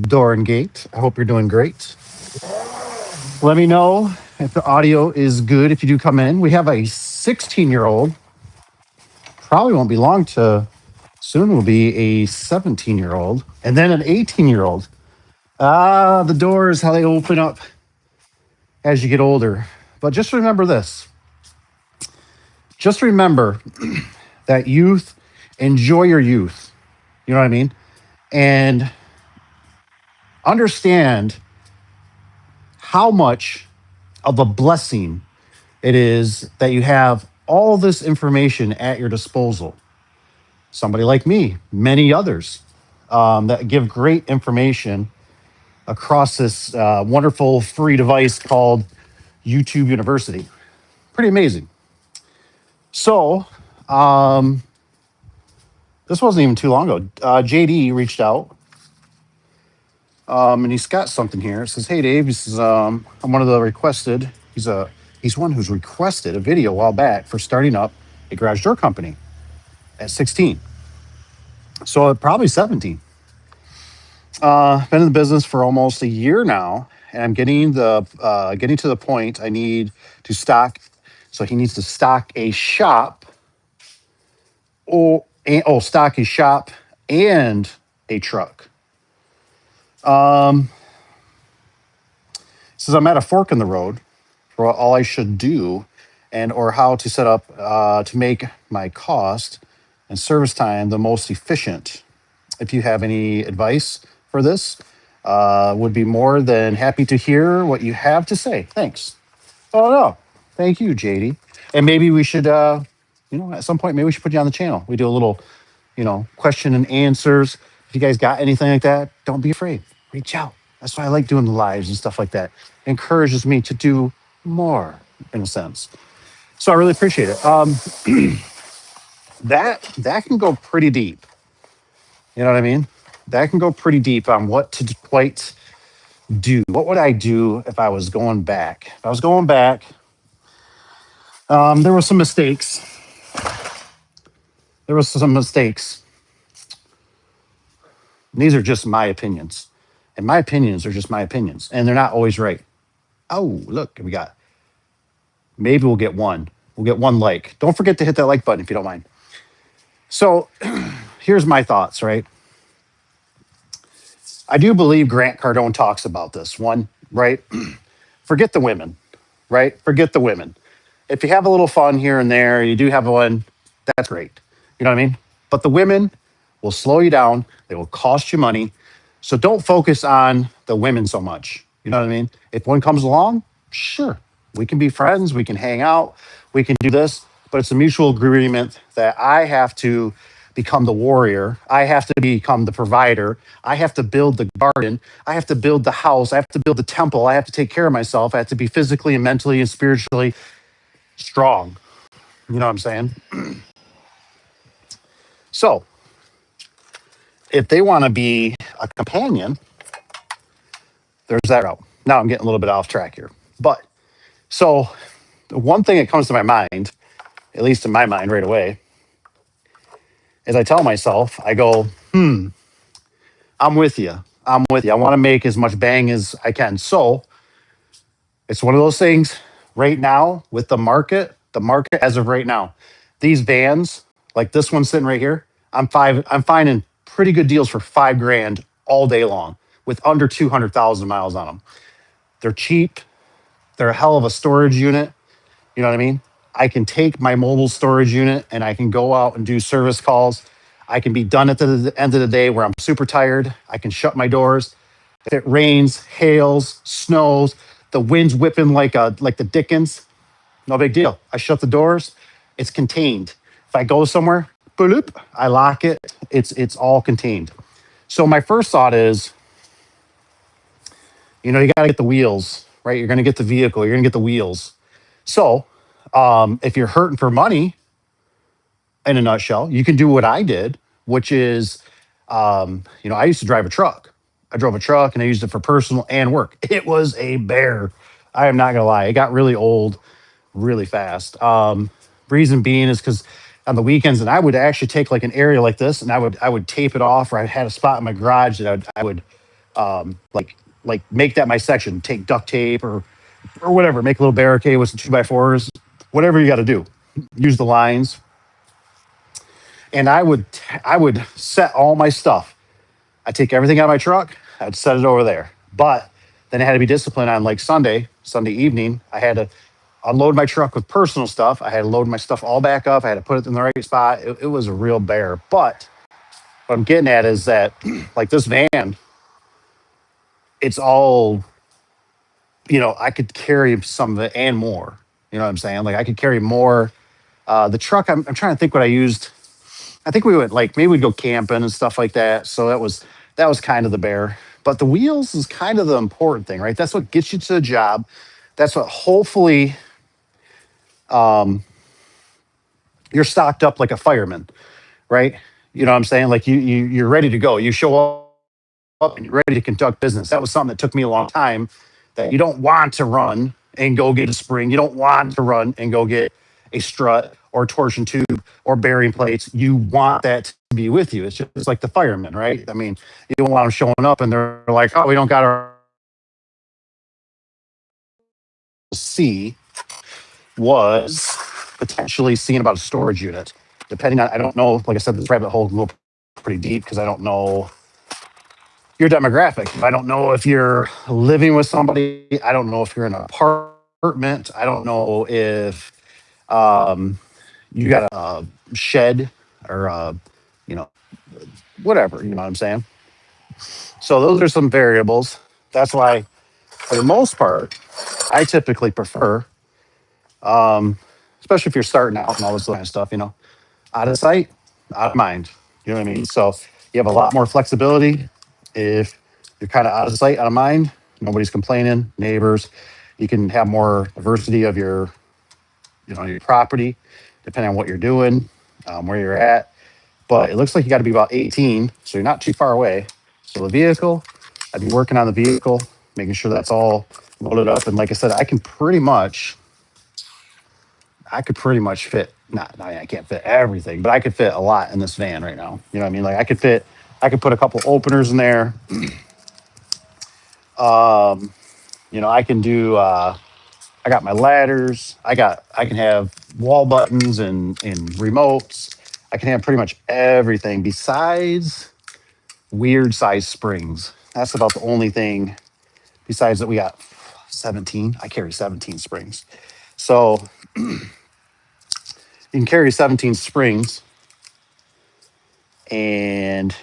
door and gate. I hope you're doing great. Let me know if the audio is good if you do come in. We have a 16-year-old. Probably won't be long to soon will be a 17-year-old and then an 18-year-old. The doors, how they open up as you get older. But just remember this. Just remember that youth, enjoy your youth. You know what I mean? And understand how much of a blessing it is that you have all this information at your disposal. Somebody like me, many others that give great information across this wonderful free device called YouTube University. Pretty amazing. So, this wasn't even too long ago. JD reached out and he's got something here. It says, "Hey Dave, this is I'm one of the requested. He's one who's requested a video a while back for starting up a garage door company at 16. So probably 17. Been in the business for almost a year now, and I'm getting to the point I need to stock. So he needs to stock a shop, stock a shop and a truck. Says I'm at a fork in the road for all I should do, and or how to set up to make my cost and service time the most efficient. If you have any advice for this, would be more than happy to hear what you have to say. Thanks." Oh no, thank you, JD. And maybe we should, at some point, maybe we should put you on the channel. We do a little, question and answers. If you guys got anything like that, don't be afraid. Reach out. That's why I like doing the lives and stuff like that. It encourages me to do more, in a sense. So I really appreciate it. That can go pretty deep. You know what I mean? That can go pretty deep on what to quite do. What would I do if I was going back? If I was going back, there were some mistakes. These are just my opinions. And my opinions are just my opinions. And they're not always right. Oh, look, maybe we'll get one. We'll get one like. Don't forget to hit that like button if you don't mind. So here's my thoughts, right? I do believe Grant Cardone talks about this one, right? Forget the women, right? Forget the women. If you have a little fun here and there, you do have one, that's great. You know what I mean? But the women will slow you down. They will cost you money. So don't focus on the women so much. You know what I mean? If one comes along, sure, we can be friends. We can hang out. We can do this. But it's a mutual agreement that I have to become the warrior. I have to become the provider. I have to build the garden. I have to build the house. I have to build the temple. I have to take care of myself. I have to be physically and mentally and spiritually strong. You know what I'm saying? So if they want to be a companion, there's that route. Now I'm getting a little bit off track here. But so the one thing that comes to my mind, at least in my mind right away, is I tell myself, I go, I'm with you. I'm with you. I want to make as much bang as I can. So it's one of those things right now with the market as of right now, these vans, like this one sitting right here, I'm finding pretty good deals for $5,000 all day long with under 200,000 miles on them. They're cheap. They're a hell of a storage unit. You know what I mean? I can take my mobile storage unit and I can go out and do service calls. I can be done at the end of the day where I'm super tired. I can shut my doors. If it rains, hails, snows, the wind's whipping like the Dickens, no big deal. I shut the doors. It's contained. If I go somewhere, bloop, I lock it. It's all contained. So my first thought is, you got to get the wheels, right? You're going to get the vehicle. You're going to get the wheels. So if you're hurting for money, in a nutshell, you can do what I did, which is, I used to drive a truck. I drove a truck and I used it for personal and work. It was a bear. I am not going to lie. It got really old really fast. Reason being is because on the weekends, and I would actually take like an area like this and I would tape it off, or I had a spot in my garage that I would Like make that my section. Take duct tape or whatever. Make a little barricade with some 2x4s. Whatever you got to do. Use the lines, and I would set all my stuff. I take everything out of my truck. I'd set it over there. But then I had to be disciplined on like Sunday evening. I had to unload my truck with personal stuff. I had to load my stuff all back up. I had to put it in the right spot. It was a real bear. But what I'm getting at is that like this van, it's all, I could carry some of it and more. You know what I'm saying? Like I could carry more. The truck, I'm trying to think what I used. I think we went like maybe we'd go camping and stuff like that. So that was kind of the bear. But the wheels is kind of the important thing, right? That's what gets you to the job. That's what hopefully you're stocked up like a fireman, right? You know what I'm saying? Like you're ready to go. You show up and you're ready to conduct business. That was something that took me a long time. That you don't want to run and go get a spring. You don't want to run and go get a strut or torsion tube or bearing plates. You want that to be with you. It's just like the firemen, right? I mean, you don't want them showing up and they're like, "Oh, we don't got our C." Was potentially seeing about a storage unit. Depending on, I don't know, like I said, this rabbit hole will go pretty deep because I don't know your demographic. I don't know if you're living with somebody. I don't know if you're in an apartment. I don't know if you got a shed or you know, whatever. You know what I'm saying? So those are some variables. That's why, for the most part, I typically prefer, especially if you're starting out and all this kind of stuff. Out of sight, out of mind. You know what I mean? So you have a lot more flexibility if you're kind of out of sight, out of mind. Nobody's complaining, neighbors. You can have more diversity of your property, depending on what you're doing, where you're at. But it looks like you got to be about 18, so you're not too far away. So the vehicle, I'd be working on the vehicle, making sure that's all loaded up. And like I said, I could pretty much fit. Not, I can't fit everything, but I could fit a lot in this van right now. You know what I mean? Like I could put a couple openers in there. I can do. I got my ladders. I can have wall buttons and remotes. I can have pretty much everything besides weird size springs. That's about the only thing. Besides that, we got 17. I carry 17 springs, so you can carry 17 springs and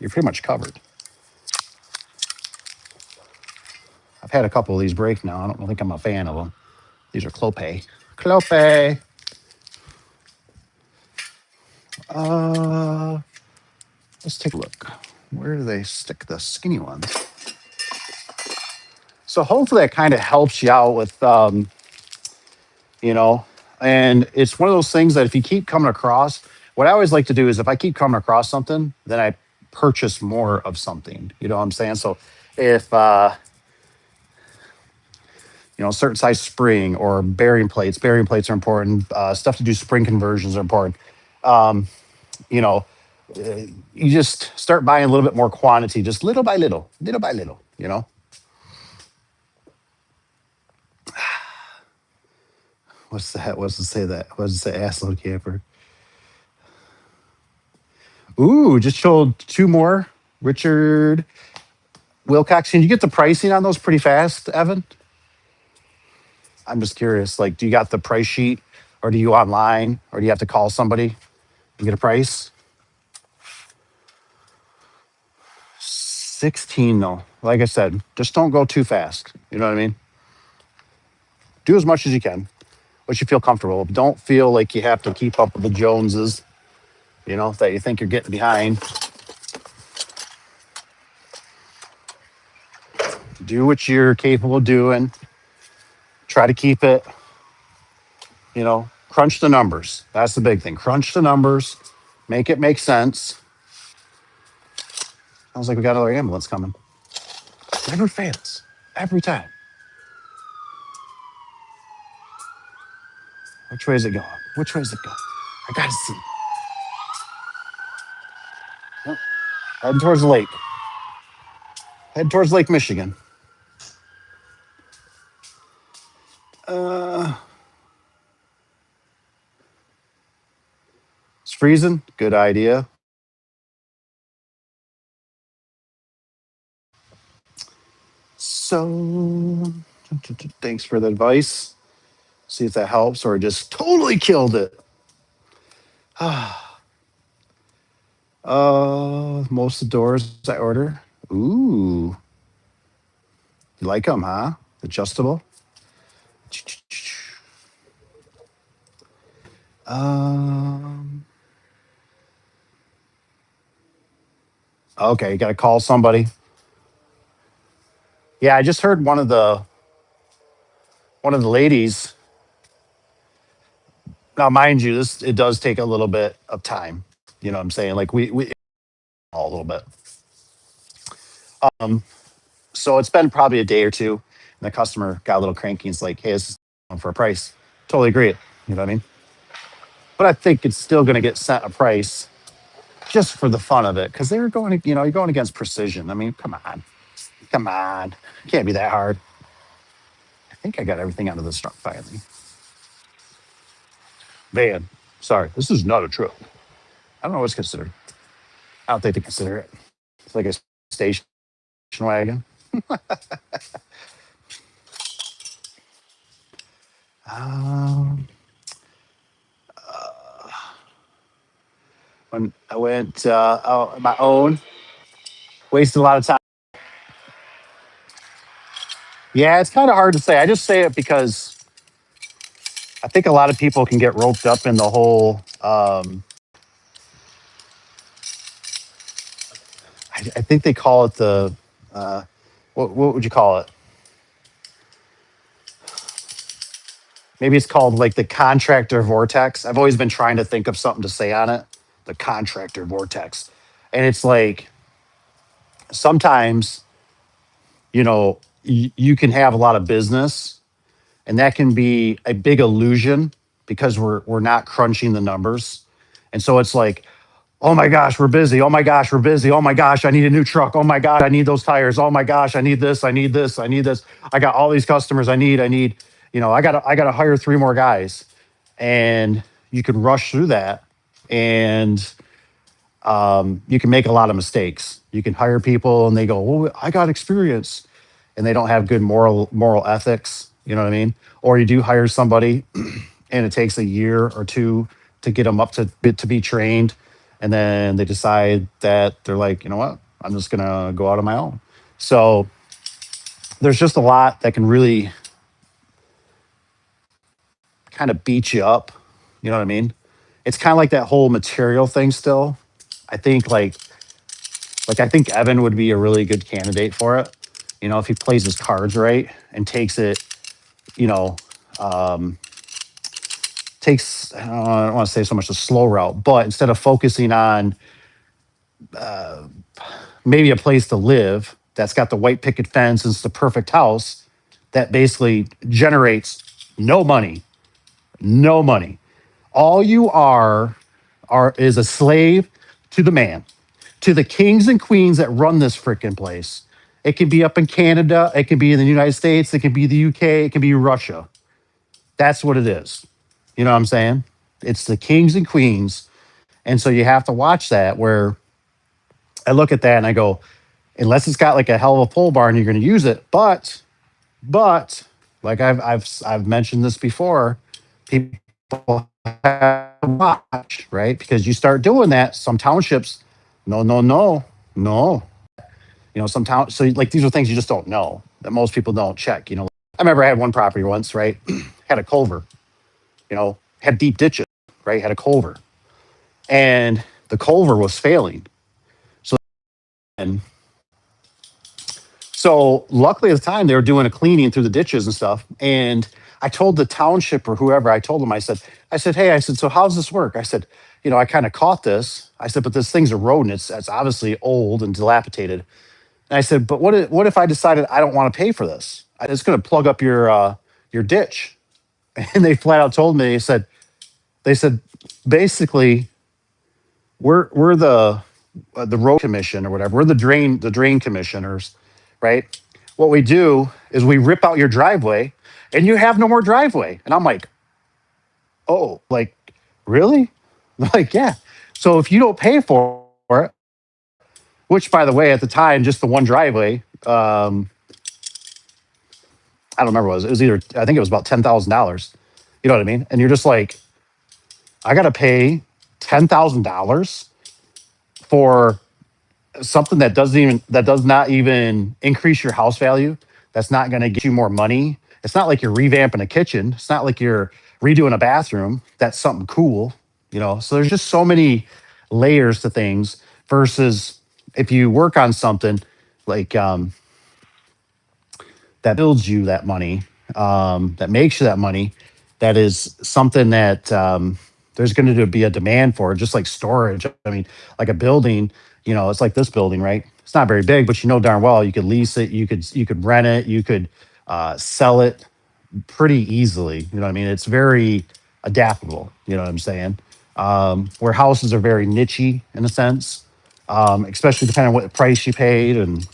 you're pretty much covered. I've had a couple of these break now. I don't think I'm a fan of them. These are Clope. Clope. Uh, let's take a look. Where do they stick the skinny ones? So hopefully that kind of helps you out with, you know, and it's one of those things that if you keep coming across, what I always like to do is if I keep coming across something, then I purchase more of something. You know what I'm saying? So if, certain size spring or bearing plates. Bearing plates are important. Stuff to do spring conversions are important. You know, you just start buying a little bit more quantity, just little by little, little by little. What's that? What's to say that? What's to say? Assload camper. Ooh, just showed two more. Richard Wilcox. Can you get the pricing on those pretty fast, Evan? I'm just curious. Like, do you got the price sheet, or do you online, or do you have to call somebody and get a price? 16 though. Like I said, just don't go too fast. You know what I mean? Do as much as you can, what you feel comfortable. Don't feel like you have to keep up with the Joneses, that you think you're getting behind. Do what you're capable of doing. Try to keep it, crunch the numbers. That's the big thing. Crunch the numbers, make it make sense. Sounds like we got another ambulance coming. Never fails. Every time. Which way is it going? Which way is it going? I gotta see. Yep. Heading towards the lake. Head towards Lake Michigan. Uh, it's freezing. Good idea. So, thanks for the advice. See if that helps or just totally killed it. Most of the doors I order. Ooh, you like them, huh? Adjustable. Um, okay, you got to call somebody. Yeah, I just heard one of the ladies. Now, mind you, this it does take a little bit of time. You know what I'm saying? Like we a little bit. Um, so it's been probably a day or two, and the customer got a little cranky. It's like, hey, this is for a price. Totally agree. You know what I mean? But I think it's still going to get sent a price just for the fun of it because they were going, you're going against precision. I mean, come on, can't be that hard. I think I got everything out of this truck finally. Van, sorry, this is not a truck. I don't know what's considered. I don't think they consider it. It's like a station wagon. Um, when I went out on my own, wasted a lot of time. Yeah, it's kind of hard to say. I just say it because I think a lot of people can get roped up in the whole. I think they call it the. Uh, what would you call it? Maybe it's called like the contractor vortex. I've always been trying to think of something to say on it. The contractor vortex, and it's like sometimes you can have a lot of business, and that can be a big illusion because we're not crunching the numbers, and so it's like, oh my gosh, we're busy. Oh my gosh, we're busy. Oh my gosh, I need a new truck. Oh my god, I need those tires. Oh my gosh, I need this. I need this. I need this. I got all these customers. I need. I got to hire three more guys, and you could rush through that, and you can make a lot of mistakes. You can hire people, and they go, "Well, I got experience," and they don't have good moral ethics. You know what I mean? Or you do hire somebody, and it takes a year or two to get them up to be trained, and then they decide that they're like, you know what, I'm just gonna go out on my own. So there's just a lot that can really kind of beat you up. You know what I mean? It's kind of like that whole material thing still. I think I think Evan would be a really good candidate for it. If he plays his cards right and takes it, you know, um, takes I don't want to say so much the slow route, but instead of focusing on maybe a place to live that's got the white picket fence and it's the perfect house that basically generates no money, no money. All you are is a slave to the man, to the kings and queens that run this freaking place. It can be up in Canada, it can be in the United States, it can be the UK, it can be Russia. That's what it is. You know what I'm saying? It's the kings and queens. And so you have to watch that where I look at that and I go, unless it's got like a hell of a pole barn, you're going to use it. But like I've mentioned this before, people have to watch, right? Because you start doing that, some townships, no, no, no, no. Some town. So like these are things you just don't know that most people don't check. I remember I had one property once, right? Had a culvert, had deep ditches, right? Had a culvert, and the culvert was failing. So and so luckily at the time they were doing a cleaning through the ditches and stuff. And I told the township or whoever, I told them, I said, hey, I said, so how's this work? I said, I kind of caught this. I said, but this thing's eroding. It's obviously old and dilapidated. And I said, but what if I decided I don't want to pay for this? It's going to plug up your ditch. And they flat out told me, they said basically we're the road commission or whatever. We're the drain commissioners, right? What we do is we rip out your driveway and you have no more driveway. And I'm like, oh, like, really? Like, yeah. So if you don't pay for it, which by the way, at the time, just the one driveway, I don't remember what it was. It was either, I think it was about $10,000. You know what I mean? And you're just like, I got to pay $10,000 for something that does not even increase your house value. That's not going to get you more money. It's not like you're revamping a kitchen. It's not like you're redoing a bathroom. That's something cool, you know. So there's just so many layers to things versus if you work on something like that builds you that money, that makes you that money, that is something that there's going to be a demand for, just like storage. I mean, like a building, you know, it's like this building, right? It's not very big, but you know darn well you could lease it, you could rent it, you could sell it pretty easily. You know what I mean? It's very adaptable. You know what I'm saying? Where houses are very nichey in a sense, especially depending on what price you paid and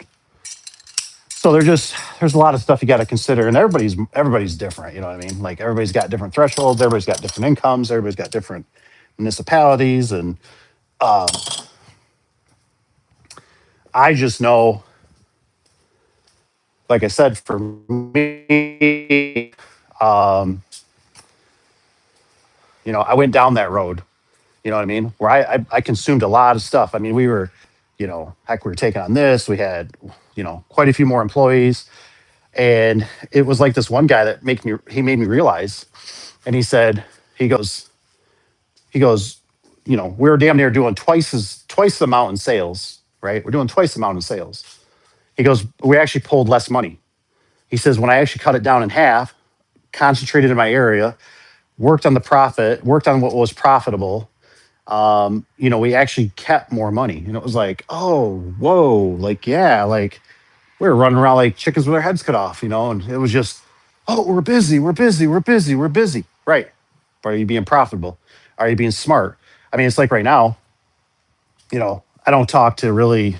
so there's a lot of stuff you got to consider, and everybody's different. You know what I mean? Like everybody's got different thresholds, everybody's got different incomes, everybody's got different municipalities, and I just know, like I said, for me, I went down that road. You know what I mean? Where I consumed a lot of stuff. I mean, we were, heck, we were taking on this. We had, quite a few more employees, and it was like this one guy that he made me realize, and he said, he goes, he goes, we're damn near doing twice the amount in sales, right? We're doing twice the amount in sales. He goes, we actually pulled less money. He says, when I actually cut it down in half, concentrated in my area, worked on the profit, worked on what was profitable, we actually kept more money. And it was like, oh, whoa, like, yeah, like we were running around like chickens with their heads cut off, and it was just, oh, we're busy, we're busy, we're busy, we're busy. Right. But are you being profitable? Are you being smart? I mean, it's like right now, I don't talk to really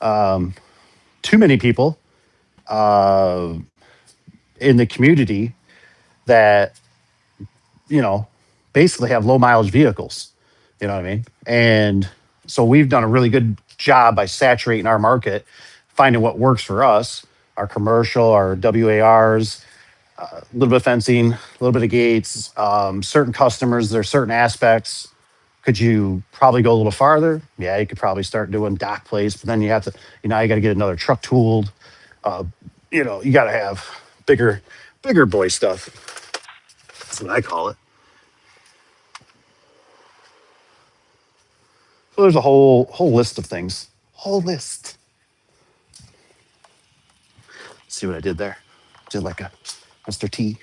too many people uh, in the community that, you know, basically have low mileage vehicles. You know what I mean? And so we've done a really good job by saturating our market, finding what works for us, our commercial, our WARs, a little bit of fencing, a little bit of gates, certain customers, there's certain aspects. Could you probably go a little farther? Yeah, you could probably start doing dock plates, but then you have to, you got to get another truck tooled. Uh, you got to have bigger, bigger boy stuff. That's what I call it. So there's a whole list of things. Whole list. See what I did there? Did like a Mr. T.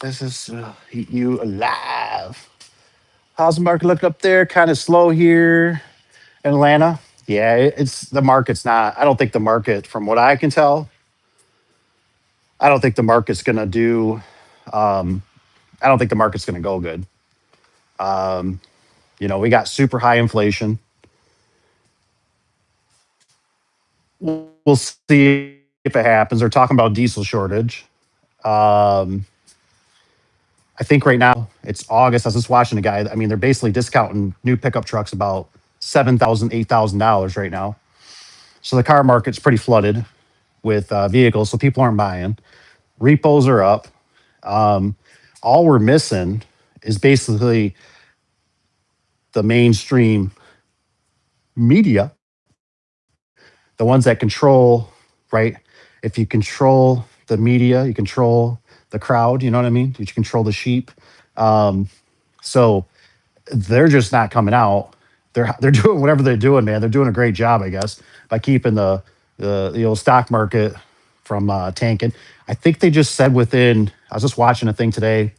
This is eat you alive. How's the market look up there? Kind of slow here in Atlanta. Yeah, it's the market's not. I don't think the market, from what I can tell, I don't think the market's gonna do. Um, I don't think the market's gonna go good. We got super high inflation. We'll see if it happens. They're talking about diesel shortage. Um, I think right now it's August. I was just watching a guy. I mean, they're basically discounting new pickup trucks about $7,000, $8,000 right now. So the car market's pretty flooded with vehicles, so people aren't buying. Repos are up. Um, all we're missing is basically the mainstream media, the ones that control, right? If you control the media, you control the crowd. You know what I mean? You control the sheep. Um, so they're just not coming out. They're doing whatever they're doing, man. They're doing a great job, I guess, by keeping the old stock market from tanking. I think they just said within. I was just watching a thing today.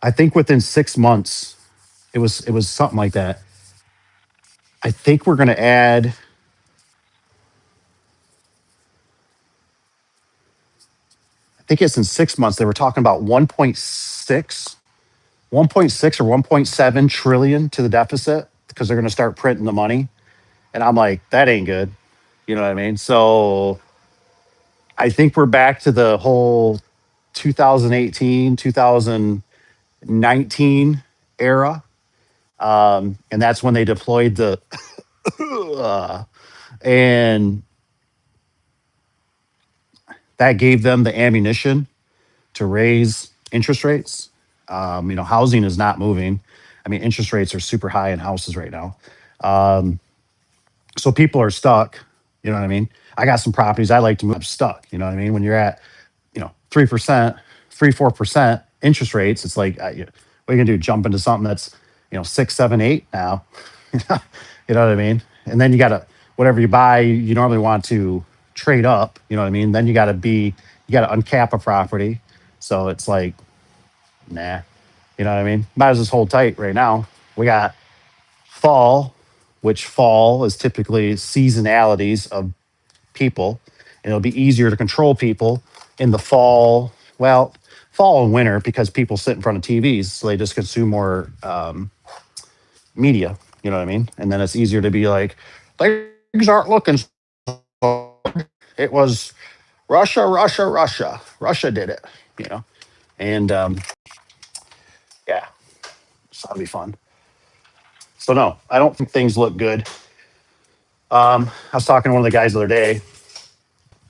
I think within 6 months, it was something like that. I think we're going to add. think it's in 6 months, they were talking about 1.6 or 1.7 trillion to the deficit because they're going to start printing the money. And I'm like, that ain't good. You know what I mean? So I think we're back to the whole 2018, 2019 era. And that's when they deployed the, and that gave them the ammunition to raise interest rates. Housing is not moving. I mean, interest rates are super high in houses right now. So people are stuck. You know what I mean? I got some properties I like to move. I'm stuck. You know what I mean? When you're at, 3%, 4% interest rates, it's like, what are you gonna do? Jump into something that's, 6, 7, 8 now? You know what I mean? And then you gotta, whatever you buy, you normally want to trade up. You know what I mean? Then you gotta uncap a property. So it's like, nah. You know what I mean? Might as well just hold tight right now. We got fall, which fall is typically seasonalities of people, and it'll be easier to control people in the fall. Well, fall and winter because people sit in front of TVs, so they just consume more media. You know what I mean? And then it's easier to be like, things aren't looking. It was Russia, Russia, Russia. Russia did it. You know, and yeah, so that'll be fun. So no, I don't think things look good. I was talking to one of the guys the other day,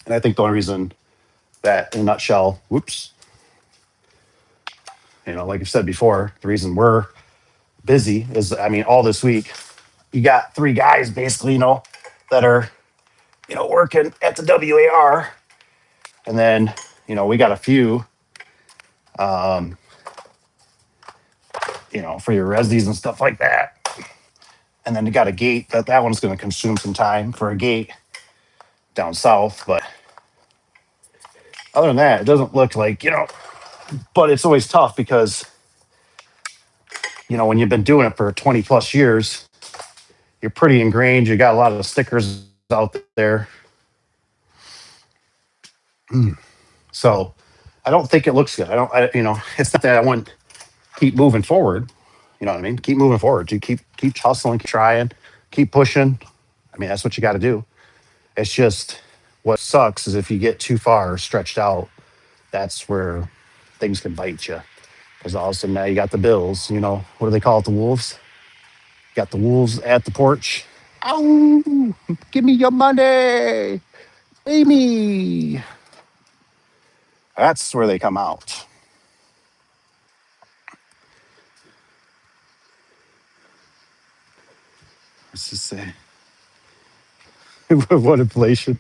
and I think the only reason that, in a nutshell, whoops, like I said before, the reason we're busy is, I mean, all this week, you got three guys basically, that are, working at the WAR. And then, we got a few, for your resis and stuff like that. And then you got a gate that one's going to consume some time for a gate down south. But other than that, it doesn't look like, but it's always tough because, when you've been doing it for 20 plus years, you're pretty ingrained. You got a lot of stickers out there. So I don't think it looks good. It's not that I want keep moving forward. You know what I mean? Keep moving forward. You keep hustling, keep trying, keep pushing. I mean, that's what you got to do. It's just what sucks is if you get too far stretched out, that's where things can bite you. Because all of a sudden now you got the Bills. What do they call it? The Wolves. You got the Wolves at the porch. Ow! Give me your money, pay me. That's where they come out. Let's just say, what inflation?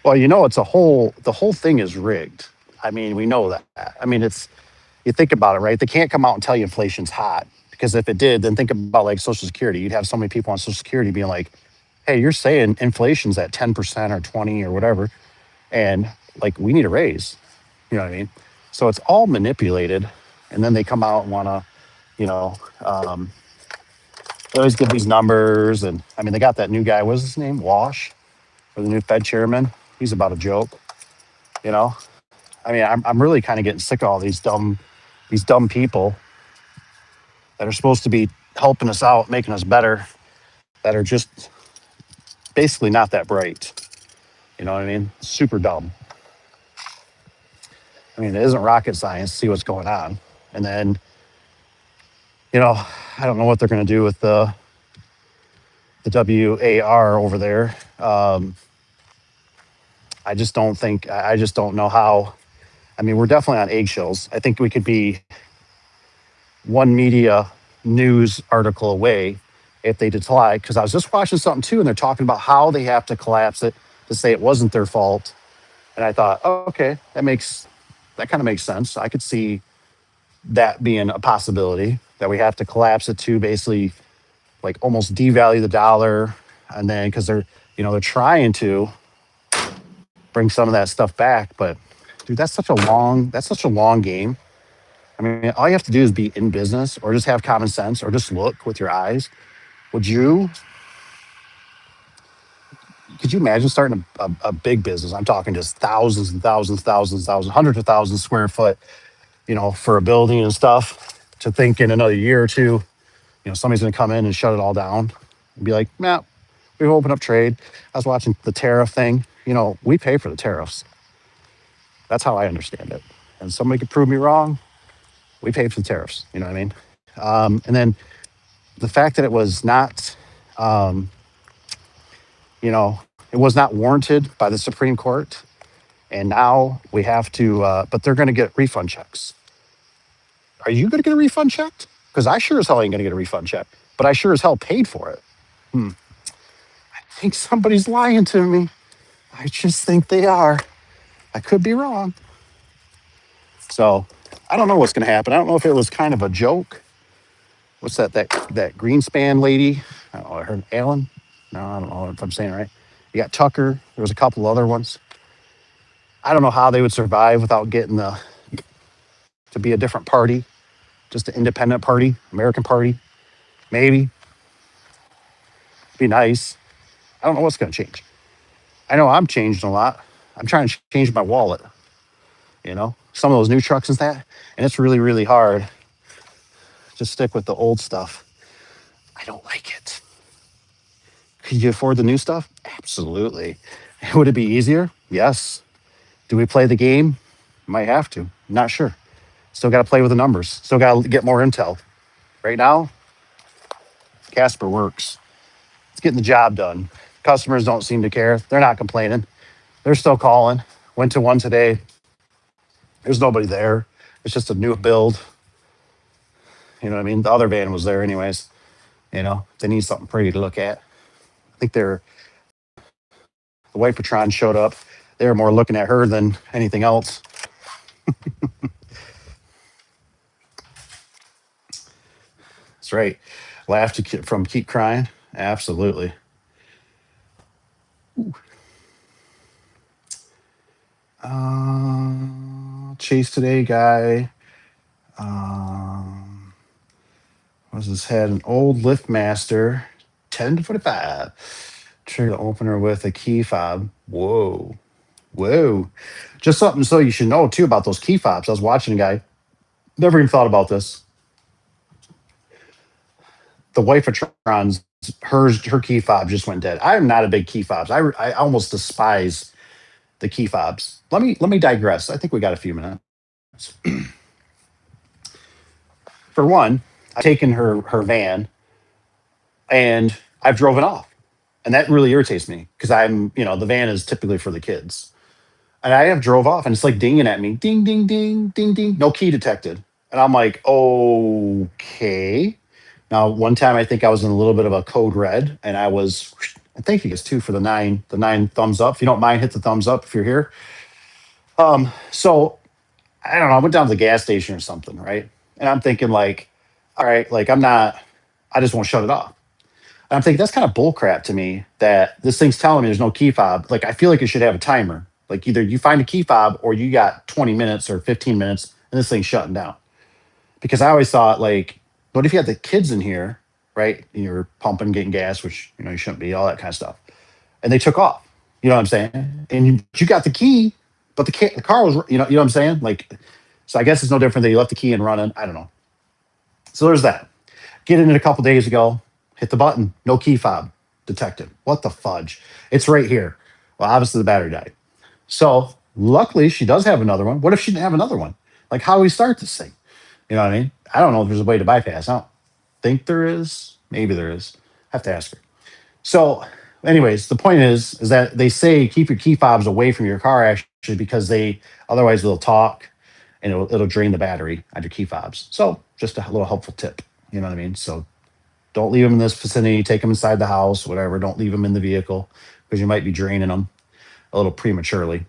Well, the whole thing is rigged. I mean, we know that. I mean, you think about it, right? They can't come out and tell you inflation's hot because if it did, then think about like Social Security. You'd have so many people on Social Security being like, hey, you're saying inflation's at 10% or 20 or whatever. And like, we need a raise. You know what I mean? So it's all manipulated. And then they come out and want to, you know, they always give these numbers. And I mean, they got that new guy, what's his name? Wash, or the new Fed chairman. He's about a joke, you know? I mean, I'm really kind of getting sick of all these dumb people that are supposed to be helping us out, making us better, that are just basically not that bright. You know what I mean? Super dumb. I mean, it isn't rocket science to see what's going on. And then, I don't know what they're going to do with the WAR over there. I just don't know how. I mean, we're definitely on eggshells. I think we could be one media news article away if they decide. Because I was just watching something too, and they're talking about how they have to collapse it to say it wasn't their fault. And I thought, oh, okay, that kind of makes sense. I could see that being a possibility that we have to collapse it to basically like almost devalue the dollar, and then because they're trying to bring some of that stuff back, but dude, that's such a long game. I mean, all you have to do is be in business or just have common sense or just look with your eyes. Would you could you imagine starting a big business? I'm talking just thousands and thousands, thousands, thousands, hundreds of thousands square foot, for a building and stuff. To think in another year or two, somebody's going to come in and shut it all down and be like, nah, we've opened up trade. I was watching the tariff thing. We pay for the tariffs. That's how I understand it. And somebody could prove me wrong. We paid for the tariffs. You know what I mean? And then the fact that it was not, um, it was not warranted by the Supreme Court. And now we have to, but they're going to get refund checks. Are you going to get a refund check? Because I sure as hell ain't going to get a refund check, but I sure as hell paid for it. I think somebody's lying to me. I just think they are. I could be wrong. So I don't know what's going to happen. I don't know if it was kind of a joke. What's that Greenspan lady? I don't know, her Alan? No, I don't know if I'm saying it right. You got Tucker. There was a couple other ones. I don't know how they would survive without getting to be a different party, just an independent party, American party. Maybe be nice. I don't know what's going to change. I know I'm changing a lot. I'm trying to change my wallet. Some of those new trucks and that, and it's really, really hard to stick with the old stuff. I don't like it. Could you afford the new stuff? Absolutely. Would it be easier? Yes. Do we play the game? Might have to. Not sure. Still got to play with the numbers. Still got to get more intel. Right now, Casper works. It's getting the job done. Customers don't seem to care. They're not complaining. They're still calling. Went to one today. There's nobody there. It's just a new build. You know what I mean? The other van was there anyways. They need something pretty to look at. I think the white Patron showed up. They were more looking at her than anything else. That's right. Laugh from keep crying. Absolutely. Chase today guy. Was his head an old LiftMaster 10 to 45. Trigger the opener with a key fob. Whoa. Whoa. Just something so you should know too about those key fobs. I was watching a guy, never even thought about this. The wife of Tron's, her key fob just went dead. I'm not a big key fobs. I almost despise the key fobs. Let me digress. I think we got a few minutes. For one, I've taken her van and I've driven off. And that really irritates me because the van is typically for the kids. And I have drove off and it's like dinging at me. Ding, ding, ding, ding, ding. No key detected. And I'm like, okay. Now, one time I think I was in a little bit of a code red and I think he gets two for the nine thumbs up. If you don't mind, hit the thumbs up if you're here. So I don't know. I went down to the gas station or something, right? And I'm thinking like, all right, like I just won't shut it off. And I'm thinking that's kind of bullcrap to me that this thing's telling me there's no key fob. Like I feel like it should have a timer. Like either you find a key fob or you got 20 minutes or 15 minutes and this thing's shutting down. Because I always thought like, what if you had the kids in here, right? And you're pumping, getting gas, which you shouldn't be, all that kind of stuff. And they took off. You know what I'm saying? And you got the key, but the car was, you know what I'm saying? Like, so I guess it's no different than you left the key in running. I don't know. So there's that. Get in it a couple days ago, hit the button, no key fob detected. What the fudge? It's right here. Well, obviously the battery died. So luckily she does have another one. What if she didn't have another one? Like how do we start this thing? You know what I mean? I don't know if there's a way to bypass. I don't think there is. Maybe there is. I have to ask her. So, anyways, the point is that they say keep your key fobs away from your car actually because otherwise they'll talk and it'll drain the battery on your key fobs. So, just a little helpful tip. You know what I mean? So, don't leave them in this vicinity. Take them inside the house, whatever. Don't leave them in the vehicle because you might be draining them a little prematurely.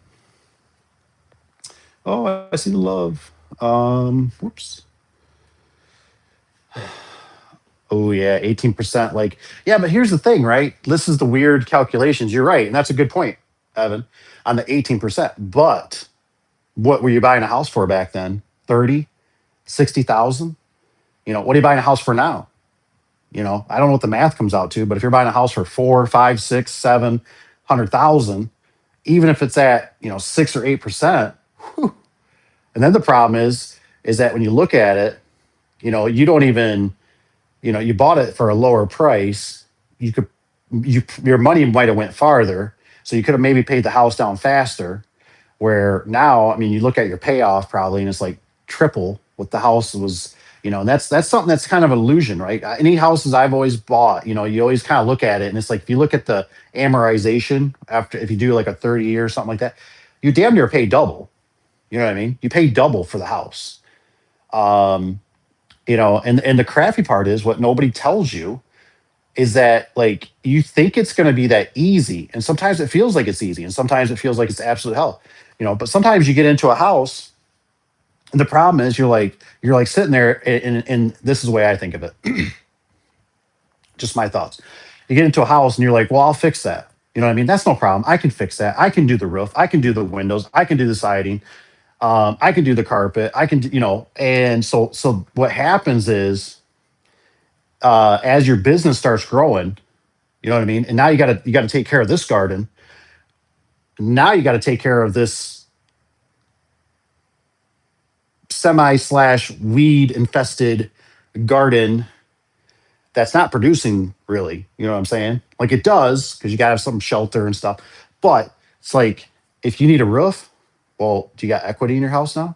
Oh, I see the love. Whoops. Oh yeah, 18%. Like, yeah, but here's the thing, right? This is the weird calculations. You're right, and that's a good point, Evan, on the 18%. But what were you buying a house for back then? 30, 60,000? What are you buying a house for now? I don't know what the math comes out to, but if you're buying a house for 4, 5, 6, 7, 100,000, even if it's at 6 or 8%. And then the problem is that when you look at it, you don't even, you bought it for a lower price. You could your money might have went farther, so you could have maybe paid the house down faster. Where now, I mean, you look at your payoff probably, and it's like triple what the house was. And that's something that's kind of an illusion, right? Any houses I've always bought, you always kind of look at it, and it's like if you look at the amortization after, if you do like a 30 year or something like that, you damn near pay double. You know what I mean? You pay double for the house. Um, and the crappy part is what nobody tells you is that like you think it's going to be that easy, and sometimes it feels like it's easy, and sometimes it feels like it's absolute hell. But sometimes you get into a house, and the problem is you're like sitting there, and this is the way I think of it. Just my thoughts. You get into a house and you're like, well, I'll fix that. You know what I mean? That's no problem. I can fix that. I can do the roof. I can do the windows. I can do the siding. I can do the carpet. I can, and so what happens is, as your business starts growing, you know what I mean? And now you gotta take care of this garden. Now you got to take care of this semi slash weed infested garden that's not producing really. You know what I'm saying? Like it does because you got to have some shelter and stuff. But it's like if you need a roof, well, do you got equity in your house now?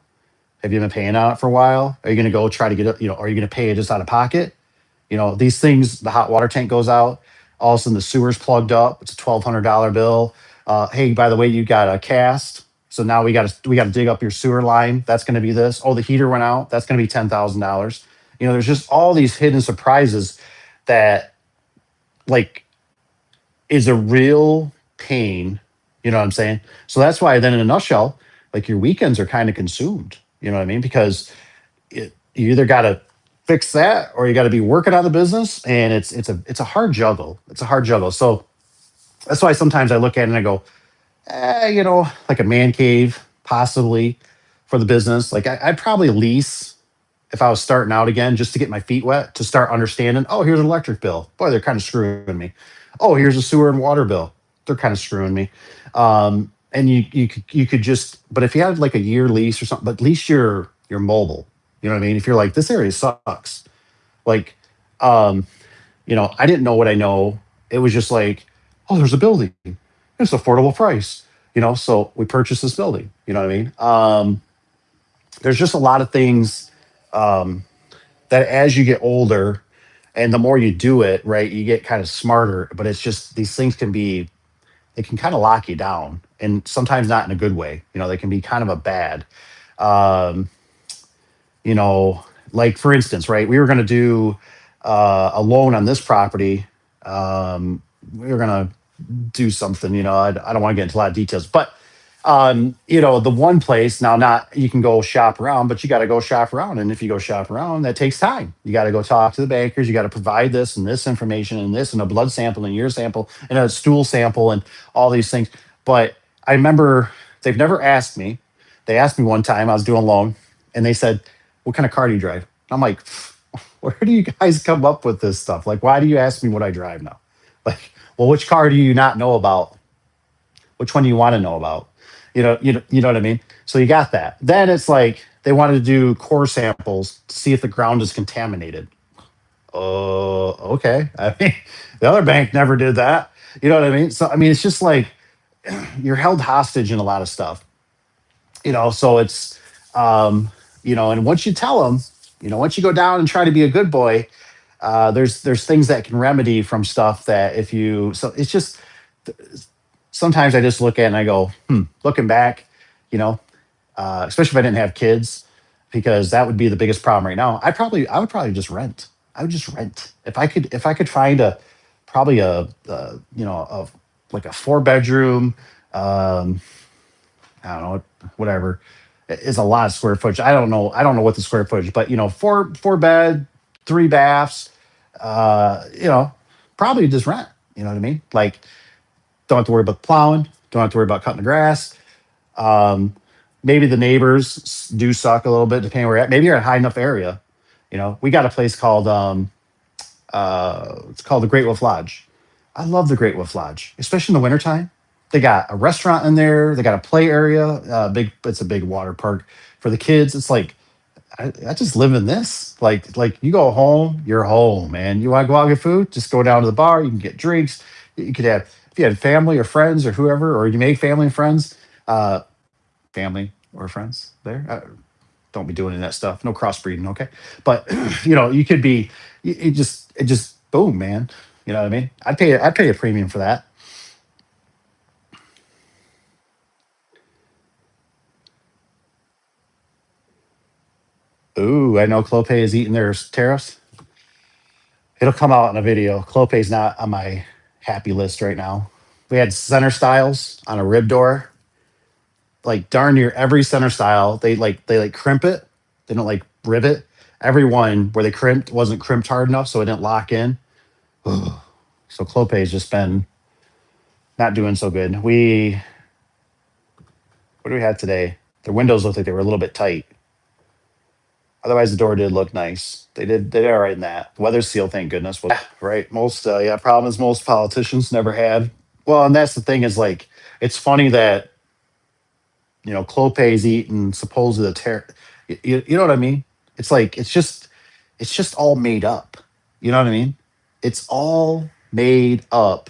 Have you been paying on it for a while? Are you going to go try to get it? Are you going to pay it just out of pocket? These things, the hot water tank goes out. All of a sudden, the sewer's plugged up. It's a $1,200 bill. Hey, by the way, you got a cast, so now we got to dig up your sewer line. That's going to be this. Oh, the heater went out. That's going to be $10,000. There's just all these hidden surprises that like is a real pain. You know what I'm saying? So that's why then in a nutshell, like your weekends are kind of consumed. You know what I mean? Because you either got to fix that or you got to be working on the business, and it's a hard juggle. It's a hard juggle. So that's why sometimes I look at it and I go, like a man cave possibly for the business. Like I'd probably lease if I was starting out again, just to get my feet wet, to start understanding. Oh, here's an electric bill. Boy, they're kind of screwing me. Oh, here's a sewer and water bill. They're kind of screwing me. And you could just, but if you had like a year lease or something, but at least you're mobile. You know what I mean? If you're like, this area sucks, like, I didn't know what I know. It was just like, oh, there's a building. It's affordable price. So we purchased this building. You know what I mean? There's just a lot of things that as you get older and the more you do it, right, you get kind of smarter. But it's just these things they can kind of lock you down, and sometimes not in a good way. They can be kind of a bad. Um, you know, like for instance, right, we were going to do a loan on this property. We were going to do something, I don't want to get into a lot of details, but the one place now, not you can go shop around, but you got to go shop around. And if you go shop around, that takes time. You got to go talk to the bankers. You got to provide this and this information and this and a blood sample and your sample and a stool sample and all these things. But I remember they've never asked me. They asked me one time, I was doing a loan, and they said, what kind of car do you drive? I'm like, where do you guys come up with this stuff? Like, why do you ask me what I drive now? Like, well, which car do you not know about? Which one do you want to know about? You know what I mean? So you got that. Then it's like they wanted to do core samples to see if the ground is contaminated. Oh, okay. I mean, the other bank never did that. You know what I mean? So I mean, it's just like you're held hostage in a lot of stuff. So it's and once you tell them, once you go down and try to be a good boy, there's things that can remedy from stuff that if you so it's just sometimes I just look at it and I go, looking back, you know, especially if I didn't have kids, because that would be the biggest problem right now. I would probably just rent. I would just rent if I could find probably a like a 4 bedroom. I don't know, whatever. It's a lot of square footage. I don't know what the square footage, but four bed, 3 baths. Probably just rent. You know what I mean? Like, don't have to worry about plowing. Don't have to worry about cutting the grass. Um, Maybe the neighbors do suck a little bit, depending where you're at. Maybe you're in a high enough area. We got a place called it's called the Great Wolf Lodge. I love the Great Wolf Lodge, especially in the wintertime. They got a restaurant in there. They got a play area. Big. It's a big water park for the kids. It's like I just live in this. Like you go home, you're home, man. You want to go out and get food? Just go down to the bar. You can get drinks. You could have if you had family or friends or whoever, or you make family and friends, uh, family or friends there. Don't be doing any of that stuff. No crossbreeding, okay? But you could be. It just boom, man. You know what I mean? I'd pay a premium for that. Ooh, I know Clope is eating their tariffs. It'll come out in a video. Clope's not on my happy list right now. We had center styles on a rib door. Like darn near every center style, they crimp it. They don't like rivet. Every one where they crimped wasn't crimped hard enough, so it didn't lock in. Ugh. So Clope's just been not doing so good. What do we have today? Their windows looked like they were a little bit tight. Otherwise, the door did look nice. They did all right in that. The weather's sealed, thank goodness. Well, right. Most problems most politicians never had. Well, and that's the thing is like it's funny that Clope's eating supposedly the you know what I mean? It's like it's just all made up. You know what I mean? It's all made up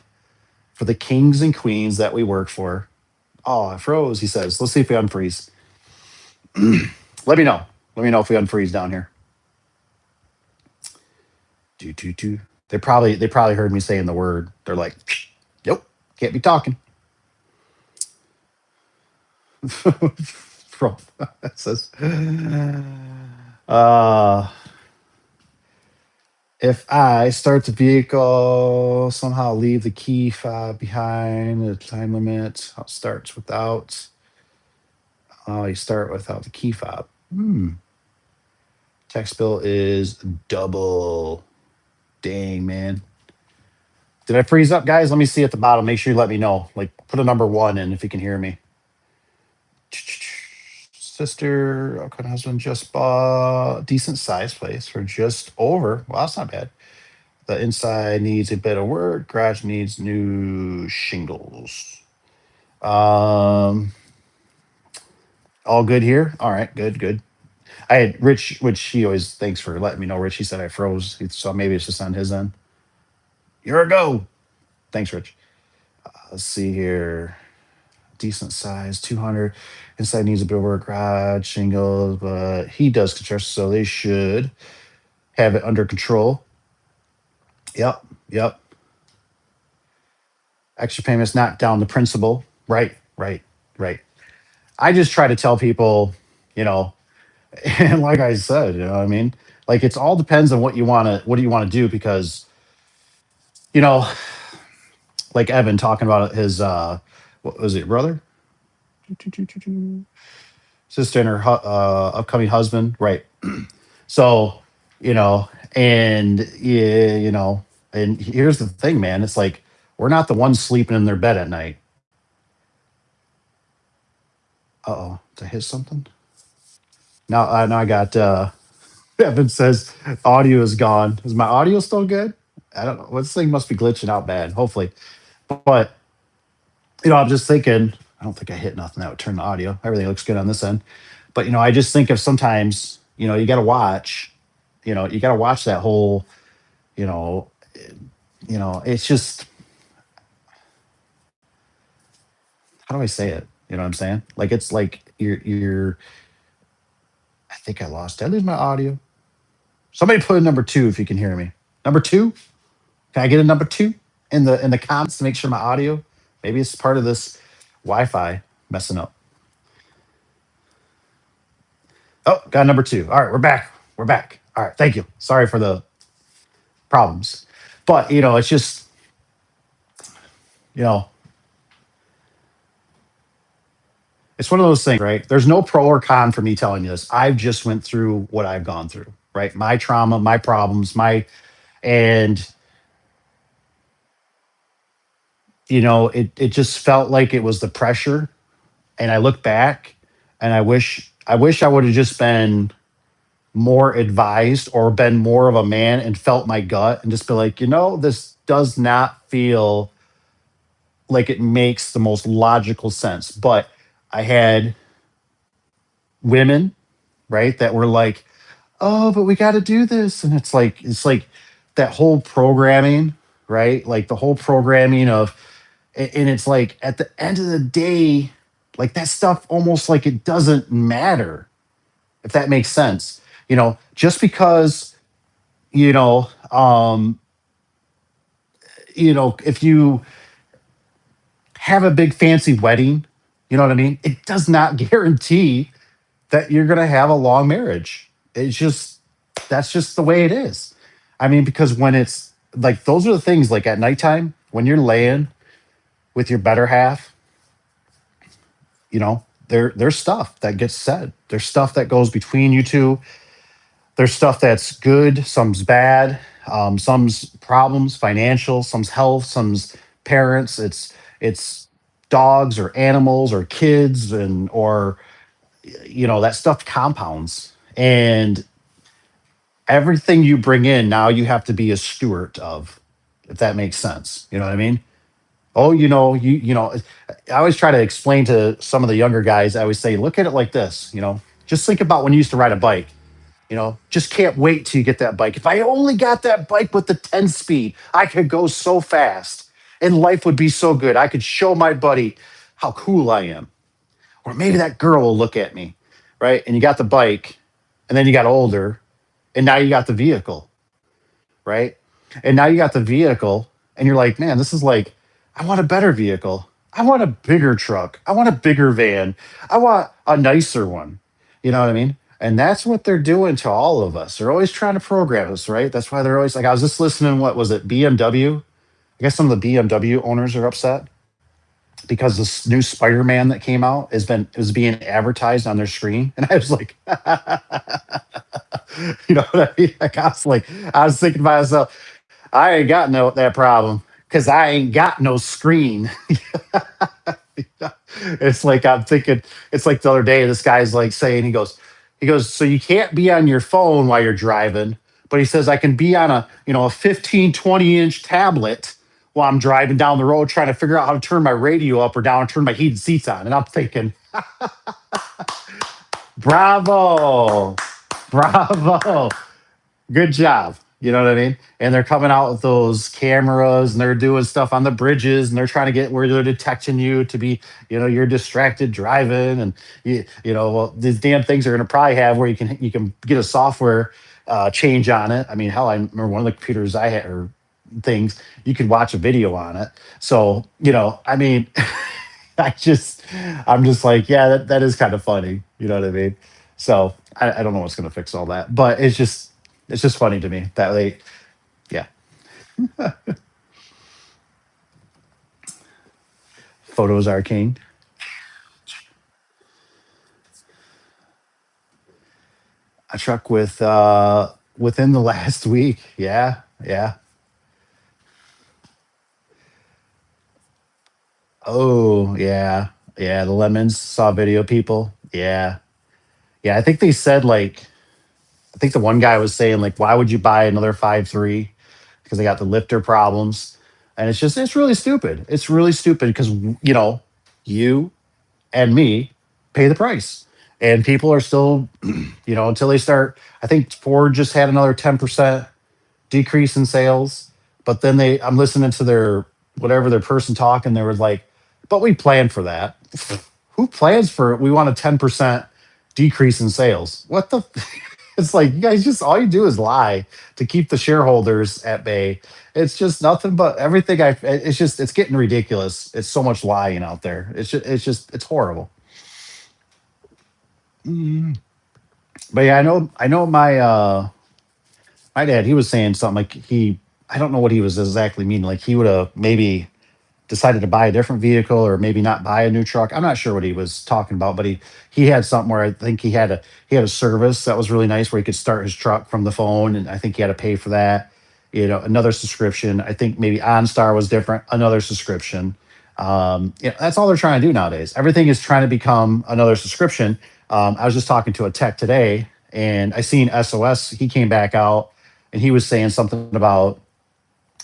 for the kings and queens that we work for. Oh, I froze. He says, "Let's see if we unfreeze." Let me know. Let me know if we unfreeze down here. Do do do. They probably heard me saying the word. They're like, "Nope, can't be talking." Bro, it says, uh, if I start the vehicle, somehow leave the key fob behind, the time limit starts without. Oh, you start without the key fob. Text bill is double. Dang, man. Did I freeze up, guys? Let me see at the bottom. Make sure you let me know. Like, put a number one in if you can hear me. Sister, okay, husband just bought a decent sized place for just over. Well, that's not bad. The inside needs a bit of work. Garage needs new shingles. Um, all good here. All right, good, good. I had Rich, which he always thanks for letting me know. Rich, he said I froze, so maybe it's just on his end. You're a go. Thanks, Rich. Let's see here. Decent size, 200. Inside needs a bit of work. Garage shingles, but he does construction, so they should have it under control. Yep, yep. Extra payments knock down the principal. Right, right, right. I just try to tell people, you know, and like I said, you know what I mean? Like it's all depends on what do you want to do because, you know, like Evan talking about his what was it, brother? Sister and her upcoming husband, right? So, you know, and yeah, and here's the thing, man. It's like we're not the ones sleeping in their bed at night. Uh oh, did I hit something? Now I got Evan says audio is gone. Is my audio still good? I don't know. This thing must be glitching out bad. Hopefully, but I'm just thinking. I don't think I hit nothing that would turn the audio. Everything looks good on this end, but I just think of sometimes you got to watch. You got to watch that whole. You know, it's just how do I say it? You know what I'm saying? Like it's like you're. I think I lost. Did I lose my audio? Somebody put a number two if you can hear me. Number two. Can I get a number two in the comments to make sure my audio? Maybe it's part of this Wi-Fi messing up. Oh, got number two. All right, we're back. We're back. All right, thank you. Sorry for the problems, but it's just you know, it's one of those things, right? There's no pro or con for me telling you this. I've just went through what I've gone through, right? My trauma, my problems, and it just felt like it was the pressure. And I look back, and I wish I would have just been more advised or been more of a man and felt my gut and just be like, this does not feel like it makes the most logical sense. But I had women, right, that were like, "Oh, but we got to do this," and it's like that whole programming, right? Like the whole programming of, and it's like at the end of the day, like that stuff almost like it doesn't matter, if that makes sense. Just because you know, if you have a big fancy wedding, you know what I mean? It does not guarantee that you're going to have a long marriage. It's just, that's just the way it is. I mean, because when it's like, those are the things like at nighttime when you're laying with your better half, there's stuff that gets said. There's stuff that goes between you two. There's stuff that's good, some's bad, some's problems, financial, some's health, some's parents. It's dogs or animals or kids or that stuff compounds. And everything you bring in now you have to be a steward of, if that makes sense. You know what I mean? Oh, I always try to explain to some of the younger guys, I always say, look at it like this, just think about when you used to ride a bike. Just can't wait till you get that bike. If I only got that bike with the 10 speed, I could go so fast and life would be so good. I could show my buddy how cool I am. Or maybe that girl will look at me, right? And you got the bike, and then you got older, and now you got the vehicle, right? And now you got the vehicle, and you're like, man, this is like, I want a better vehicle. I want a bigger truck. I want a bigger van. I want a nicer one. You know what I mean? And that's what they're doing to all of us. They're always trying to program us, right? That's why they're always like, I was just listening, what was it, BMW? I guess some of the BMW owners are upset because this new Spider-Man that came out is being advertised on their screen. And I was like, you know what I mean? Like I was thinking to myself, I ain't got no that problem because I ain't got no screen. It's like I'm thinking, it's like the other day, this guy's like saying, he goes, so you can't be on your phone while you're driving, but he says I can be on a 15, 20-inch tablet while I'm driving down the road trying to figure out how to turn my radio up or down and turn my heated seats on. And I'm thinking, bravo, bravo. Good job. You know what I mean? And they're coming out with those cameras and they're doing stuff on the bridges and they're trying to get where they're detecting you to be, you're distracted driving. And well, these damn things are going to probably have where you can get a software change on it. I mean, hell, I remember one of the computers I had or things you could watch a video on it. So, I mean, I'm just like, yeah, that is kind of funny. You know what I mean? So I don't know what's going to fix all that, but it's just funny to me that yeah, photos are king. A truck with within the last week. Yeah, yeah. Oh, yeah, yeah. The lemons saw video people. Yeah, yeah. I think they said like I think the one guy was saying like, why would you buy another 5.3? Because they got the lifter problems, and it's really stupid. It's really stupid because you and me pay the price. And people are still, until they start. I think Ford just had another 10% decrease in sales, but then I'm listening to their person talking. They were like, but we planned for that. Who plans for we want a 10% decrease in sales? What the? It's like you guys just all you do is lie to keep the shareholders at bay. It's just nothing but everything. It's getting ridiculous. It's so much lying out there. It's horrible. Mm. But yeah, I know my dad. He was saying something like I don't know what he was exactly meaning. Like he would have maybe decided to buy a different vehicle or maybe not buy a new truck. I'm not sure what he was talking about, but he had something where I think he had a service that was really nice where he could start his truck from the phone, and I think he had to pay for that. Another subscription. I think maybe OnStar was different. Another subscription. That's all they're trying to do nowadays. Everything is trying to become another subscription. I was just talking to a tech today, and I seen SOS. He came back out, and he was saying something about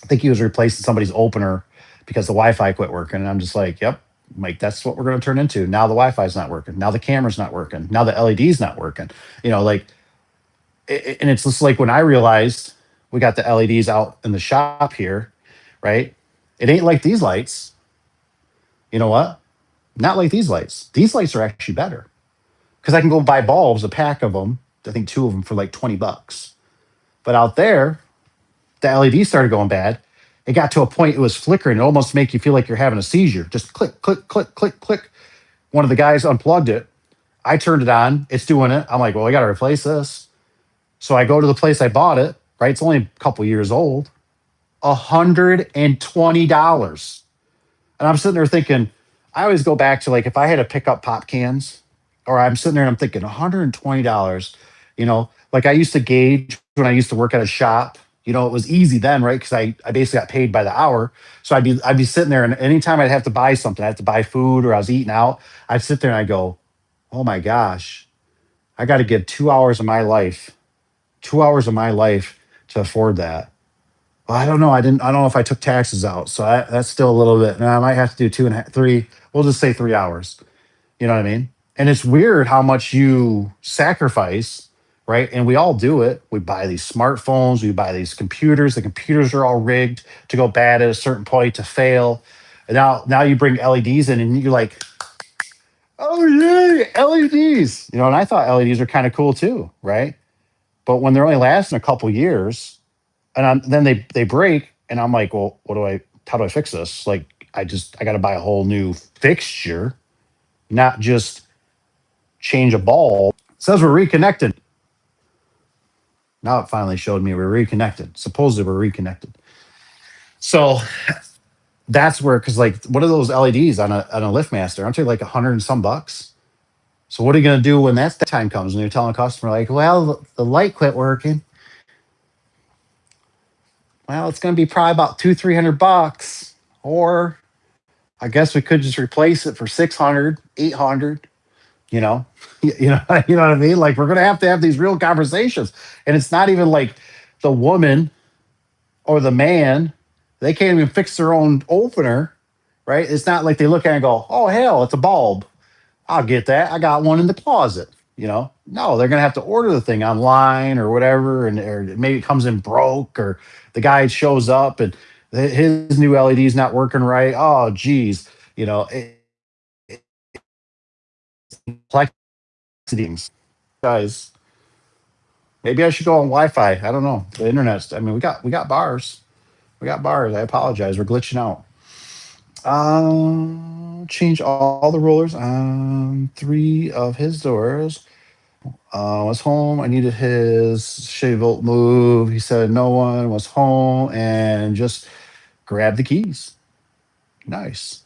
I think he was replacing somebody's opener because the Wi-Fi quit working. And I'm just like, yep, like that's what we're going to turn into. Now the Wi-Fi's not working. Now the camera's not working. Now the LED's not working. Like, and it's just like when I realized we got the LEDs out in the shop here, right? It ain't like these lights. You know what? Not like these lights. These lights are actually better because I can go buy bulbs, a pack of them. I think two of them for like $20. But out there, the LED started going bad. It got to a point it was flickering. It almost make you feel like you're having a seizure. Just click, click, click, click, click. One of the guys unplugged it. I turned it on. It's doing it. I'm like, well, I got to replace this. So I go to the place I bought it. Right, it's only a couple years old. $120. And I'm sitting there thinking, I always go back to like if I had to pick up pop cans, or I'm sitting there and I'm thinking $120, like I used to gauge when I used to work at a shop. It was easy then, right? Because I basically got paid by the hour. So I'd be sitting there, and anytime I'd have to buy something, I have to buy food or I was eating out, I'd sit there and I go, oh my gosh, I got to give 2 hours of my life, 2 hours of my life to afford that. Well, I don't know. I don't know if I took taxes out. So that's still a little bit. Now I might have to do 2.5, 3. We'll just say 3 hours. You know what I mean? And it's weird how much you sacrifice, right? And we all do it. We buy these smartphones, we buy these computers. The computers are all rigged to go bad at a certain point to fail. And now you bring LEDs in and you're like, oh yeah, LEDs. And I thought LEDs are kind of cool too, right? But when they're only lasting a couple years, and then they break, and I'm like, well, how do I fix this? Like, I got to buy a whole new fixture, not just change a bulb. It says we're reconnected. Now it finally showed me we're reconnected. Supposedly we're reconnected. So that's where, because like, what are those LEDs on a LiftMaster? Aren't they like 100 and some bucks? So what are you going to do when that time comes and you're telling a customer like, well, the light quit working? Well, it's going to be probably about 200-300 bucks, or I guess we could just replace it for 600, 800. You know, you know what I mean? Like we're going to have these real conversations, and it's not even like the woman or the man, they can't even fix their own opener, right? It's not like they look at it and go, oh hell, it's a bulb. I'll get that. I got one in the closet. No, they're gonna have to order the thing online or whatever, and or maybe it comes in broke, or the guy shows up and his new LED's not working right. Oh, geez, complexities, guys. Maybe I should go on Wi-Fi. I don't know. The internet's. I mean, we got bars. We got bars. I apologize. We're glitching out. Change all the rollers on 3 of his doors. Was home. I needed his Chevy Volt move. He said no one was home and just grabbed the keys. Nice.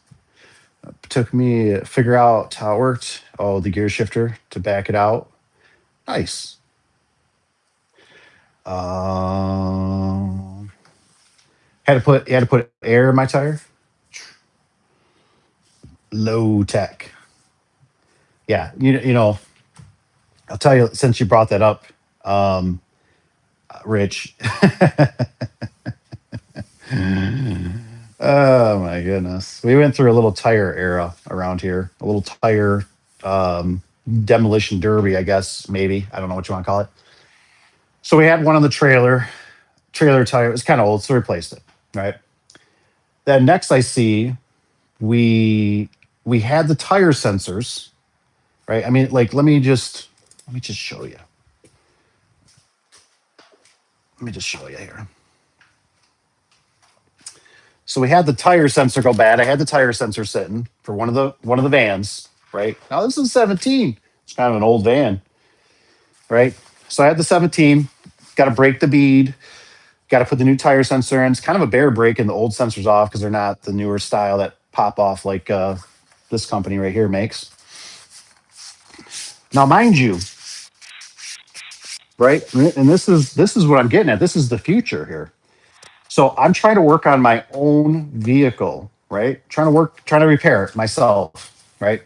Took me to figure out how it worked. Oh, the gear shifter to back it out. Nice. Um, had to put air in my tire. Low tech. Yeah, I'll tell you since you brought that up, um, Rich. Oh my goodness. We went through a little tire era around here. A little tire um, demolition derby, I guess, maybe. I don't know what you want to call it. So we had one on the trailer tire. It was kind of old, so we replaced it. Right. Then next I see we we had the tire sensors, right? I mean, like let me just show you. Let me just show you here. So we had the tire sensor go bad. I had the tire sensor sitting for one of the vans, right? Now this is 17. It's kind of an old van, right? So I had the 17, got to break the bead, got to put the new tire sensor in. It's kind of a bear breaking the old sensors off because they're not the newer style that pop off like this company right here makes. Now, mind you, right? And this is what I'm getting at. This is the future here. So I'm trying to work on my own vehicle, right? Trying to repair it myself, right?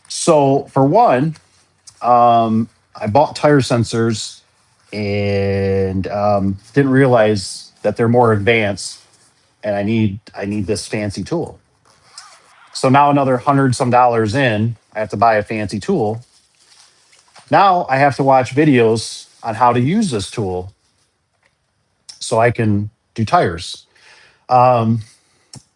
So for one, I bought tire sensors and didn't realize that they're more advanced. and I need this fancy tool. So now another hundred some dollars in, I have to buy a fancy tool. Now I have to watch videos on how to use this tool so I can do tires. Um,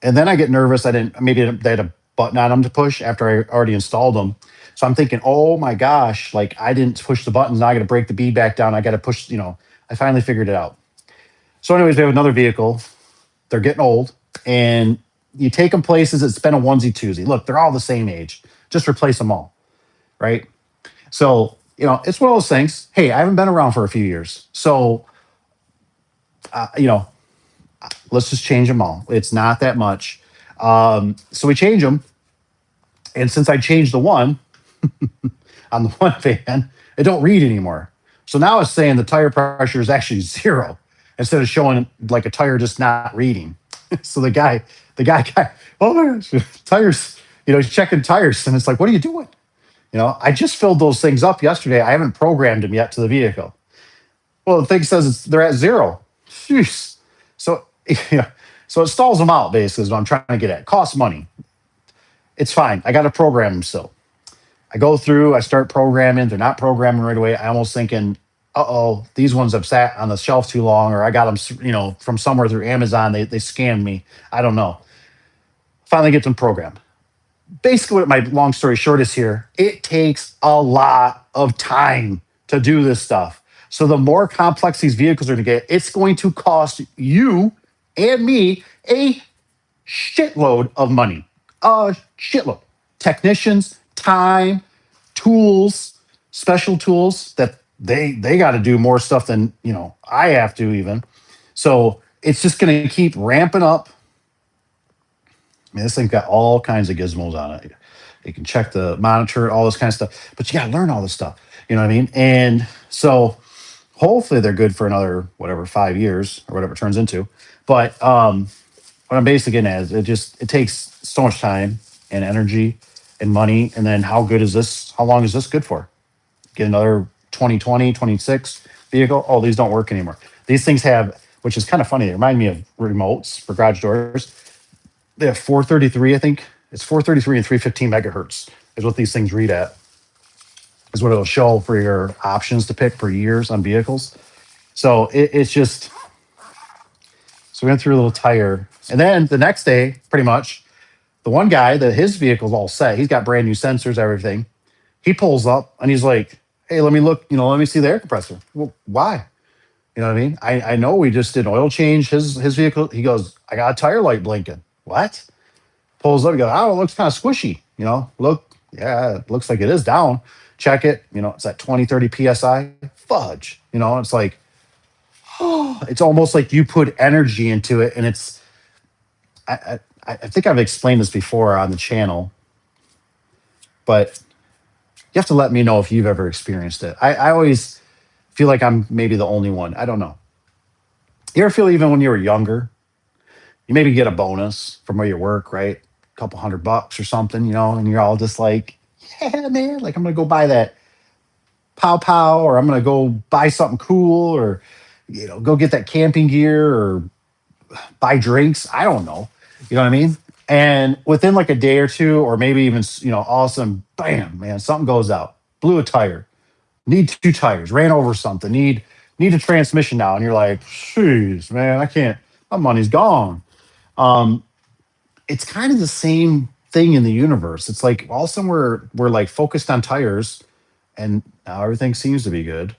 and then I get nervous. I didn't maybe they had a button on them to push after I already installed them. So I'm thinking, oh my gosh, like I didn't push the buttons. Now I got to break the bead back down. I got to push. I finally figured it out. So, anyways, we have another vehicle. They're getting old, and you take them places. It's been a onesie twosie. Look, they're all the same age. Just replace them all, right? So, it's one of those things. Hey, I haven't been around for a few years, so uh, you know, let's just change them all. It's not that much. So we change them, and since I changed the one on the one fan, it don't read anymore. So now it's saying the tire pressure is actually zero instead of showing like a tire just not reading. So the guy, oh my gosh, tires, he's checking tires, and it's like, what are you doing? I just filled those things up yesterday. I haven't programmed them yet to the vehicle. Well, the thing says they're at zero. Jeez. So, yeah, so it stalls them out, basically, is what I'm trying to get at. It costs money. It's fine. I got to program them still. I go through, I start programming. They're not programming right away. I almost thinking, uh-oh, these ones have sat on the shelf too long, or I got them, from somewhere through Amazon. They scammed me. I don't know. Finally get them programmed. Basically, what my long story short is here, it takes a lot of time to do this stuff. So the more complex these vehicles are to get, it's going to cost you and me a shitload of money. A shitload. Technicians, time, tools, special tools that they got to do more stuff than I have to even. So it's just going to keep ramping up. I mean, this thing's got all kinds of gizmos on it. You can check the monitor, all this kind of stuff, but you got to learn all this stuff. You know what I mean? And so hopefully they're good for another whatever 5 years or whatever it turns into. But what I'm basically getting at is it takes so much time and energy and money. And then how good is this? How long is this good for? Get another 2020, 26 vehicle. Oh, these don't work anymore. These things have, which is kind of funny. They remind me of remotes for garage doors. They have 433, I think. It's 433 and 315 megahertz is what these things read at, is what it'll show for your options to pick per years on vehicles. So it's just, so we went through a little tire. And then the next day, pretty much, the one guy that his vehicle's all set, he's got brand new sensors, everything. He pulls up and he's like, hey, let me look, let me see the air compressor. Well, why? You know what I mean? I know we just did an oil change. His vehicle, he goes, I got a tire light blinking. What? Pulls up, he goes, oh, it looks kind of squishy. Look, yeah, it looks like it is down. Check it. It's at 20, 30 PSI. Fudge. It's like, oh, it's almost like you put energy into it. And it's, I think I've explained this before on the channel, but you have to let me know if you've ever experienced it. I always feel like I'm maybe the only one. I don't know. You ever feel even when you were younger, you maybe get a bonus from where you work, right? A couple $100 or something, and you're all just like, yeah, man, like I'm going to go buy that pow pow, or I'm going to go buy something cool, or, go get that camping gear or buy drinks. I don't know. You know what I mean? And within like a day or two, or maybe even, all of a sudden, bam, man, something goes out. Blew a tire. Need two tires. Ran over something. Need a transmission now. And you're like, jeez, man, I can't. My money's gone. Um, it's kind of the same thing in the universe. It's like all of a sudden we're like focused on tires, and now everything seems to be good.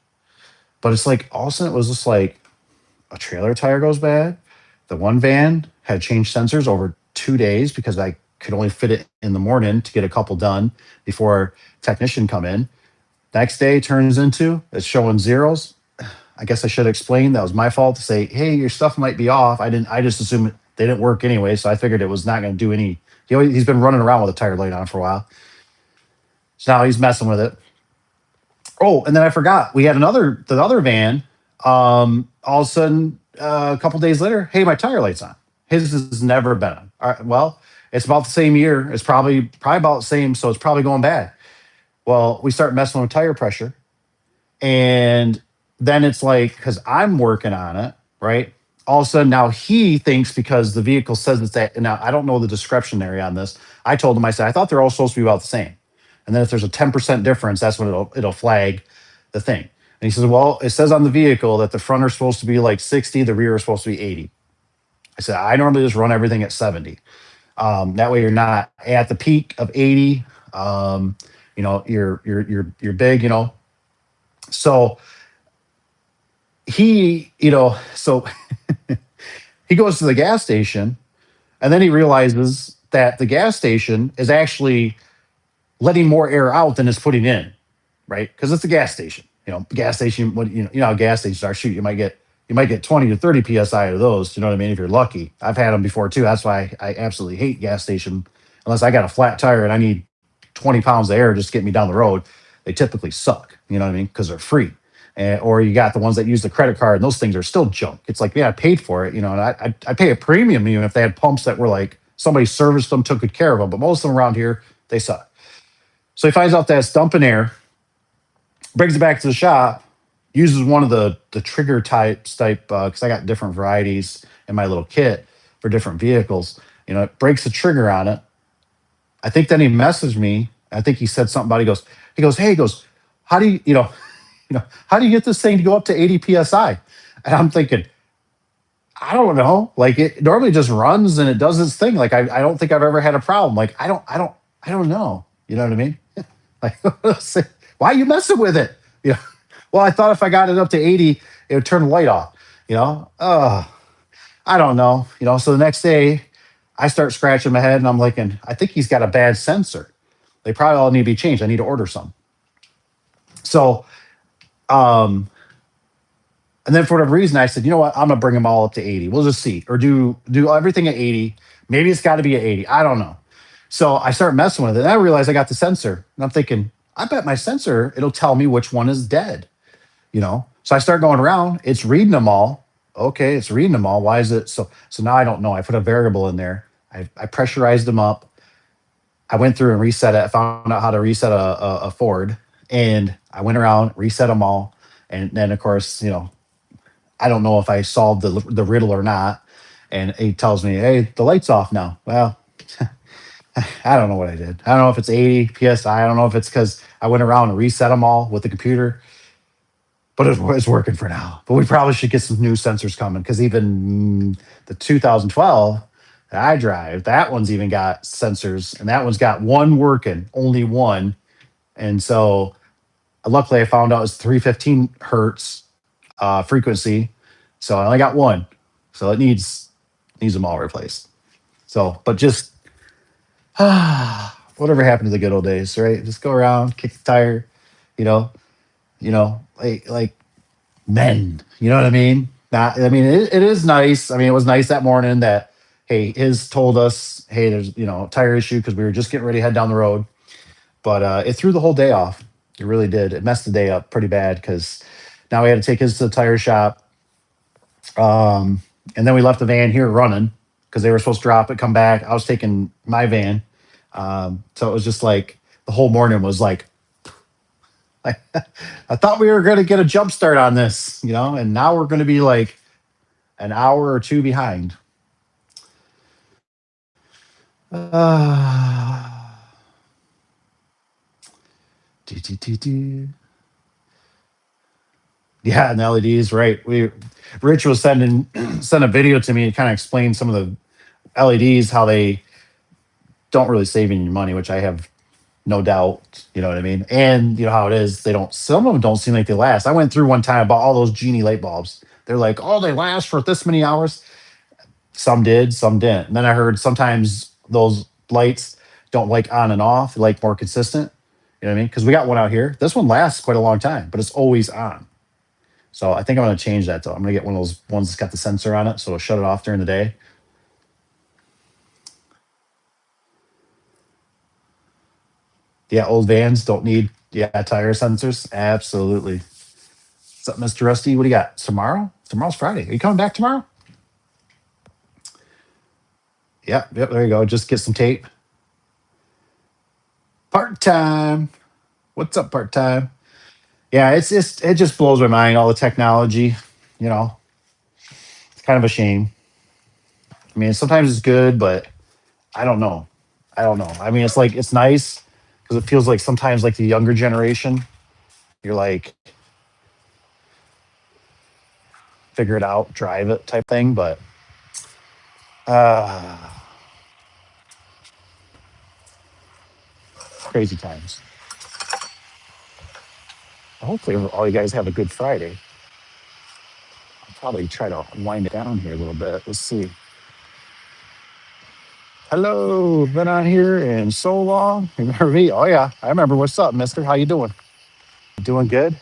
But it's like all of a sudden it was just like a trailer tire goes bad. The one van had changed sensors over 2 days because I could only fit it in the morning to get a couple done before technician come in. Next day turns into it's showing zeros. I guess I should explain that was my fault to say, hey, your stuff might be off. I just assumed they didn't work anyway, so I figured it was not going to do any. He's been running around with a tire light on for a while, so now he's messing with it. Oh, and then I forgot we had the other van. All of a sudden, a couple days later, hey, my tire light's on. His has never been on. All right, well, it's about the same year. It's probably about the same, so it's probably going bad. Well, we start messing with tire pressure, and then it's like because I'm working on it, right? all of a sudden now he thinks because the vehicle says it's that. Now I don't know the discretionary on this. I told him, I said, I thought they're all supposed to be about the same. And then if there's a 10% difference, that's when it'll flag the thing. And he says, well, it says on the vehicle that the front are supposed to be like 60, the rear is supposed to be 80. I said, I normally just run everything at 70. That way you're not at the peak of 80. You're big, So so he goes to the gas station and then he realizes that the gas station is actually letting more air out than it's putting in, right? Because it's a gas station. Gas station. What how gas stations are. Shoot, you might get 20 to 30 psi of those. You know what I mean? If you're lucky, I've had them before too. That's why I absolutely hate gas station. Unless I got a flat tire and I need 20 pounds of air just to get me down the road, they typically suck. You know what I mean? Because they're free. Or you got the ones that use the credit card, and those things are still junk. It's like, yeah, I paid for it, and I pay a premium even if they had pumps that were like somebody serviced them, took good care of them. But most of them around here, they suck. So he finds out that it's dumping air, brings it back to the shop, uses one of the trigger types, because I got different varieties in my little kit for different vehicles. It breaks the trigger on it. I think then he messaged me. I think he said something about hey, how do how do you get this thing to go up to 80 psi? And I'm thinking, I don't know. Like it normally just runs and it does its thing. Like I don't think I've ever had a problem. Like I don't know. You know what I mean? Like why are you messing with it? Well, I thought if I got it up to 80, it would turn the light off. I don't know. So the next day I start scratching my head and I'm like, I think he's got a bad sensor. They probably all need to be changed. I need to order some. So, and then for whatever reason, I said, you know what? I'm gonna bring them all up to 80. We'll just see, or do everything at 80. Maybe it's got to be at 80. I don't know. So I start messing with it, and I realize I got the sensor, and I'm thinking, I bet my sensor it'll tell me which one is dead. So I start going around. It's reading them all. Okay, it's reading them all. Why is it so? So now I don't know. I put a variable in there. I pressurized them up. I went through and reset it. I found out how to reset a Ford, and I went around, reset them all, and then of course, I don't know if I solved the riddle or not. And he tells me, "Hey, the light's off now." Well, I don't know what I did. I don't know if it's 80 psi. I don't know if it's because I went around and reset them all with the computer, but it's working for now. But we probably should get some new sensors coming because even the 2012 that I drive, that one's even got sensors, and that one's got one working, only one. And so luckily I found out it's 315 hertz frequency. So I only got one. So it needs them all replaced. So, but just whatever happened to the good old days, right? Just go around, kick the tire, you know, like men. You know what I mean? Not, I mean, it is nice. I mean, it was nice that morning that hey, his told us, hey, there's a tire issue because we were just getting ready to head down the road. But it threw the whole day off. It really did. It messed the day up pretty bad because now we had to take his to the tire shop. And then we left the van here running because they were supposed to drop it, come back. I was taking my van. So it was just like the whole morning was like I thought we were going to get a jump start on this, and now we're going to be like an hour or two behind. Do, do, do, do. Yeah, and the LEDs, right? Rich was sent a video to me and kind of explained some of the LEDs how they don't really save any money, which I have no doubt. You know what I mean? And you know how it is. They don't. Some of them don't seem like they last. I went through one time about all those Genie light bulbs. They're like, oh, they last for this many hours. Some did, some didn't. And then I heard sometimes those lights don't like on and off, like more consistent. You know what I mean? Because we got one out here. This one lasts quite a long time, but it's always on. So I think I'm going to change that though. I'm going to get one of those ones that's got the sensor on it, so it'll shut it off during the day. Yeah, old vans don't need tire sensors. Absolutely. What's up, Mr. Rusty? What do you got? Tomorrow? Tomorrow's Friday. Are you coming back tomorrow? Yeah, yep, there you go. Just get some tape. Part time. What's up, part time? Yeah, it just blows my mind, all the technology, you know. kind of a shame. I mean, sometimes it's good, but I don't know. I don't know. I mean, it's like it's nice because it feels like sometimes like the younger generation, you're like figure it out, drive it type thing. But uh, crazy times. Hopefully, all you guys have a good Friday. I'll probably try to wind it down here a little bit. Let's see. Hello, been on here in so long. Remember me? Oh yeah, I remember. What's up, Mister? How you doing? Doing good.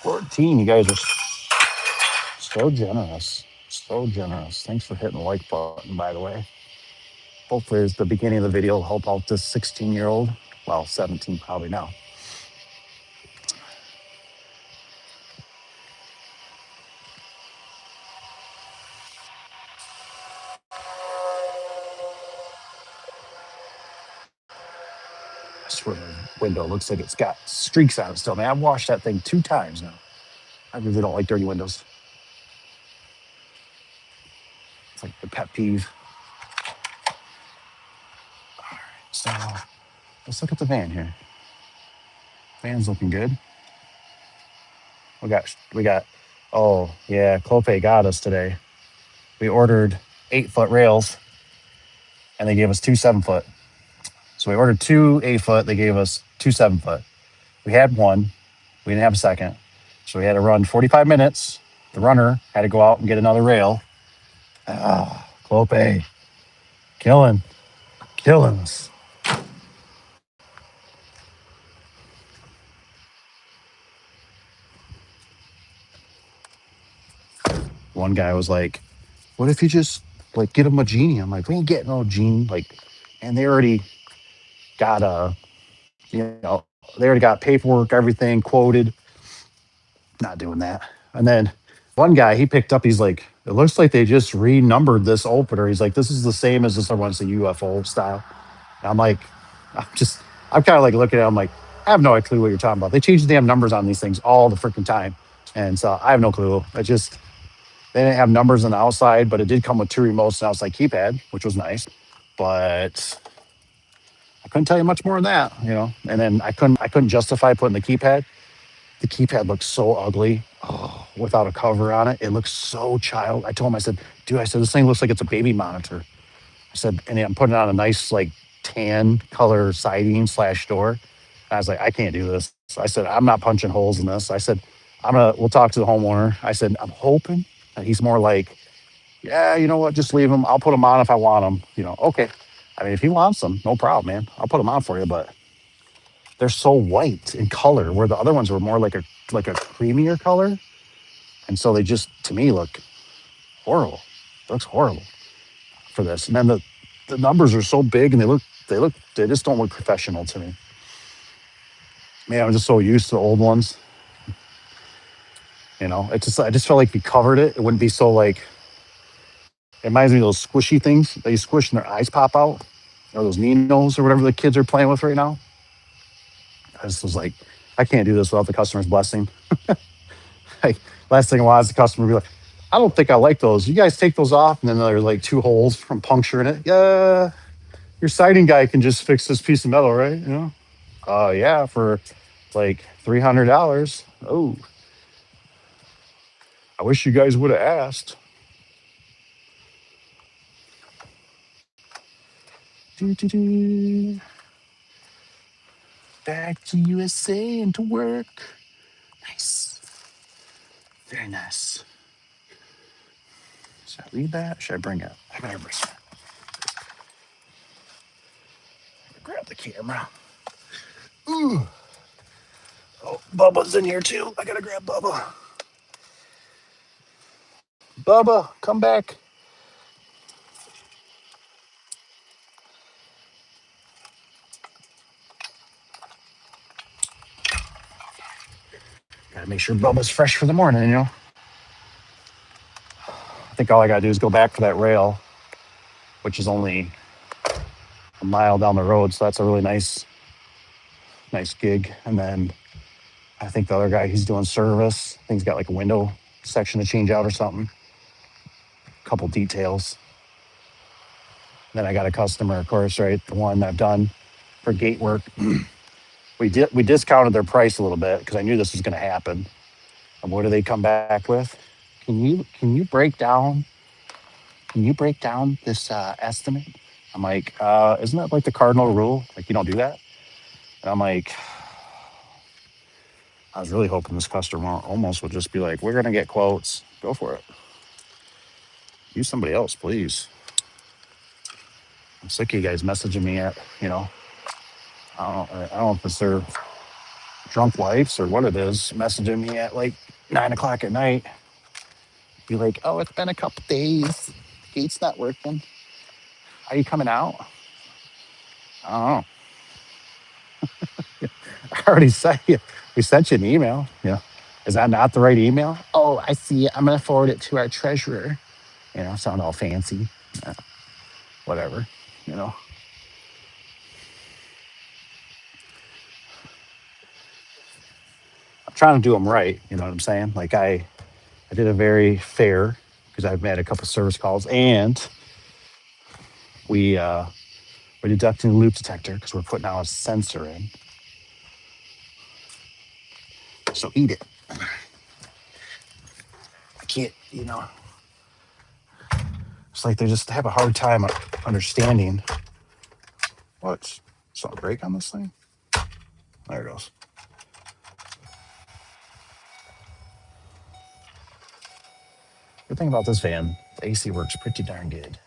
14. You guys are so generous. So generous. Thanks for hitting the like button, by the way. Hopefully, it's the beginning of the video will help out this 16-year-old. Well, 17 probably now. I swear the window looks like it's got streaks on it still. Man, I've washed that thing 2 times now. I really don't like dirty windows. It's like the pet peeve. So let's look at the van here. Van's looking good. We got oh yeah, Clope got us today. We ordered 8-foot rails and they gave us 2 7-foot. So we ordered 2 8-foot, they gave us 2 7-foot. We had one, we didn't have a second. So we had to run 45 minutes. The runner had to go out and get another rail. Clope, killing, killing us. One guy was like, what if you just like get him a genie? I'm like, we ain't getting no genie. Like, and they already got they already got paperwork, everything quoted. Not doing that. And then one guy he picked up, he's like, it looks like they just renumbered this opener. He's like, this is the same as this other one's the UFO style. And I'm like, I'm kind of like looking at him like, I have no clue what you're talking about. They change the damn numbers on these things all the freaking time. And so I have no clue. They didn't have numbers on the outside, but it did come with 2 remotes and outside keypad, which was nice. But I couldn't tell you much more than that. And then I couldn't justify putting the keypad. The keypad looks so ugly without a cover on it. It looks so child. I told him, I said, dude, this thing looks like it's a baby monitor. I said, and I'm putting on a nice like tan color siding / door. And I was like, I can't do this. So I said, I'm not punching holes in this. I said, we'll talk to the homeowner. I said, I'm hoping that he's more like, yeah, you know what? Just leave them. I'll put them on if I want them. Okay. I mean, if he wants them, no problem, man. I'll put them on for you. But they're so white in color, where the other ones were more like a creamier color, and so they just to me look horrible. It looks horrible for this. And then the numbers are so big, and they just don't look professional to me. Man, I'm just so used to the old ones. I just felt like if you covered it, it wouldn't be so like. It reminds me of those squishy things that you squish and their eyes pop out, or those Ninos or whatever the kids are playing with right now. I just was like, I can't do this without the customer's blessing. Like, last thing I want is the customer to be like, I don't think I like those. You guys take those off, and then there's like 2 holes from puncturing it. Yeah, your siding guy can just fix this piece of metal, right? Yeah, for like $300. Oh, I wish you guys would have asked. Doo-doo-doo. Back to USA and to work. Nice. Very nice. Should I leave that? Should I bring it? I gotta grab the camera. Ooh. Oh, Bubba's in here too. I gotta grab Bubba. Bubba, come back. Gotta make sure Bubba's fresh for the morning. I think all I got to do is go back for that rail, which is only a mile down the road. So that's a really nice gig. And then I think the other guy, he's doing service. I think he's got like a window section to change out or something. A couple details. Then I got a customer, of course, right? The one I've done for gate work. We discounted their price a little bit because I knew this was going to happen. And what do they come back with? Can you break down this estimate? I'm like, isn't that like the cardinal rule? Like you don't do that. And I'm like, I was really hoping this customer almost would just be like, we're gonna get quotes. Go for it. Use somebody else, please. I'm sick of you guys messaging me at, I don't know if it's their drunk wives or what it is, messaging me at like 9 o'clock at night. Be like, oh, it's been a couple days. Gate's not working. Are you coming out? I don't know. I already sent you. We sent you an email. Yeah. Is that not the right email? Oh, I see it. I'm going to forward it to our treasurer. Sound all fancy. Uh, Whatever. You know, I'm trying to do them right. You know what I'm saying? Like I did a very fair because I've made a couple service calls and we, uh, we're deducting the loop detector because we're putting out a sensor in. So eat it. I can't, it's like they just have a hard time understanding what. Something break on this thing? There it goes. Good thing about this van, the AC works pretty darn good.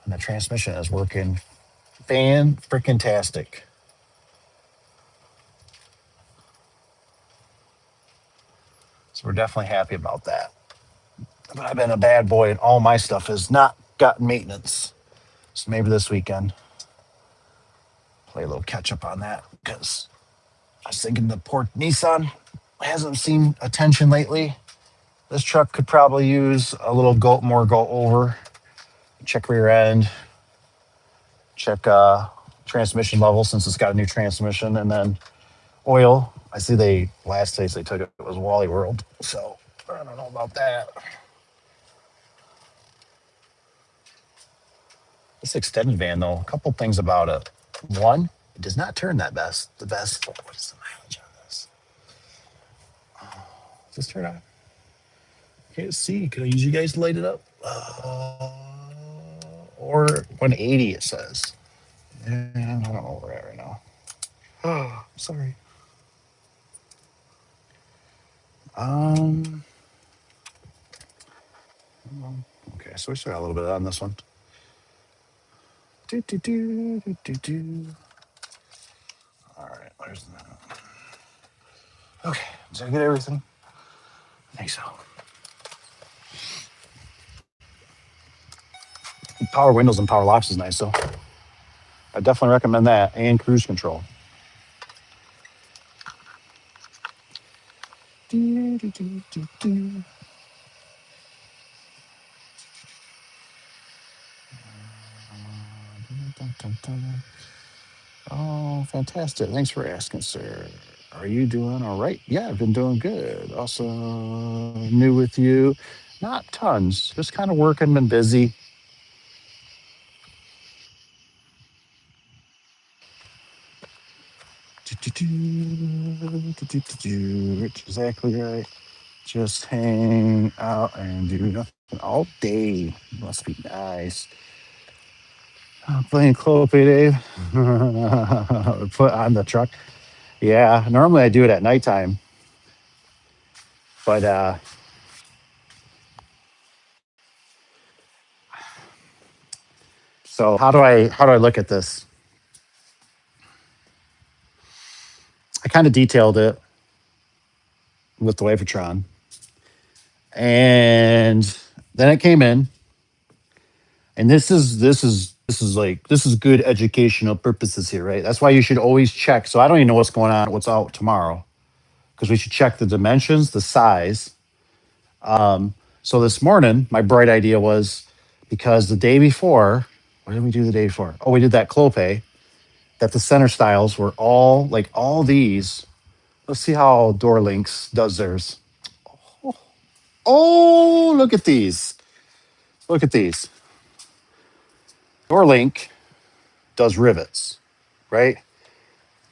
And the transmission is working fan freaking tastic. So we're definitely happy about that. But I've been a bad boy and all my stuff has not gotten maintenance. So maybe this weekend, play a little catch up on that because I was thinking the poor Nissan hasn't seen attention lately. This truck could probably use a little go over, check rear end, check transmission level since it's got a new transmission, and then oil. I see they last place they took it was Wally World, so I don't know about that. This extended van though, a couple things about it. One, it does not turn that best. The best. What is the mileage on this? Does this turn on? Can't see. Can I use you guys to light it up? Or 180 it says. Yeah, I don't know where we're at right now. Oh, sorry. Um. Okay, so we still got a little bit on this one. Do, do, do, do, do, do. All right, where's that? Okay, did I get everything? I think so. Power windows and power locks is nice, though. I definitely recommend that and cruise control. Do, do, do, do, do. Dun, dun, dun. Oh, fantastic. Thanks for asking, sir. Are you doing all right? Yeah, I've been doing good. Also, new with you. Not tons, just kind of working, been busy. Exactly right. Just hang out and do nothing all day. Must be nice. Playing Clopey, Dave. Put on the truck. Yeah, normally I do it at nighttime, but so how do I look at this? I kind of detailed it with the Wavetron, and then it came in, and this is good educational purposes here, right? That's why you should always check. So I don't even know what's going on, what's out tomorrow, because we should check the dimensions, the size. So this morning, my bright idea was because the day before, what did we do the day before? Oh, we did that clope, that the center styles were all like all these. Let's see how Door Links does theirs. Oh, look at these. Look at these. Door Link does rivets, right?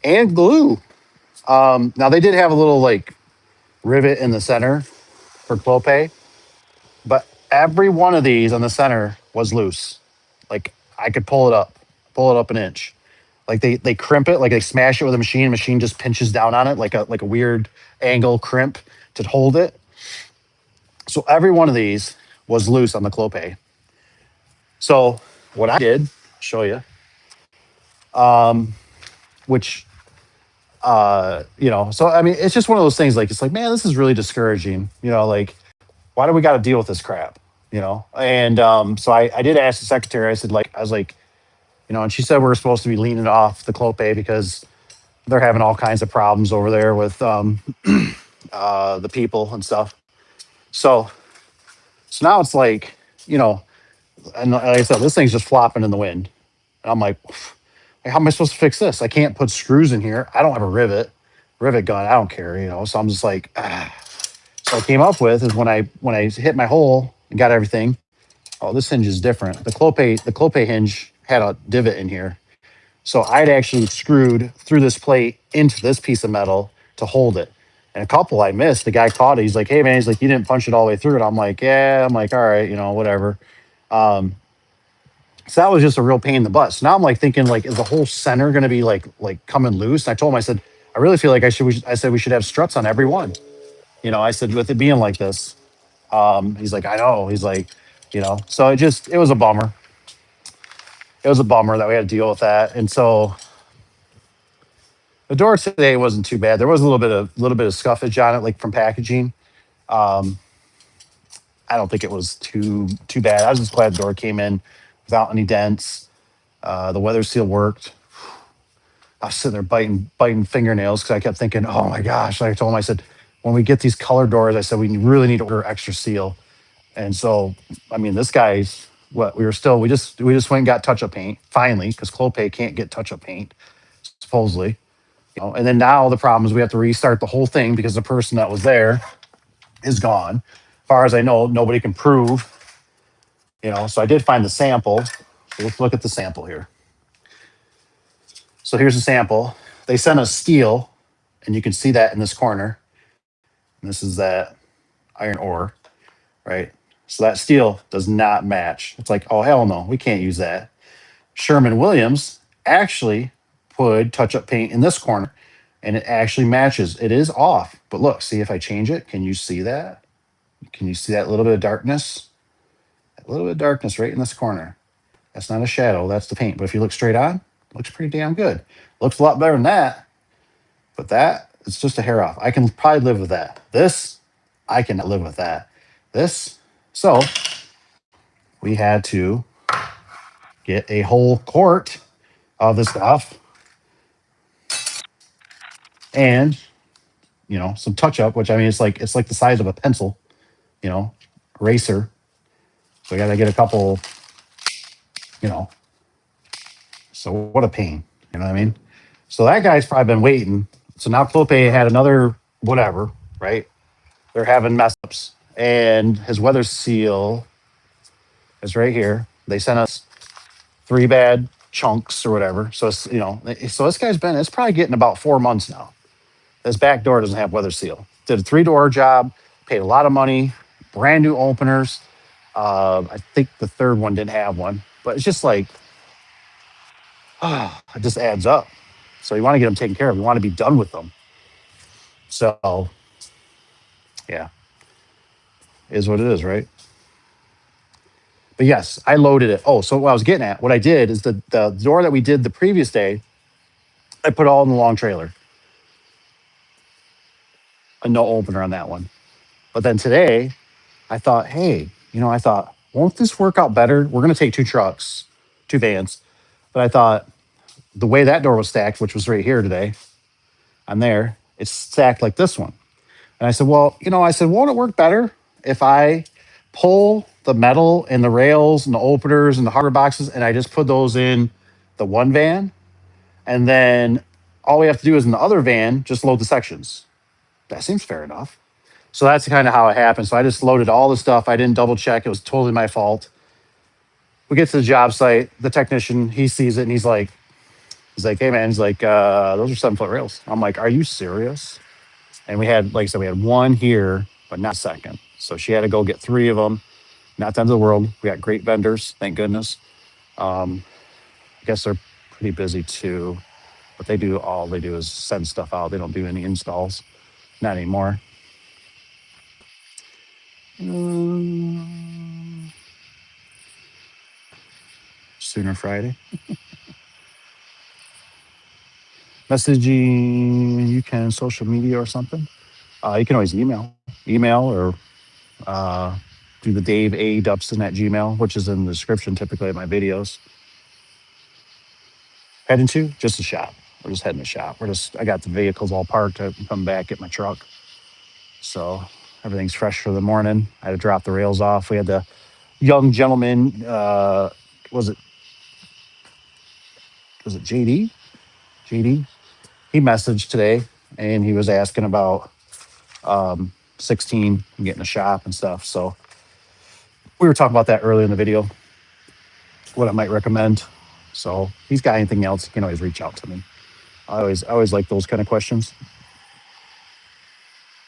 And glue. Now they did have a little like rivet in the center for clope, but every one of these on the center was loose. Like I could pull it up an inch. Like they crimp it, like they smash it with a machine. Machine just pinches down on it like a weird angle crimp to hold it. So every one of these was loose on the clope. So what I did, show you, which so I mean, it's just one of those things. Like it's like, man, this is really discouraging. Like why do we got to deal with this crap? And so I did ask the secretary. I was like, and she said we're supposed to be leaning off the clope because they're having all kinds of problems over there with the people and stuff. So now it's like, and like I said, this thing's just flopping in the wind. And I'm like, how am I supposed to fix this? I can't put screws in here. I don't have a rivet gun. I don't care, So I'm just like, ah. So I came up with is when I hit my hole and got everything. Oh, this hinge is different. The clope hinge had a divot in here. So I'd actually screwed through this plate into this piece of metal to hold it. And a couple I missed. The guy caught it. He's like, hey man, he's like, you didn't punch it all the way through it. I'm like, yeah. I'm like, all right, whatever. So that was just a real pain in the butt. So now I'm like thinking, like, is the whole center going to be like coming loose? And I told him, I said, I really feel like I said we should have struts on every one. I said, with it being like this. He's like, I know. He's like, so it was a bummer. It was a bummer that we had to deal with that. And so the door today wasn't too bad. There was a little bit of scuffage on it, like from packaging. I don't think it was too bad. I was just glad the door came in without any dents. The weather seal worked. I was sitting there biting fingernails because I kept thinking, oh my gosh. Like I told him, I said, when we get these color doors, I said, we really need to order extra seal. And so, I mean, this guy's what we just went and got touch-up paint finally, because Clope can't get touch-up paint, supposedly. And then now the problem is we have to restart the whole thing because the person that was there is gone. As far as I know, nobody can prove, so I did find the sample. So let's look at the sample here. So here's the sample. They sent us steel, and you can see that in this corner. And this is that iron ore, right? So that steel does not match. It's like, oh, hell no, we can't use that. Sherman-Williams actually put touch-up paint in this corner, and it actually matches. It is off, but look, see if I change it, can you see that? Can you see that little bit of darkness? A little bit of darkness right in this corner. That's not a shadow, that's the paint. But if you look straight on, it looks pretty damn good. Looks a lot better than that, but that, it's just a hair off. I can probably live with that. This, I cannot live with that. This, so we had to get a whole quart of the stuff and some touch up, which I mean it's like the size of a pencil, eraser. So we gotta get a couple, so what a pain, you know what I mean? So that guy's probably been waiting. So now Clope had another whatever, right? They're having mess ups. And his weather seal is right here. They sent us 3 bad chunks or whatever. So it's, so this guy's been, it's probably getting about 4 months now. This back door doesn't have weather seal. Did a 3-door job, paid a lot of money, brand new openers. I think the third one didn't have one, but it's just like, it just adds up. So you want to get them taken care of. You want to be done with them. So, yeah, is what it is, right? But yes, I loaded it. Oh, so what I was getting at, what I did is the door that we did the previous day, I put all in the long trailer. A no opener on that one. But then today, I thought, hey, won't this work out better? We're going to take 2 trucks, 2 vans. But I thought the way that door was stacked, which was right here today, on there, it's stacked like this one. And I said, well, I said, won't it work better if I pull the metal and the rails and the openers and the hardware boxes and I just put those in the one van, and then all we have to do is in the other van just load the sections. That seems fair enough. So that's kind of how it happened. So I just loaded all the stuff. I didn't double check. It was totally my fault. We get to the job site. The technician, he sees it and he's like, hey man, he's like, those are 7 foot rails. I'm like, are you serious? And we had, like I said, we had one here, but not a second. So she had to go get 3 of them. Not the end of the world. We got great vendors, thank goodness. I guess they're pretty busy too, but all they do is send stuff out. They don't do any installs, not anymore. Mm, Sooner Friday. Messaging, you can social media or something. You can always email or uh, do the Daveadubson at Gmail, which is in the description typically of my videos. Heading to just the shop. We're just heading to the shop. I got the vehicles all parked. I can come back, get my truck. So everything's fresh for the morning. I had to drop the rails off. We had the young gentleman, was it JD? JD? He messaged today and he was asking about 16 and getting a shop and stuff. So we were talking about that earlier in the video, what I might recommend. So if he's got anything else, he can always reach out to me. I always like those kind of questions.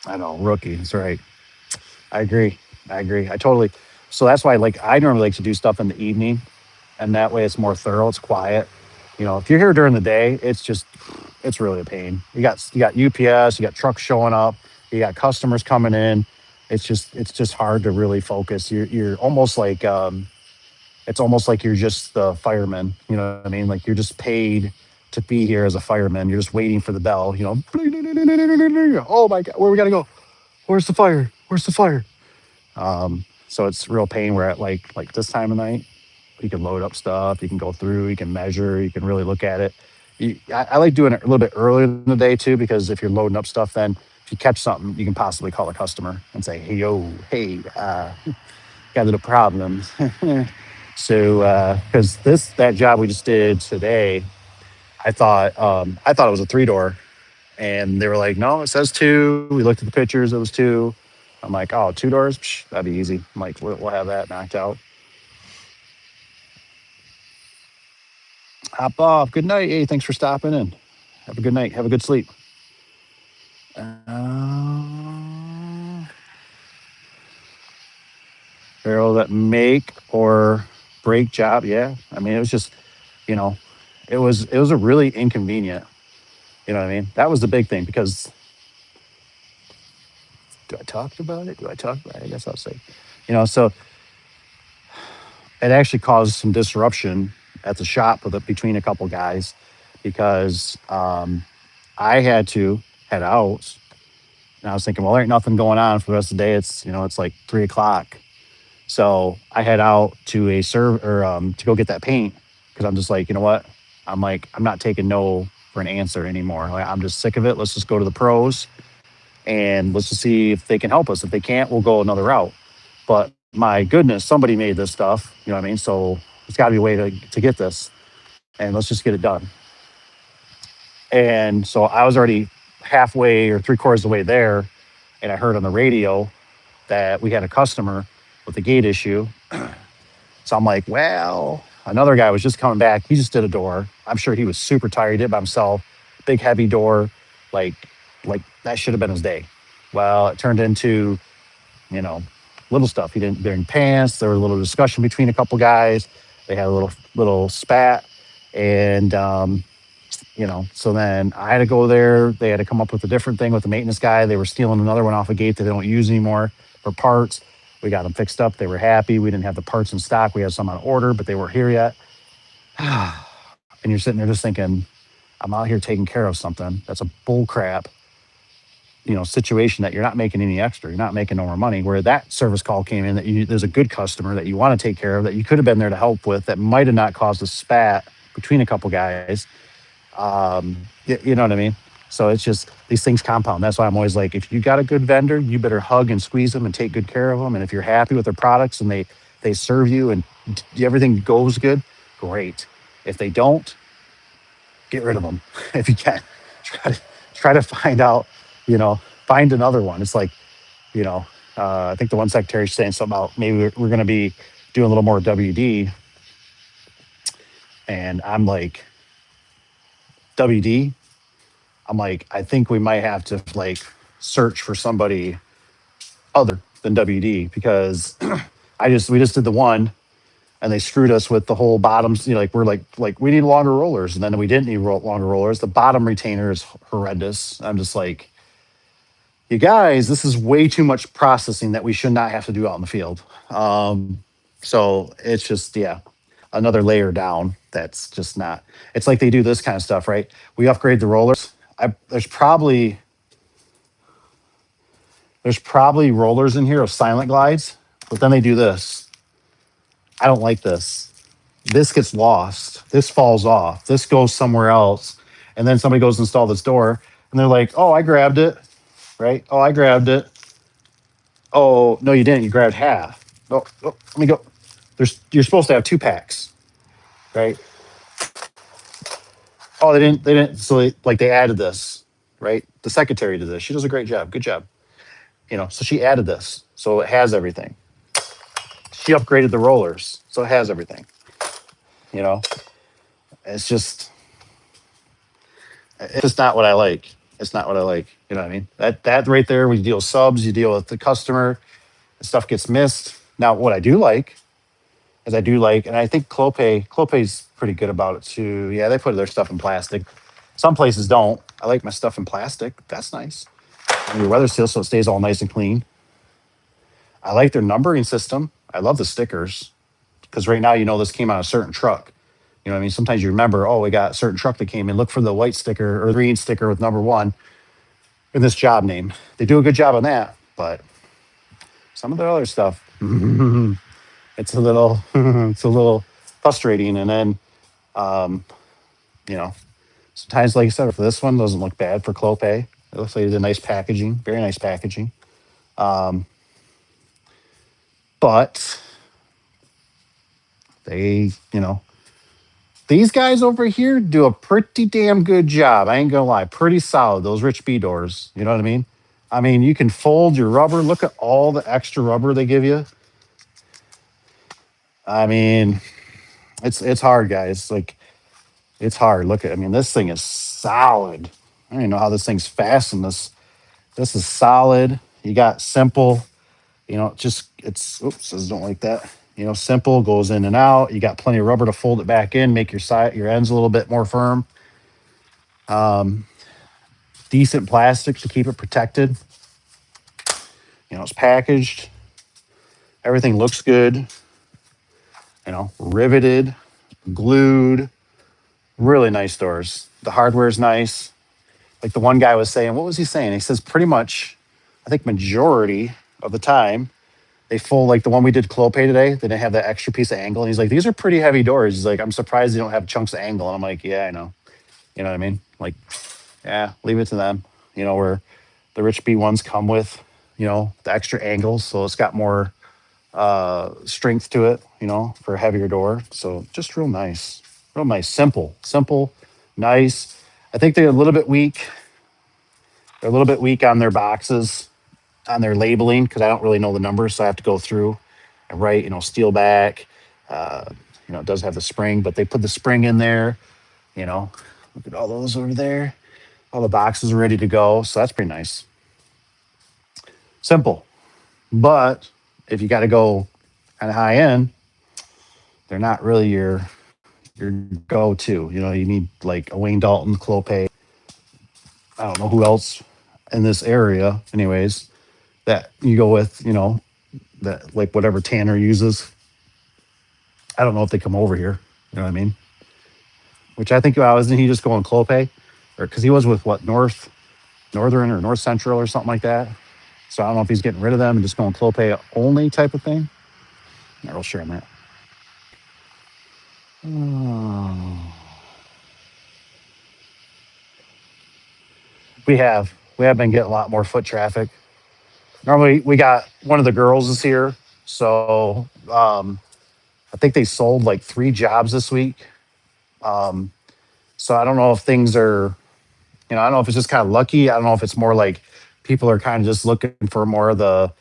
I know, rookie. That's right. I agree. I agree. I totally. So that's why, like, I normally like to do stuff in the evening, and that way it's more thorough. It's quiet. If you're here during the day, it's really a pain. You got UPS, you got trucks showing up, you got customers coming in. It's just hard to really focus. You're almost like it's almost like you're just the fireman. You know what I mean? Like you're just paid to be here as a fireman. You're just waiting for the bell. Oh my God, where we gotta go? Where's the fire? Where's the fire? So it's real pain. We're at like this time of night. You can load up stuff. You can go through. You can measure. You can really look at it. I like doing it a little bit earlier in the day too, because if you're loading up stuff, then if you catch something, you can possibly call a customer and say, "Hey, got a little problem." So, because that job we just did today, I thought it was a 3 door, and they were like, "No, it says 2." We looked at the pictures; it was 2. I'm like, "Oh, 2 doors? Psh, that'd be easy." I'm like, "We'll have that knocked out." Hop off. Good night. Hey, thanks for stopping in. Have a good night. Have a good sleep. Uh, Barrel that make or break job. Yeah. I mean, it was just, you know, it was a really inconvenient. You know what I mean? That was the big thing because do I talk about it? Do I talk about it? I guess I'll say, so it actually caused some disruption at the shop between a couple guys because I had to head out. And I was thinking, well, there ain't nothing going on for the rest of the day. It's like 3 o'clock. So I head out to a serve or to go get that paint because I'm just like, you know what? I'm like, I'm not taking no for an answer anymore. Like, I'm just sick of it. Let's just go to the pros and let's just see if they can help us. If they can't, we'll go another route. But my goodness, somebody made this stuff. You know what I mean? So there's got to be a way to get this, and let's just get it done. And so I was already halfway or 3/4 of the way there, and I heard on the radio that we had a customer with a gate issue. So I'm like, well, another guy was just coming back. He just did a door. I'm sure he was super tired. He did it by himself. Big heavy door, like like that should have been his day. Well, it turned into you know little stuff. He didn't bring pants. There was a little discussion between a couple guys. They had a little spat, and so then I had to go there. They had to come up with a different thing with the maintenance guy. They were stealing another one off a gate that they don't use anymore for parts. We got them fixed up. They were happy. We didn't have the parts in stock. We had some on order, but they weren't here yet. And you're sitting there just thinking, I'm out here taking care of something that's a bull crap, situation that you're not making any extra. You're not making no more money. Where that service call came in that there's a good customer that you want to take care of that you could have been there to help with that might have not caused a spat between a couple guys. You know what I mean? So it's just these things compound. That's why I'm always like, if you got a good vendor, you better hug and squeeze them and take good care of them. And if you're happy with their products and they serve you and everything goes good, great. If they don't, get rid of them if you can. Try to try to find out, find another one. It's like, you know, I think the one secretary is saying something about maybe we're going to be doing a little more WD, and I'm like, WD. I'm like, I think we might have to like search for somebody other than WD because we just did the one and they screwed us with the whole bottoms. Like we're like we need longer rollers, and then we didn't need longer rollers. The bottom retainer is horrendous. I'm just like, you guys, this is way too much processing that we should not have to do out in the field. So it's just, yeah, another layer down. That's just not. It's like they do this kind of stuff, right? We upgrade the rollers. There's probably rollers in here of silent glides, but then they do this. I don't like this. This gets lost. This falls off. This goes somewhere else. And then somebody goes to install this door and they're like, oh, I grabbed it. Right? Oh, I grabbed it. Oh, no, you didn't. You grabbed half. Oh, let me go. You're supposed to have 2 packs, right? Oh, they didn't. So they added this, right? The secretary did this. She does a great job. Good job. So she added this. So it has everything. She upgraded the rollers. So it has everything. You know, it's just not what I like. It's not what I like. You know what I mean? That right there, when you deal with subs, you deal with the customer, stuff gets missed. Now, what I do like is and I think Clopay's pretty good about it too. Yeah, they put their stuff in plastic. Some places don't. I like my stuff in plastic. That's nice. And your weather seal so it stays all nice and clean. I like their numbering system. I love the stickers because right now, this came on a certain truck. You know what I mean? Sometimes you remember, oh, we got a certain truck that came in. Look for the white sticker or the green sticker with number 1 in this job name. They do a good job on that, but some of the other stuff, it's a little, it's a little frustrating. And then, you know, sometimes, like I said, for this one, doesn't look bad for Clopay. It looks like they did nice packaging, very nice packaging. But they, these guys over here do a pretty damn good job. I ain't gonna lie, pretty solid. Those Rich B doors, you know what I mean? I mean, you can fold your rubber. Look at all the extra rubber they give you. I mean, it's hard, guys. Like it's hard. I mean, this thing is solid. I don't even know how this thing's fastened. This is solid. You got simple. Says don't like that. Simple goes in and out. You got plenty of rubber to fold it back in, make your ends a little bit more firm. Decent plastic to keep it protected. It's packaged. Everything looks good. Riveted, glued. Really nice doors. The hardware is nice. Like the one guy was saying, what was he saying? He says pretty much, I think majority of the time, they fold like the one we did Clopay today. They didn't have that extra piece of angle. And he's like, these are pretty heavy doors. He's like, I'm surprised they don't have chunks of angle. And I'm like, yeah, I know. You know what I mean? Like, yeah, leave it to them. Where the Rich B ones come with, the extra angles. So it's got more strength to it, for a heavier door. So just real nice. Real nice. Simple, nice. I think they're a little bit weak. They're a little bit weak on their boxes, on their labeling, because I don't really know the numbers. So I have to go through and write, steel back. Uh, it does have the spring, but they put the spring in there. Look at all those over there. All the boxes are ready to go. So that's pretty nice. Simple. But if you got to go kind of high end, they're not really your go-to. You need like a Wayne Dalton, Clopay. I don't know who else in this area, anyways, that you go with, that like whatever Tanner uses. I don't know if they come over here. You know what I mean? Which I think wasn't he just going Clopay? Or because he was with what, Northern or North Central or something like that. So I don't know if he's getting rid of them and just going Clopay only type of thing. Not real sure on that. Oh. We have been getting a lot more foot traffic. Normally, we got one of the girls is here, so I think they sold like 3 jobs this week. Um, so I don't know if things are, I don't know if it's just kind of lucky. I don't know if it's more like people are kind of just looking for more of the,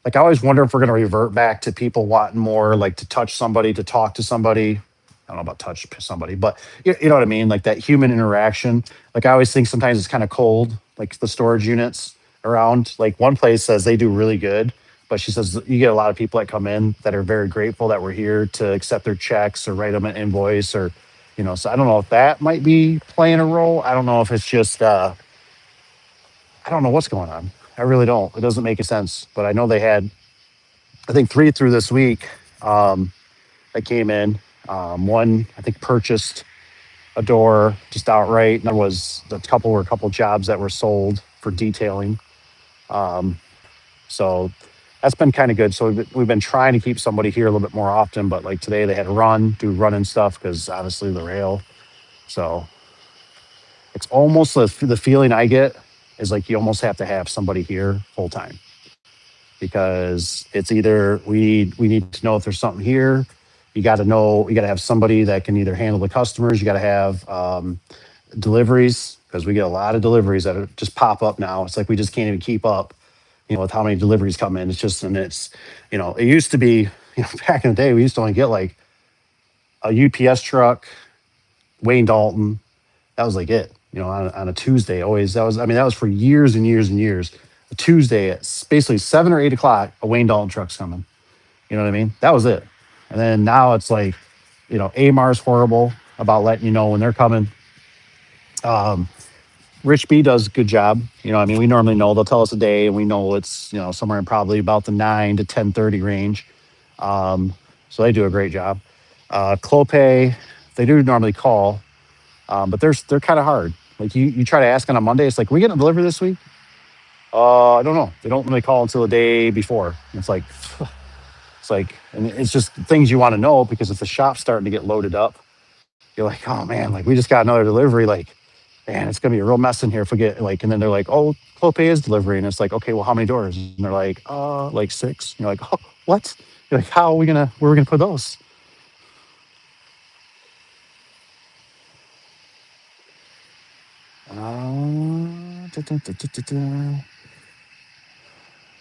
like, I always wonder if we're going to revert back to people wanting more like to touch somebody, to talk to somebody. I don't know about touch somebody, but you know what I mean? Like that human interaction. Like I always think sometimes it's kind of cold, like the storage units around. Like one place says they do really good, but she says you get a lot of people that come in that are very grateful that we're here to accept their checks or write them an invoice or, so I don't know if that might be playing a role. I don't know if it's just, I don't know what's going on. I really don't. It doesn't make a sense, but I know they had, I think 3 through this week that came in. One, I think, purchased a door just outright. And there was a couple jobs that were sold for detailing. Um, so that's been kind of good. So we've been trying to keep somebody here a little bit more often, but like today they had to do running stuff because obviously the rail. So it's almost the feeling I get is like you almost have to have somebody here full time because it's either we need to know if there's something here. You got to have somebody that can either handle the customers. You got to have deliveries because we get a lot of deliveries that just pop up now. It's like we just can't even keep up, with how many deliveries come in. It's just, and it's, it used to be, back in the day, we used to only get like a UPS truck, Wayne Dalton. That was like it, on a Tuesday. Always, that was for years and years and years. A Tuesday at basically 7 or 8 o'clock, a Wayne Dalton truck's coming. You know what I mean? That was it. And then now it's like, Amar's horrible about letting you know when they're coming. Um, Rich B does a good job. We normally know they'll tell us a day, and we know it's somewhere in probably about the 9 to 10:30 range. Um, so they do a great job. Clopay, they do normally call, but they're kind of hard. Like you try to ask on a Monday, it's like, we getting a delivery this week? I don't know. They don't really call until the day before. It's like, and it's just things you want to know because if the shop's starting to get loaded up, you're like, oh man, like we just got another delivery. Like, man, it's gonna be a real mess in here if we get like, and then they're like, oh, Clopay is delivery, and it's like, okay, well, how many doors? And they're like, like 6. And you're like, oh, what? You're like, how are we gonna? Where are we gonna put those? Da, da, da, da, da, da.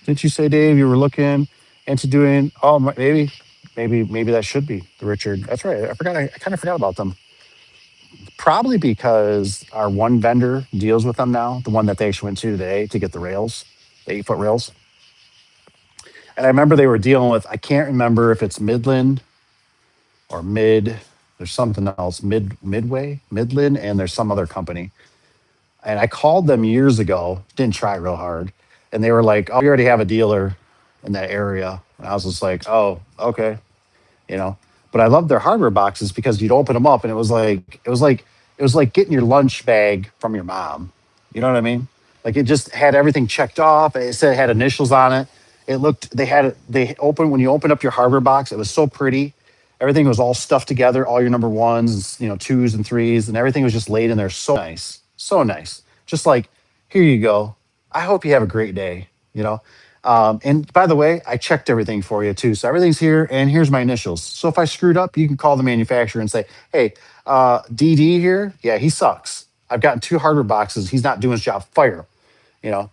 Didn't you say, Dave, you were looking into doing? Oh, maybe that should be the Richard. That's right. I forgot. I kind of forgot about them. Probably because our one vendor deals with them now, the one that they actually went to today to get the rails, the 8-foot rails. And I remember they were dealing with, I can't remember if it's Midland or Mid, there's something else, Midland, and there's some other company. And I called them years ago, didn't try real hard. And they were like, oh, we already have a dealer in that area. And I was just like, oh, okay. you know. But I loved their hardware boxes because you'd open them up and it was like getting your lunch bag from your mom. You know what I mean? Like it just had everything checked off. It said it had initials on it. They opened when you opened up your hardware box. It was so pretty. Everything was all stuffed together, all your number ones, twos and threes, and everything was just laid in there. So nice, so nice. Just like, here you go. I hope you have a great day. And by the way, I checked everything for you too. So everything's here, and here's my initials. So if I screwed up, you can call the manufacturer and say, "Hey, DD here, yeah, he sucks. I've gotten 2 hardware boxes. He's not doing his job. Fire him." You know.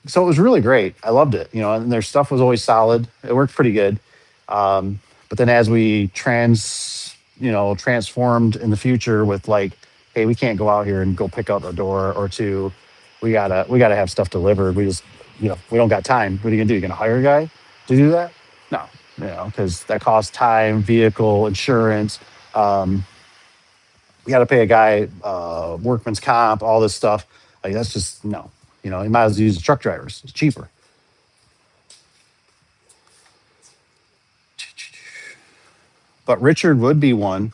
So it was really great. I loved it. And their stuff was always solid. It worked pretty good. But then as we transformed in the future with like, hey, we can't go out here and go pick up a door or two. We gotta have stuff delivered. We don't got time. What are you gonna do? You gonna hire a guy to do that? No, because that costs time, vehicle, insurance. Um, you got to pay a guy, workman's comp, all this stuff. Like that's just no. You might as well use truck drivers. It's cheaper. But Richard would be one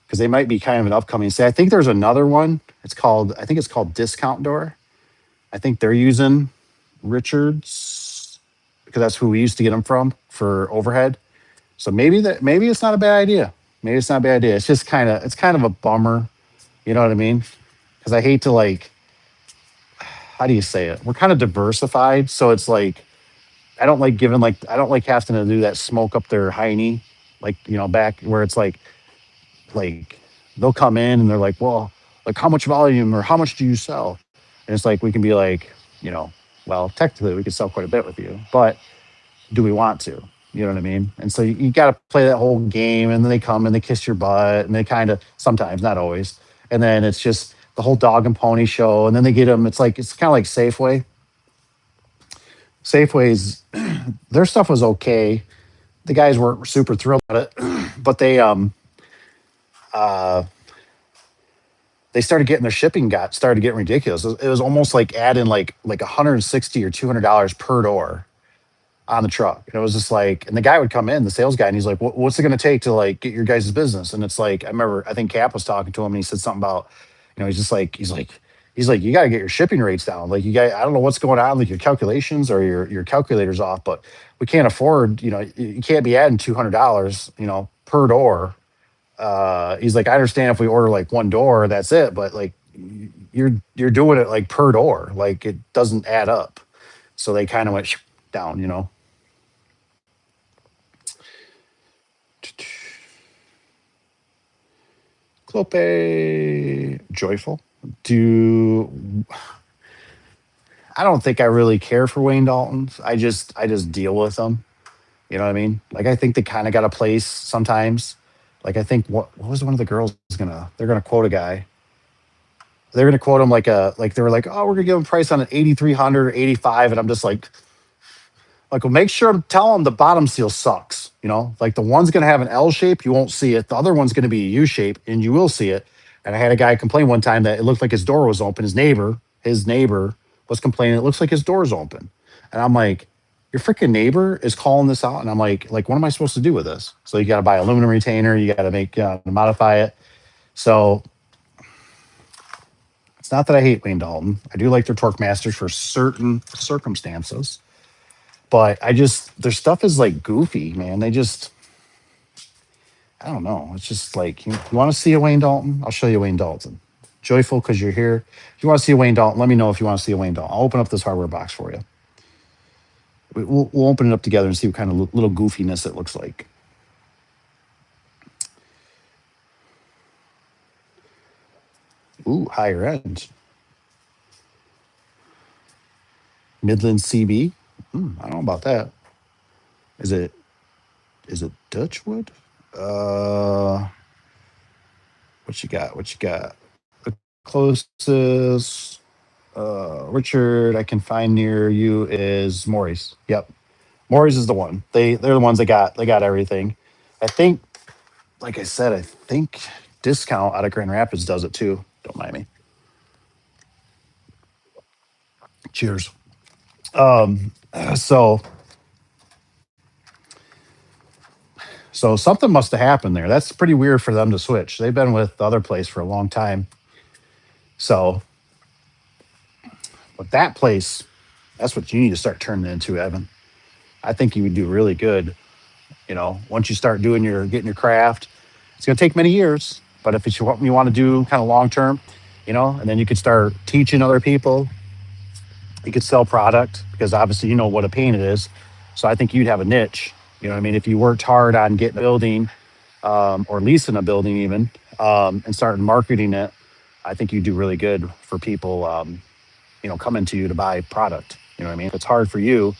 because they might be kind of an upcoming. Say, I think there's another one. I think it's called Discount Door. I think they're using Richards because that's who we used to get them from for overhead. So maybe it's not a bad idea. Maybe it's not a bad idea. It's just kind of a bummer. You know what I mean? Because I hate to like how do you say it? We're kind of diversified, so it's like I don't like having to do that smoke up their hiney, like back where it's like they'll come in and they're like, well, like how much volume or how much do you sell? And it's like we can be like, you know, well, technically we could sell quite a bit with you, but do we want to? You know what I mean? And so you got to play that whole game, and then they come and they kiss your butt, and they kind of sometimes, not always, and then it's just the whole dog and pony show, and then they get them. It's kind of like Safeway. Safeway's their stuff was okay. The guys weren't super thrilled about it, but uh, they started getting their shipping got started getting ridiculous. It was almost like adding like 160 or $200 per door on the truck. And it was just like, and the guy would come in, the sales guy, and he's like, What's it going to take to like get your guys' business?" And it's like, I remember, I think Cap was talking to him, and he said something about, he's just like, he's like, you got to get your shipping rates down. Like I don't know what's going on, like your calculations or your calculators off, but we can't afford, you can't be adding $200, per door. He's like, I understand if we order like one door, that's it, but like you're doing it like per door, like it doesn't add up. So they kind of went down. Clope joyful. Do I don't think I really care for Wayne Daltons. I just deal with them. You know what I mean? Like I think they kind of got a place sometimes. Like I think what was one of the girls they're gonna quote a guy. They're gonna quote him like they were like, oh, we're gonna give him a price on an 8,300 or 85, and I'm just like, well, make sure to tell them the bottom seal sucks. Like the one's going to have an L shape, you won't see it. The other one's going to be a U shape, and you will see it. And I had a guy complain one time that it looked like his door was open. His neighbor was complaining it looks like his door's open. And I'm like, your freaking neighbor is calling this out, and I'm like, what am I supposed to do with this? So you got to buy aluminum retainer, you got to modify it. So it's not that I hate Wayne Dalton. I do like their torque masters for certain circumstances. But their stuff is like goofy, man. I don't know. It's just like, you want to see a Wayne Dalton? I'll show you Wayne Dalton. Joyful because you're here. If you want to see a Wayne Dalton, let me know if you want to see a Wayne Dalton. I'll open up this hardware box for you. We'll open it up together and see what kind of little goofiness it looks like. Ooh, higher end. Midland CB. I don't know about that. Is it Dutchwood? Uh, what you got? What you got? The closest Richard I can find near you is Maury's. Yep, Maury's is the one. They're the ones they got everything. I think, like I said, I think Discount out of Grand Rapids does it too. Don't mind me. Cheers. So something must have happened there. That's pretty weird for them to switch. They've been with the other place for a long time. So, but that place, that's what you need to start turning into, Evan. I think you would do really good. Once you start getting your craft, it's going to take many years. But if it's what you want to do kind of long term, and then you could start teaching other people, you could sell product because obviously you know what a pain it is. So I think you'd have a niche. You know what I mean? If you worked hard on getting a building or leasing a building even and starting marketing it, I think you do really good for people, coming to you to buy product. You know what I mean? If it's hard for you,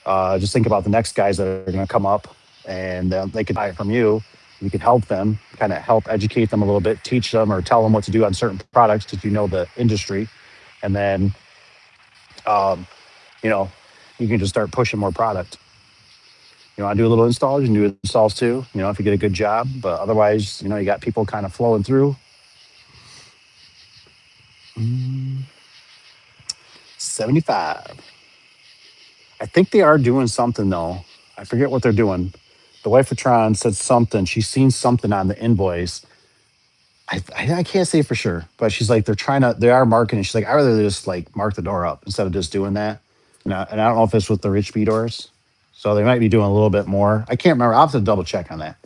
just think about the next guys that are going to come up and they could buy it from you. You could help them, kind of help educate them a little bit, teach them or tell them what to do on certain products because you know the industry. And then, um, you know, you can just start pushing more product. You want to do a little installs, you can do installs too, if you get a good job. But otherwise, you got people kind of flowing through. 75. I think they are doing something though. I forget what they're doing. The wife of Tron said something. She's seen something on the invoice. I can't say for sure, but she's like, they are marketing. She's like, I rather just like mark the door up instead of just doing that. And I don't know if it's with the Rich B doors. So they might be doing a little bit more. I can't remember. I'll have to double check on that.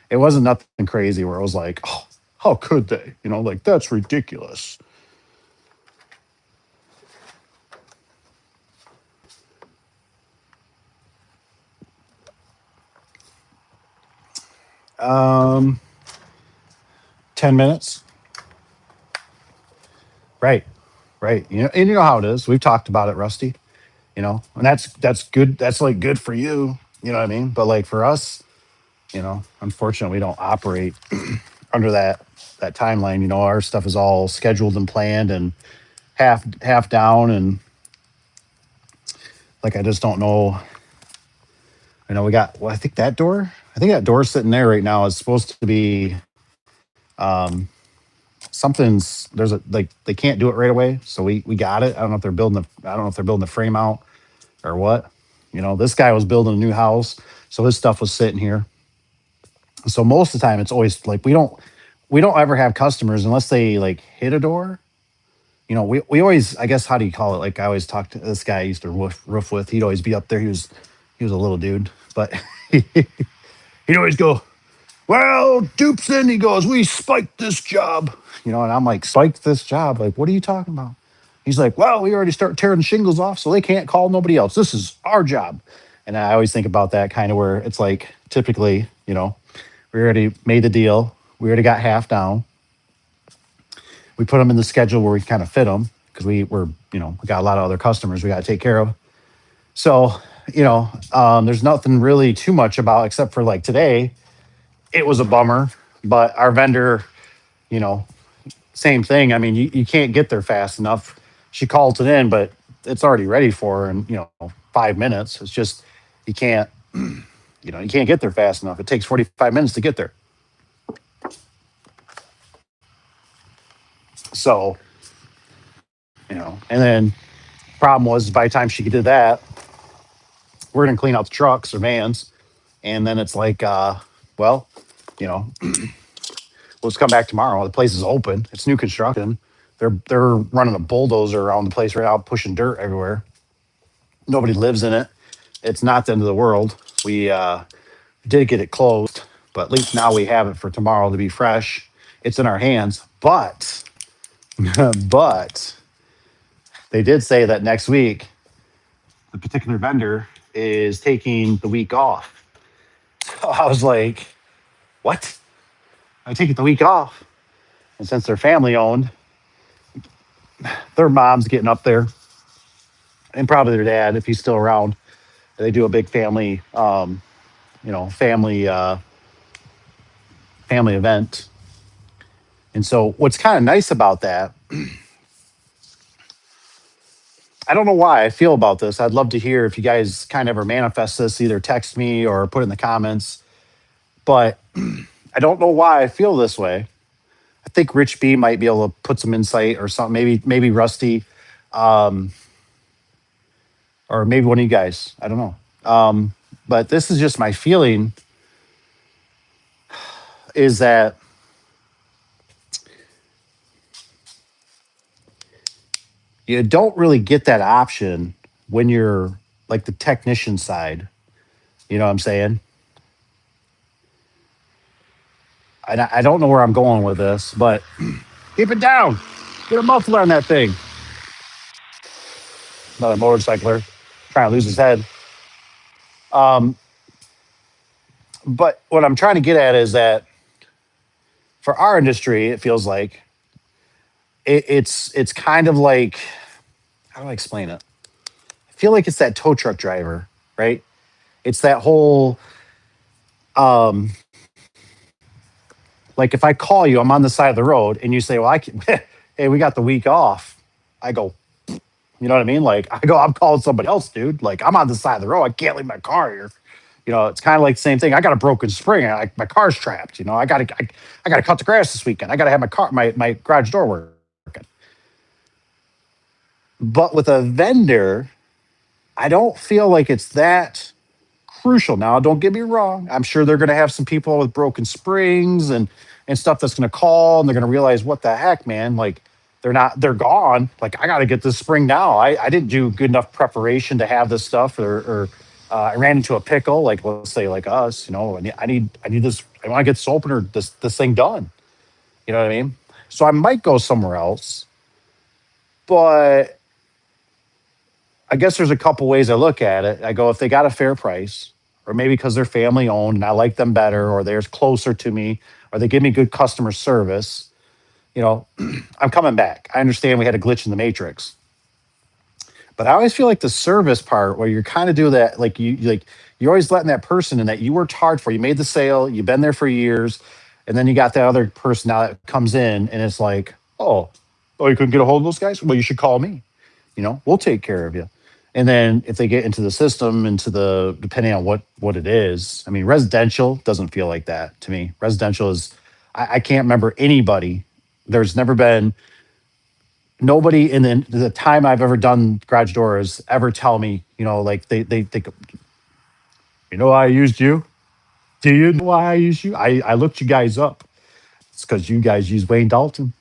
It wasn't nothing crazy where it was like, oh, how could they? Like that's ridiculous. Um, 10 minutes. Right, right. And you know how it is. We've talked about it, Rusty. And that's good. That's like good for you. You know what I mean? But like for us, unfortunately, we don't operate under that timeline. Our stuff is all scheduled and planned and half down, and like I just don't know. We got. Well, I think that door. I think that door sitting there right now is supposed to be something's. There's a like they can't do it right away, so we got it. I don't know if they're building the. I don't know if they're building the frame out or what. This guy was building a new house, so his stuff was sitting here. So most of the time, it's always like we don't ever have customers unless they like hit a door. We always, I guess, how do you call it? Like I always talk to this guy I used to roof with. He'd always be up there. He was a little dude, but he'd always go, "Well, Doopson," he goes, "we spiked this job." And I'm like, "Spiked this job? Like, what are you talking about?" He's like, "Well, we already start tearing shingles off, so they can't call nobody else. This is our job." And I always think about that kind of where it's like typically, we already made the deal. We already got half down. We put them in the schedule where we kind of fit them because we got a lot of other customers we got to take care of. So, there's nothing really too much about except for like today, it was a bummer, but our vendor, you know, same thing. I mean, you can't get there fast enough. She called it in, but it's already ready for her in, 5 minutes. It's just, you can't, you can't get there fast enough. It takes 45 minutes to get there. So, and then problem was by the time she did that, we're going to clean out the trucks or vans. And then it's like, well, you know, let's come back tomorrow. The place is open. It's new construction. They're running a bulldozer around the place right now, pushing dirt everywhere. Nobody lives in it. It's not the end of the world. We did get it closed, but at least now we have it for tomorrow to be fresh. It's in our hands. But but they did say that next week the particular vendor is taking the week off. So I was like, what? I take the week off. And since they're family owned, their mom's getting up there, and probably their dad if he's still around. They do a big family, family event. And so, what's kind of nice about that, I don't know why I feel about this. I'd love to hear if you guys kind of ever manifest this, either text me or put it in the comments. But I don't know why I feel this way. I think Rich B might be able to put some insight or something. Maybe Rusty, um, or maybe one of you guys. I don't know. But this is just my feeling is that you don't really get that option when you're like the technician side. You know what I'm saying? And I don't know where I'm going with this, but keep it down. Get a muffler on that thing. Another motorcycler trying to lose his head. Um, but what I'm trying to get at is that for our industry, it feels like it's kind of like, how do I explain it? I feel like it's that tow truck driver, right? It's that whole um, like if I call you, I'm on the side of the road, and you say, "Well, I can," hey, we got the week off. I go, you know what I mean? Like I go, I'm calling somebody else, dude. Like I'm on the side of the road. I can't leave my car here. It's kind of like the same thing. I got a broken spring. My car's trapped. I got to cut the grass this weekend. I got to have my garage door working. But with a vendor, I don't feel like it's that crucial. Now, don't get me wrong. I'm sure they're going to have some people with broken springs and stuff that's going to call, and they're going to realize, what the heck, man? Like they're gone. Like I got to get this spring now. I didn't do good enough preparation to have this stuff, or I ran into a pickle. Like let's say like us, I need this. I want to get this opener, this thing done. You know what I mean? So I might go somewhere else, but I guess there's a couple ways I look at it. I go, if they got a fair price, or maybe because they're family owned and I like them better, or they're closer to me, or they give me good customer service, you know, I'm coming back. I understand we had a glitch in the matrix, but I always feel like the service part where you're kind of do that, like you're always letting that person in that you worked hard for. You made the sale, you've been there for years, and then you got that other person now that comes in and it's like, oh, you couldn't get a hold of those guys? Well, you should call me. We'll take care of you. And then if they get into the system, into the depending on what it is, I mean, residential doesn't feel like that to me. Residential is, I can't remember anybody. There's never been nobody in the time I've ever done garage doors ever tell me, like they go, why I used you? Do you know why I used you? I looked you guys up. It's because you guys use Wayne Dalton.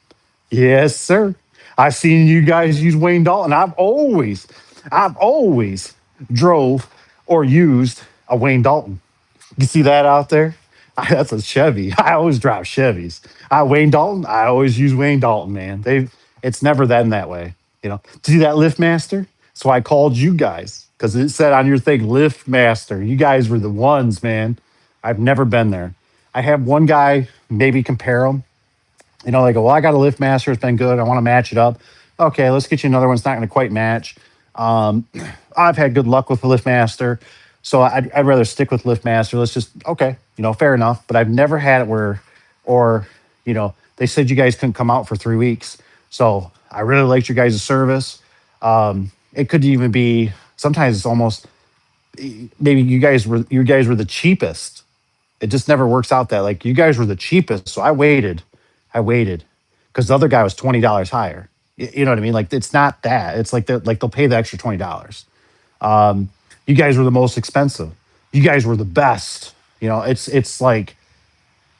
Yes, sir. I've seen you guys use Wayne Dalton. I've always drove or used a Wayne Dalton. You see that out there? That's a Chevy. I always drive Chevys. Wayne Dalton. I always use Wayne Dalton, man. It's never been that way. See that Lift Master? So I called you guys because it said on your thing Lift Master. You guys were the ones, man. I've never been there. I have one guy maybe compare them. They go, well, I got a Lift Master. It's been good. I want to match it up. Okay, let's get you another one. It's not going to quite match. Um, I've had good luck with the Lift Master, so I'd rather stick with Lift Master. Let's just okay, fair enough. But I've never had it where, or they said you guys couldn't come out for 3 weeks. So I really liked your guys' service. It could even be sometimes it's almost maybe you guys were the cheapest. It just never works out that like you guys were the cheapest. So I waited because the other guy was $20 higher. You know what I mean? Like it's not that. It's like they'll pay the extra $20. You guys were the most expensive. You guys were the best. It's like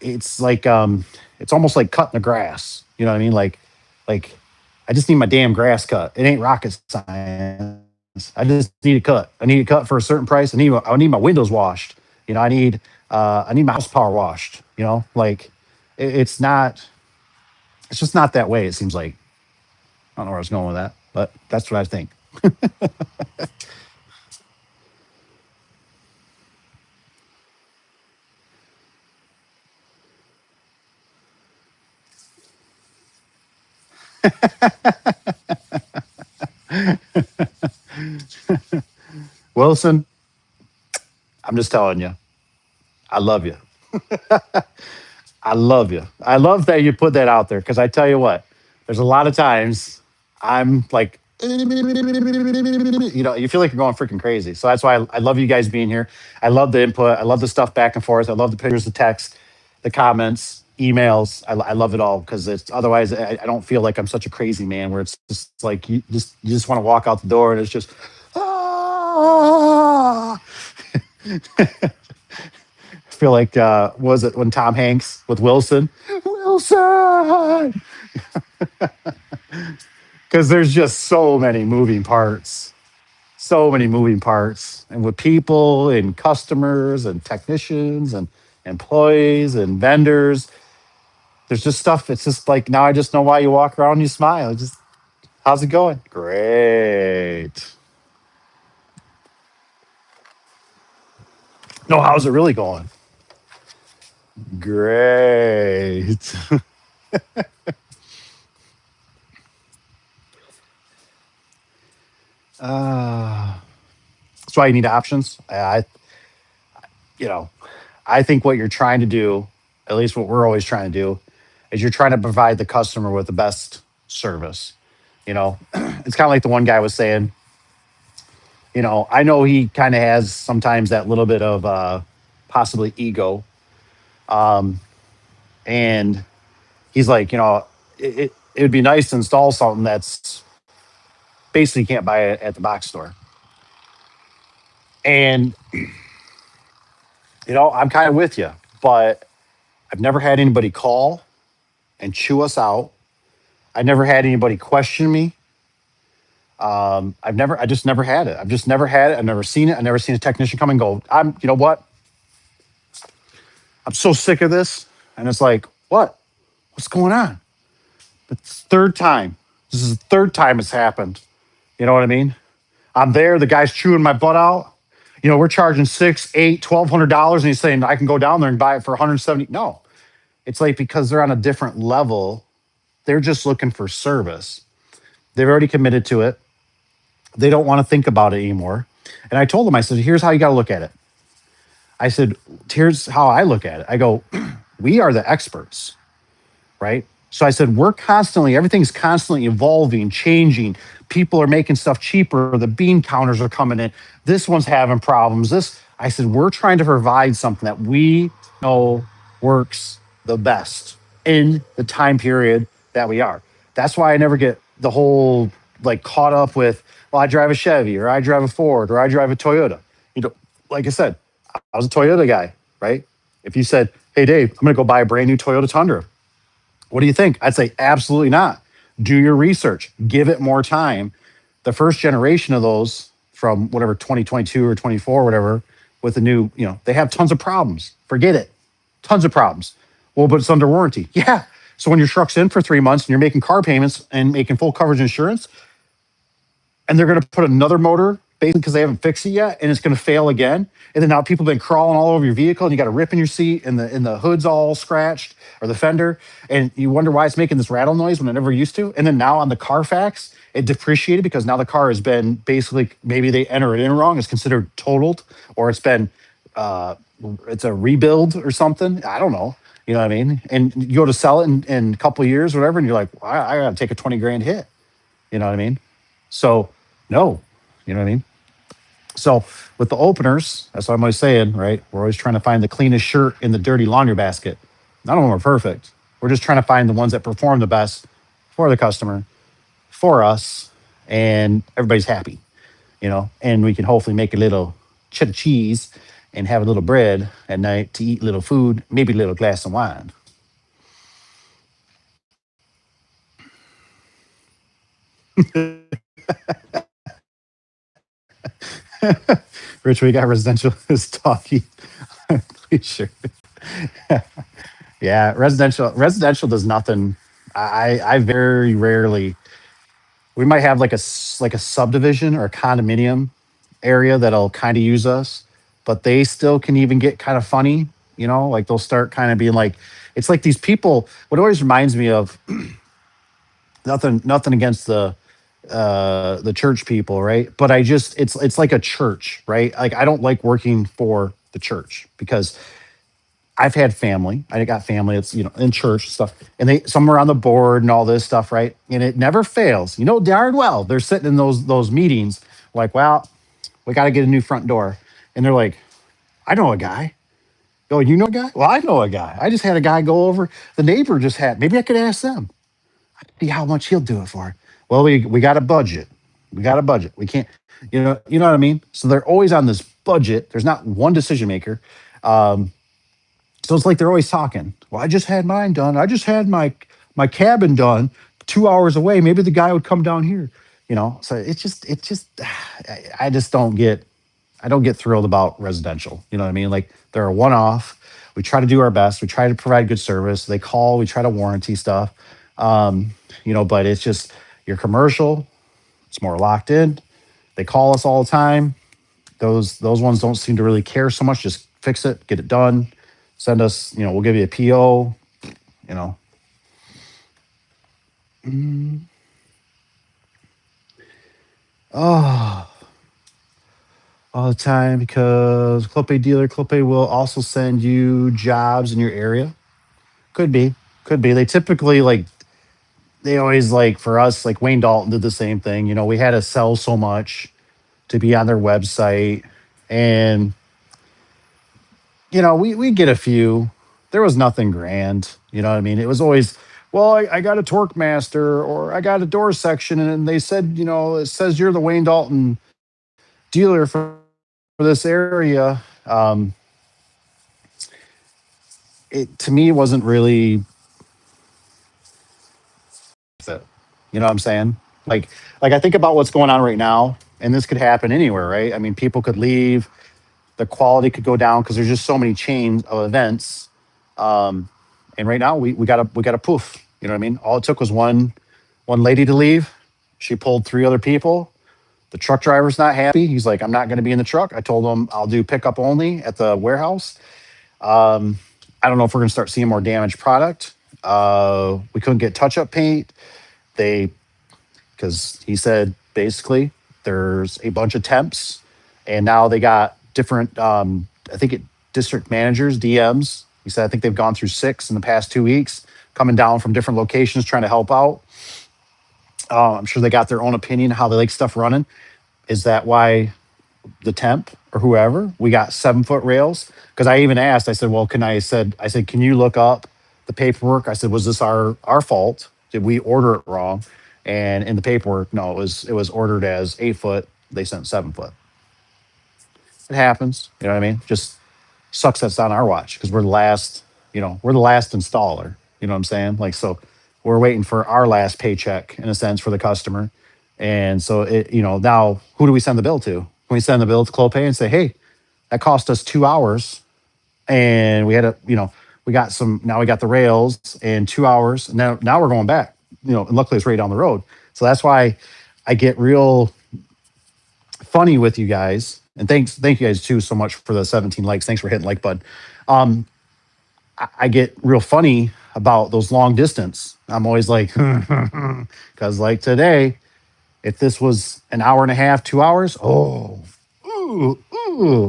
it's almost like cutting the grass. You know what I mean? Like I just need my damn grass cut. It ain't rocket science. I just need it cut. I need it cut for a certain price. I need my windows washed. I need my house power washed. Like it's not. It's just not that way. It seems like I don't know where I was going with that, but that's what I think. Wilson, I'm just telling you, I love you. I love you. I love that you put that out there because I tell you what, there's a lot of times I'm like, you feel like you're going freaking crazy. So that's why I love you guys being here. I love the input. I love the stuff back and forth. I love the pictures, the text, the comments, emails. I love it all because it's otherwise I don't feel like I'm such a crazy man where it's just like you just want to walk out the door and it's just ah. I feel like was it when Tom Hanks with Wilson, because there's just so many moving parts and with people and customers and technicians and employees and vendors. There's just stuff. It's just like now I just know why you walk around and you smile. Just how's it going? Great. No, how's it really going? Great. uh, that's why you need options. You know, I think what you're trying to do, at least what we're always trying to do, is you're trying to provide the customer with the best service. It's kind of like the one guy was saying. I know he kind of has sometimes that little bit of possibly ego, um, and he's like, it would be nice to install something that's basically you can't buy it at the box store. And I'm kind of with you, but I've never had anybody call and chew us out. I never had anybody question me. I just never had it. I've just never had it. I've never seen it. I've never seen a technician come and go, you know what? I'm so sick of this. And it's like, what? What's going on? It's third time. This is the third time it's happened. You know what I mean? I'm there. The guy's chewing my butt out. we're charging six, eight, $1,200, and he's saying I can go down there and buy it for 170. No, it's like because they're on a different level. They're just looking for service. They've already committed to it. They don't want to think about it anymore. And I told them, I said, here's how you got to look at it. I said, here's how I look at it. I go, we are the experts, right? So I said, everything's constantly evolving, changing. People are making stuff cheaper. The bean counters are coming in. This one's having problems. I said, we're trying to provide something that we know works the best in the time period that we are. That's why I never get the whole like caught up with, well, I drive a Chevy or I drive a Ford or I drive a Toyota. Like I said, I was a Toyota guy, right? If you said, hey, Dave, I'm going to go buy a brand new Toyota Tundra, what do you think? I'd say, absolutely not. Do your research, give it more time. The first generation of those from whatever 2022 or 24, whatever, with the new, they have tons of problems. Forget it. Tons of problems. Well, but it's under warranty. Yeah. So when your truck's in for 3 months and you're making car payments and making full coverage insurance, and they're going to put another motor basically because they haven't fixed it yet, and it's going to fail again. And then now people have been crawling all over your vehicle, and you got a rip in your seat, and the hood's all scratched or the fender, and you wonder why it's making this rattle noise when it never used to. And then now on the Carfax, it depreciated because now the car has been basically maybe they enter it in wrong. It's considered totaled, or it's a rebuild or something. I don't know. You know what I mean? And you go to sell it in a couple of years, or whatever, and you're like, well, I got to take a 20 grand hit. You know what I mean? So no, you know what I mean? So with the openers, that's what I'm always saying, right? We're always trying to find the cleanest shirt in the dirty laundry basket. None of them are perfect. We're just trying to find the ones that perform the best for the customer, for us, and everybody's happy, and we can hopefully make a little cheddar cheese and have a little bread at night to eat a little food, maybe a little glass of wine. Rich, we got residential is talking. Please sure. Yeah, residential does nothing. I very rarely. We might have like a subdivision or a condominium area that'll kind of use us, but they still can even get kind of funny. Like they'll start kind of being like, it's like these people. What always reminds me of nothing against the church people, right? But it's like a church, right? Like I don't like working for the church because I've had family. I got family that's in church and stuff, and some are on the board and all this stuff, right? And it never fails. Darn well they're sitting in those meetings, like, well, we got to get a new front door, and they're like, I know a guy. Oh, you know a guy? Well, I know a guy. I just had a guy go over. The neighbor just had. Maybe I could ask them. See how much he'll do it for. Well, we got a budget. We got a budget. We can't. You know what I mean. So they're always on this budget. There's not one decision maker. So it's like they're always talking. Well, I just had mine done. I just had my cabin done 2 hours away. Maybe the guy would come down here. So it's just I just don't get thrilled about residential. You know what I mean? Like they're a one off. We try to do our best. We try to provide good service. They call. We try to warranty stuff. But it's just your commercial. It's more locked in. They call us all the time. Those ones don't seem to really care so much. Just fix it, get it done, send us. We'll give you a PO. You know. Mm. Oh, all the time because Clope dealer Clope will also send you jobs in your area. Could be, could be. They always like for us like Wayne Dalton did the same thing. We had to sell so much to be on their website, and we get a few. There was nothing grand. You know what I mean? It was always, well, I got a torque master or I got a door section, and they said, it says you're the Wayne Dalton dealer for this area. It to me wasn't really it. You know what I'm saying? Like I think about what's going on right now, and this could happen anywhere, right? I mean, people could leave, the quality could go down because there's just so many chains of events. Um, and right now we got a poof. You know what I mean? All it took was one lady to leave. She pulled three other people. The truck driver's not happy. He's like, I'm not going to be in the truck. I told him I'll do pickup only at the warehouse. Um, I don't know if we're going to start seeing more damaged product. We couldn't get touch up paint. They, because he said basically there's a bunch of temps, and now they got different, I think it district managers, DMs. He said, I think they've gone through 6 in the past 2 weeks, coming down from different locations trying to help out. I'm sure they got their own opinion how they like stuff running. Is that why the temp or whoever we got 7-foot rails? Because I even asked, I said, well, I said, can you look up the paperwork? I said, was this our fault? Did we order it wrong? And in the paperwork, no, it was ordered as 8-foot. They sent 7-foot. It happens. You know what I mean? Just sucks that's on our watch because we're the last installer. You know what I'm saying? Like, so we're waiting for our last paycheck in a sense for the customer. And so now who do we send the bill to? Can we send the bill to Clopay and say, hey, that cost us 2 hours and we had we got now we got the rails in 2 hours. And now we're going back, and luckily it's right down the road. So that's why I get real funny with you guys. And thank you guys too so much for the 17 likes. Thanks for hitting like button. Um, I get real funny about those long distance. I'm always like, because like today, if this was an hour and a half, 2 hours,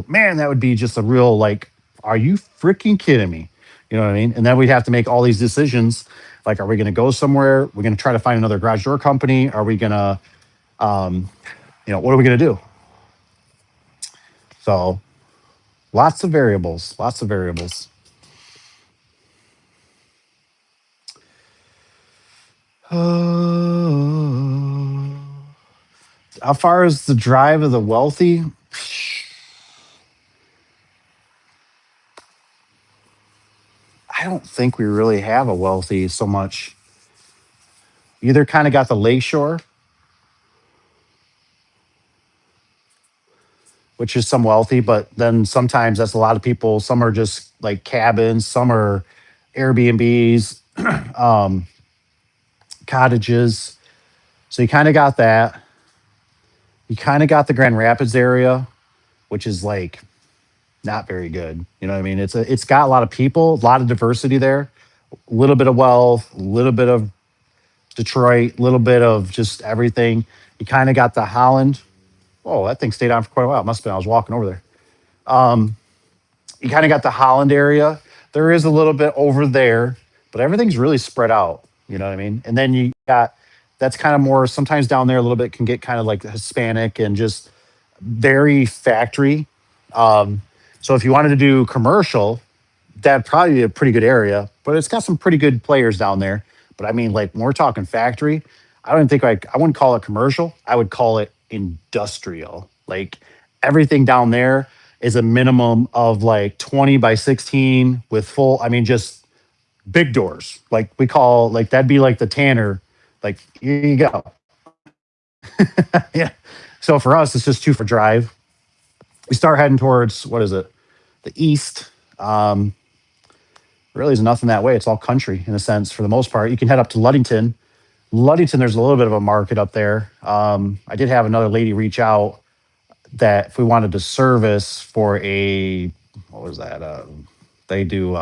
man, that would be just a real like, are you freaking kidding me? You know what I mean? And then we'd have to make all these decisions. Like, are we going to go somewhere? We're going to try to find another garage door company. Are we going to, what are we going to do? So lots of variables, lots of variables. How far is the drive of the wealthy? I don't think we really have a wealthy so much. Either kind of got the lakeshore, which is some wealthy, but then sometimes that's a lot of people. Some are just like cabins, some are Airbnbs, um, cottages. So you kind of got that. You kind of got the Grand Rapids area, which is like not very good. You know what I mean? It's got a lot of people, a lot of diversity there, a little bit of wealth, a little bit of Detroit, a little bit of just everything. You kind of got the Holland. Oh, that thing stayed on for quite a while. It must have been I was walking over there. You kind of got the Holland area. There is a little bit over there, but everything's really spread out. You know what I mean? And then you got that's kind of more sometimes down there a little bit can get kind of like Hispanic and just very factory. Um, so if you wanted to do commercial, that'd probably be a pretty good area, but it's got some pretty good players down there. But I mean, like when we're talking factory, I don't think I wouldn't call it commercial. I would call it industrial. Like everything down there is a minimum of like 20 by 16 with full, I mean, just big doors. Like we call like that'd be like the Tanner. Like here you go. Yeah. So for us, it's just 2 for drive. We start heading towards what is it? The east. Really is nothing that way. It's all country in a sense for the most part. You can head up to Ludington. Ludington, there's a little bit of a market up there. I did have another lady reach out that if we wanted to service for what was that? They do,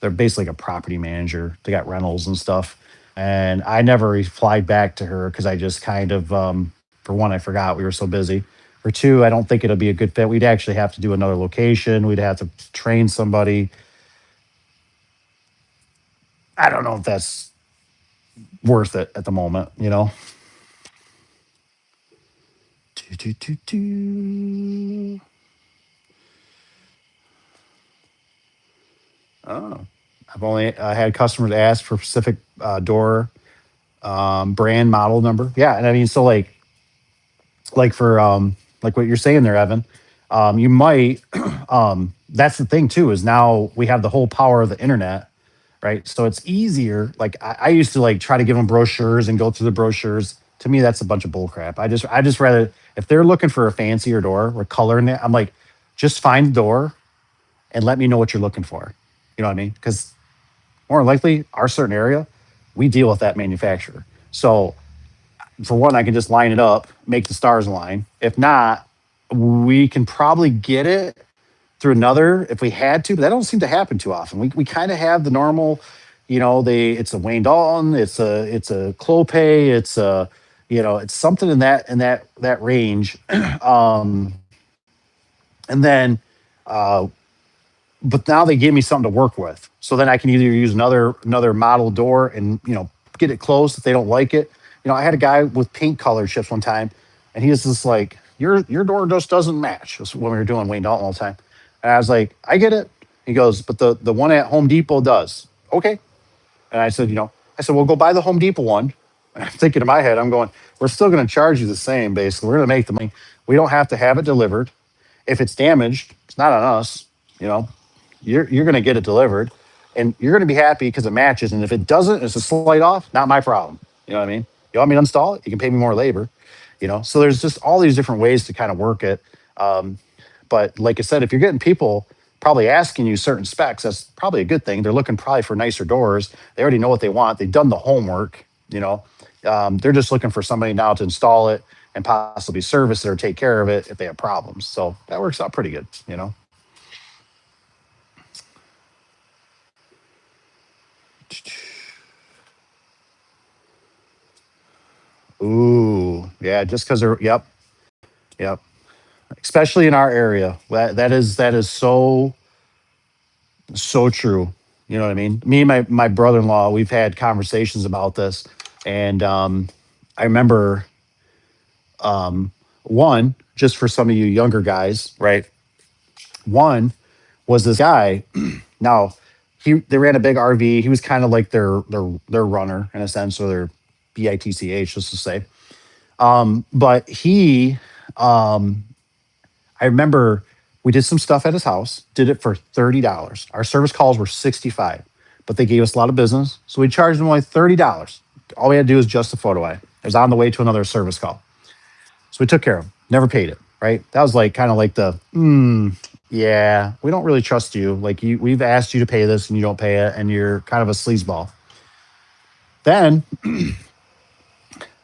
they're basically like a property manager. They got rentals and stuff. And I never replied back to her because I just kind of, for one, I forgot we were so busy. For two, I don't think it'll be a good fit. We'd actually have to do another location. We'd have to train somebody. I don't know if that's worth it at the moment. Do, do, do, do. Oh, I've only had customers ask for specific door brand model number. Yeah, and I mean, so like for like what you're saying there, Evan, you might. That's the thing too is now we have the whole power of the internet, right? So it's easier. Like I used to like try to give them brochures and go through the brochures. To me, that's a bunch of bull crap. I just rather if they're looking for a fancier door or color in it, I'm like, just find the door and let me know what you're looking for. You know what I mean? Because more likely, our certain area, we deal with that manufacturer. So for one, I can just line it up, make the stars align. If not, we can probably get it through another if we had to, but that don't seem to happen too often. We kind of have the normal, it's a Wayne Dalton, it's a Clope, it's a it's something in that range. um, and then but now they gave me something to work with. So then I can either use another model door and get it closed if they don't like it. I had a guy with paint colored chips one time, and he was just like, "Your door just doesn't match." That's when we were doing Wayne Dalton all the time, and I was like, "I get it." He goes, "But the one at Home Depot does." Okay, and I said, "Well, go buy the Home Depot one." And I'm thinking in my head, I'm going, "We're still going to charge you the same. Basically, we're going to make the money. We don't have to have it delivered. If it's damaged, it's not on us. You know, you're going to get it delivered, and you're going to be happy because it matches. And if it doesn't, it's a slight off, not my problem. You know what I mean? You want me to install it? You can pay me more labor. So there's just all these different ways to kind of work it. Um, but like I said, if you're getting people probably asking you certain specs, that's probably a good thing. They're looking probably for nicer doors. They already know what they want. They've done the homework. They're just looking for somebody now to install it and possibly service it or take care of it if they have problems. So that works out pretty good. Ooh, yeah, just because they're, yep, yep. Especially in our area, that is so true. You know what I mean? Me and my brother-in-law, we've had conversations about this, and I remember one just for some of you younger guys, right? One was this guy. Now they ran a big RV. He was kind of like their runner in a sense, or their bitch, just to say. But I remember we did some stuff at his house, did it for $30. Our service calls were 65, but they gave us a lot of business. So we charged them only $30. All we had to do was just a photo eye. It was on the way to another service call. So we took care of him, never paid it, right? That was like kind of like yeah, we don't really trust you. Like we've asked you to pay this and you don't pay it, and you're kind of a sleazeball. Then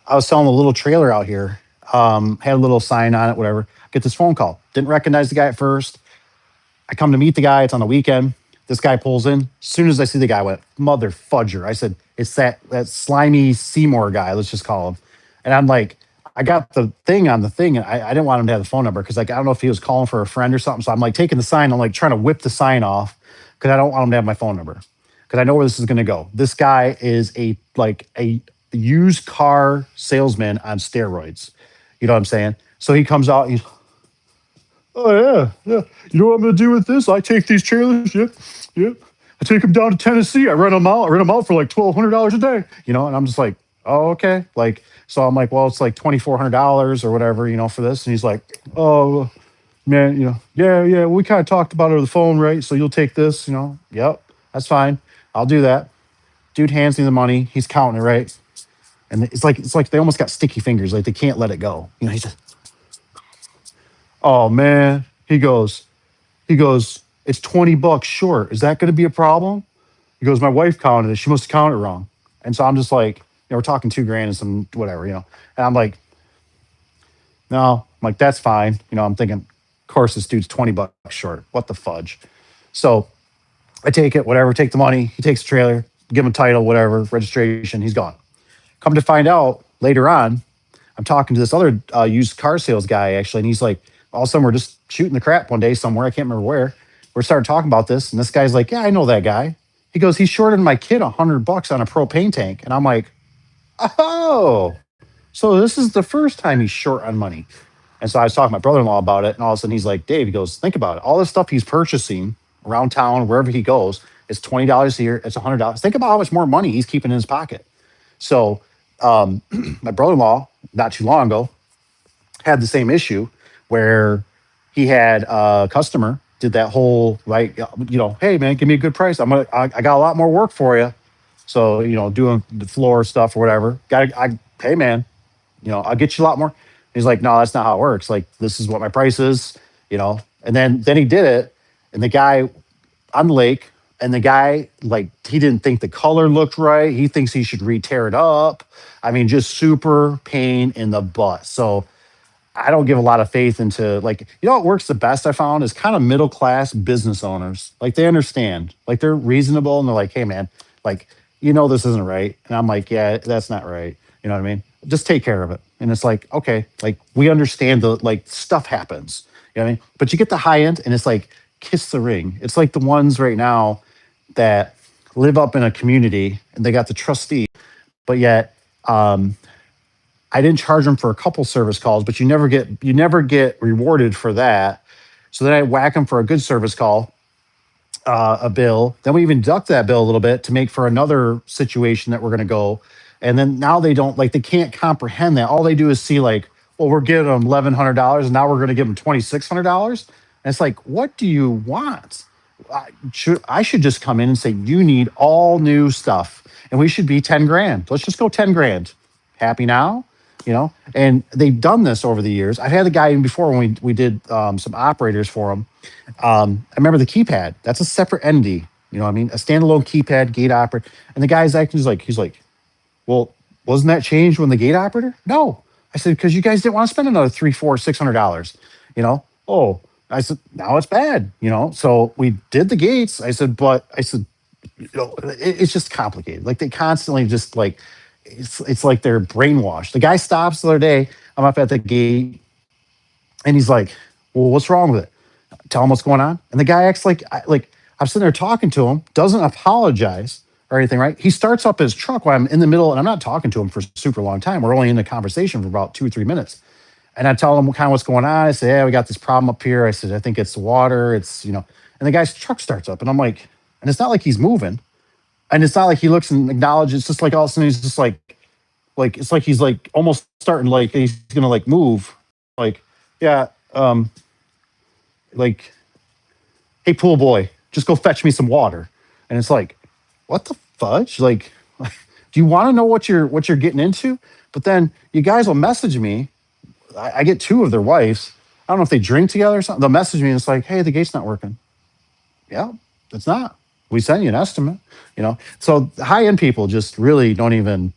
I was selling a little trailer out here, had a little sign on it, whatever. Get this phone call. Didn't recognize the guy at first. I come to meet the guy. It's on the weekend. This guy pulls in. As soon as I see the guy, I went, "Mother fudger." I said, "It's that slimy Seymour guy. Let's just call him." And I'm like, I got the thing on the thing, and I didn't want him to have the phone number because, like, I don't know if he was calling for a friend or something. So I'm like taking the sign. I'm like trying to whip the sign off because I don't want him to have my phone number because I know where this is going to go. This guy is a used car salesman on steroids. You know what I'm saying? So he comes out. He's, "Oh yeah, yeah. You know what I'm gonna do with this? I take these trailers. Yep, yep. I take them down to Tennessee. I rent them out. I rent them out for like $1,200 a day. And I'm just like, oh okay. Like, so I'm like, well, it's like $2,400 or whatever, for this. And he's like, oh man, yeah, yeah. We kind of talked about it over the phone, right? So you'll take this, Yep, that's fine. I'll do that. Dude hands me the money. He's counting it, right? And it's like they almost got sticky fingers, like they can't let it go. He's just, oh man. He goes, it's $20 short. Is that going to be a problem? He goes, my wife counted it. She must have counted it wrong. And so I'm just like, we're talking 2 grand and some whatever. And I'm like, no, I'm like, that's fine. I'm thinking, of course, this dude's $20 short. What the fudge? So I take it, whatever, take the money. He takes the trailer, give him a title, whatever, registration. He's gone. Come to find out later on, I'm talking to this other used car sales guy actually, and he's like, all of a sudden we're just shooting the crap one day somewhere. I can't remember where. We're starting talking about this, and this guy's like, "Yeah, I know that guy." He goes, "He shorted my kid $100 on a propane tank," and I'm like, "Oh, so this is the first time he's short on money." And so I was talking to my brother-in-law about it, and all of a sudden he's like, "Dave," he goes, "Think about it. All this stuff he's purchasing around town, wherever he goes, is $20 here. It's $100. Think about how much more money he's keeping in his pocket." So my brother-in-law, not too long ago, had the same issue where he had a customer did that whole right, hey man, give me a good price. I got a lot more work for you. So doing the floor stuff or whatever. Hey man, I'll get you a lot more. He's like, no, that's not how it works. Like, this is what my price is. And then he did it, and the guy on the lake and the guy, like, he didn't think the color looked right. He thinks he should re-tear it up. I mean, just super pain in the butt. So I don't give a lot of faith into, like, what works the best I found is kind of middle class business owners. Like, they understand, like, they're reasonable, and they're like, hey man, like, this isn't right. And I'm like, yeah, that's not right. You know what I mean? Just take care of it. And it's like, okay, like, we understand the, like, stuff happens. You know what I mean? But you get the high end, and it's like kiss the ring. It's like the ones right now that live up in a community, and they got the trustee, but yet I didn't charge them for a couple service calls, but you never get rewarded for that. So then I whack them for a good service call, a bill. Then we even deduct that bill a little bit to make for another situation that we're going to go. And then now they don't, like, they can't comprehend that. All they do is see, like, well, we're giving them $1,100, and now we're going to give them $2,600. And it's like, what do you want? I should just come in and say, you need all new stuff, and we should be 10 grand. Let's just go 10 grand. Happy now? And they've done this over the years. I've had the guy in before when we did some operators for him. I remember the keypad. That's a separate entity. You know what I mean? A standalone keypad, gate operator. And the guy's acting he's like, well, wasn't that changed when the gate operator? No. I said, because you guys didn't want to spend another $300, $400, $600. Oh, I said, now it's bad. So we did the gates. I said, it's just complicated. Like, they constantly just, like, it's like they're brainwashed. The guy stops the other day. I'm up at the gate, and he's like, well, what's wrong with it? Tell him what's going on. And the guy acts like I'm sitting there talking to him, doesn't apologize or anything, right? He starts up his truck while I'm in the middle, and I'm not talking to him for super long time. We're only in the conversation for about 2 or 3 minutes. And I tell him kind of what's going on. I say, yeah, we got this problem up here. I said, I think it's the water. And the guy's truck starts up, and I'm like, and it's not like he's moving. And it's not like he looks and acknowledges. It's just like all of a sudden he's just like it's like he's like almost starting, like he's gonna like move. Like, yeah, like, hey, pool boy, just go fetch me some water. And it's like, what the fudge? Like, do you want to know what you're getting into? But then you guys will message me. I get 2 of their wives. I don't know if they drink together or something. They'll message me, and it's like, hey, the gate's not working. Yeah, it's not. We send you an estimate. So high end people just really don't even.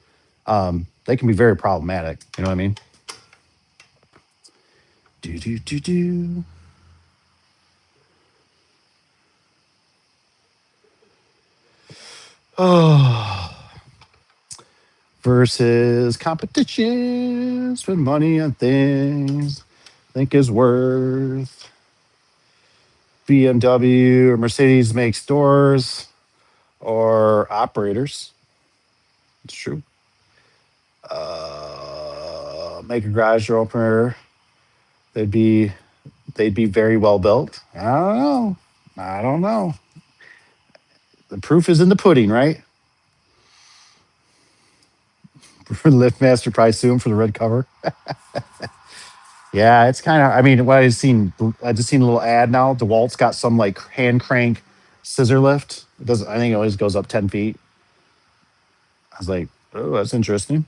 They can be very problematic. You know what I mean? Do do do do. Oh, versus competition. Spend money on things think is worth. BMW or Mercedes makes doors or operators. It's true. Make a garage door opener. They'd be very well built. I don't know. I don't know. The proof is in the pudding, right? Liftmaster probably sue him for the red cover. Yeah, it's kind of. I mean, what I just seen a little ad now. DeWalt's got some, like, hand crank scissor lift. It doesn't. I think it always goes up 10 feet. I was like, oh, that's interesting.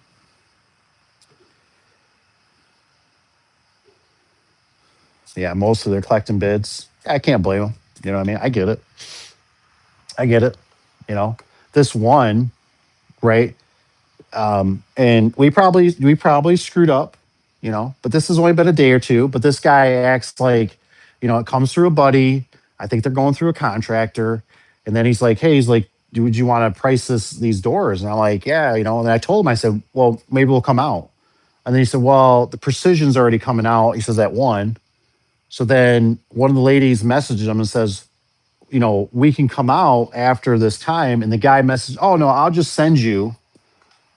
So yeah, most of their collecting bids. I can't blame them. You know what I mean? I get it. I get it. You know, this one, right? And we probably screwed up, but this has only been a day or two. But this guy acts like, it comes through a buddy. I think they're going through a contractor, and then he's like, hey, would you want to price these doors? And I'm like, yeah, and then I told him, I said, well, maybe we'll come out. And then he said, well, the precision's already coming out. He says at 1. So then one of the ladies messages him and says, we can come out after this time. And the guy messages, oh no, I'll just send you.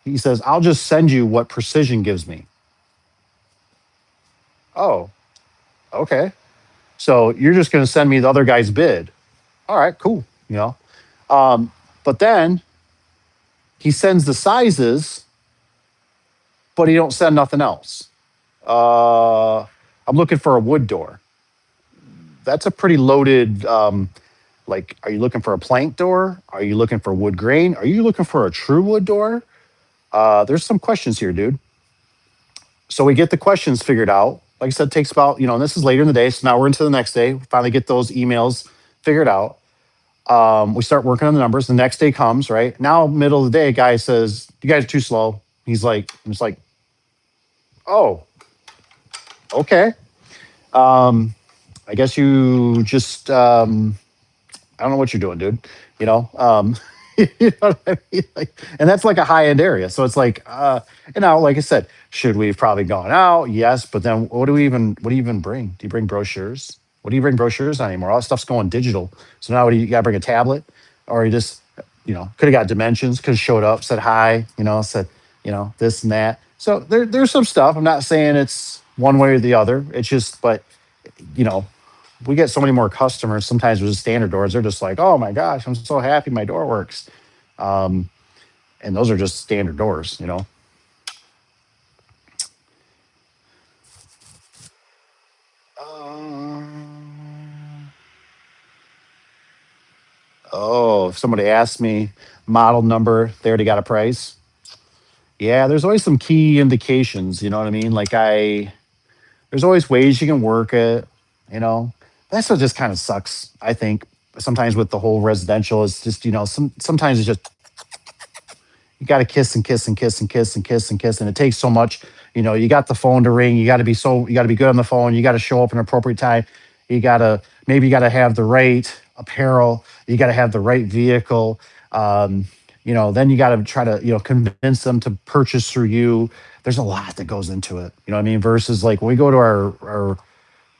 He says, I'll just send you what precision gives me. Oh, okay. So you're just going to send me the other guy's bid. All right, cool. But then he sends the sizes, but he don't send nothing else. I'm looking for a wood door. That's a pretty loaded, like, are you looking for a plank door? Are you looking for wood grain? Are you looking for a true wood door? There's some questions here, dude. So we get the questions figured out. Like I said, it takes about, and this is later in the day. So now we're into the next day. We finally get those emails figured out. We start working on the numbers. The next day comes, right? Now, middle of the day, a guy says, "You guys are too slow." He's like, I'm just like, "Oh, okay. I guess you just I don't know what you're doing, dude. You know, you know what I mean? Like, and that's like a high end area. So it's like, like I said, should we have probably gone out? Yes, but then what do you even bring? Do you bring brochures? What do you bring brochures on anymore? All that stuff's going digital. So now what do you got to bring a tablet, or you just, could have got dimensions, could have showed up, said hi, said, this and that. So there's some stuff. I'm not saying it's one way or the other. It's just, but you know, we get so many more customers sometimes with the standard doors. They're just like, oh my gosh, I'm so happy my door works. Um, and those are just standard doors. Um, oh, if somebody asked me model number, they already got a price. Yeah, there's always some key indications. You know what I mean? There's always ways you can work it. You know, that's what just kind of sucks. I think sometimes with the whole residential, it's just sometimes it's just you got to kiss and kiss and kiss and kiss and kiss and kiss, and it takes so much. You got the phone to ring. You got to be good on the phone. You got to show up in an appropriate time. You got to have the right apparel. You got to have the right vehicle. Then you got to try to convince them to purchase through you. There's a lot that goes into it. You know what I mean? Versus like when we go to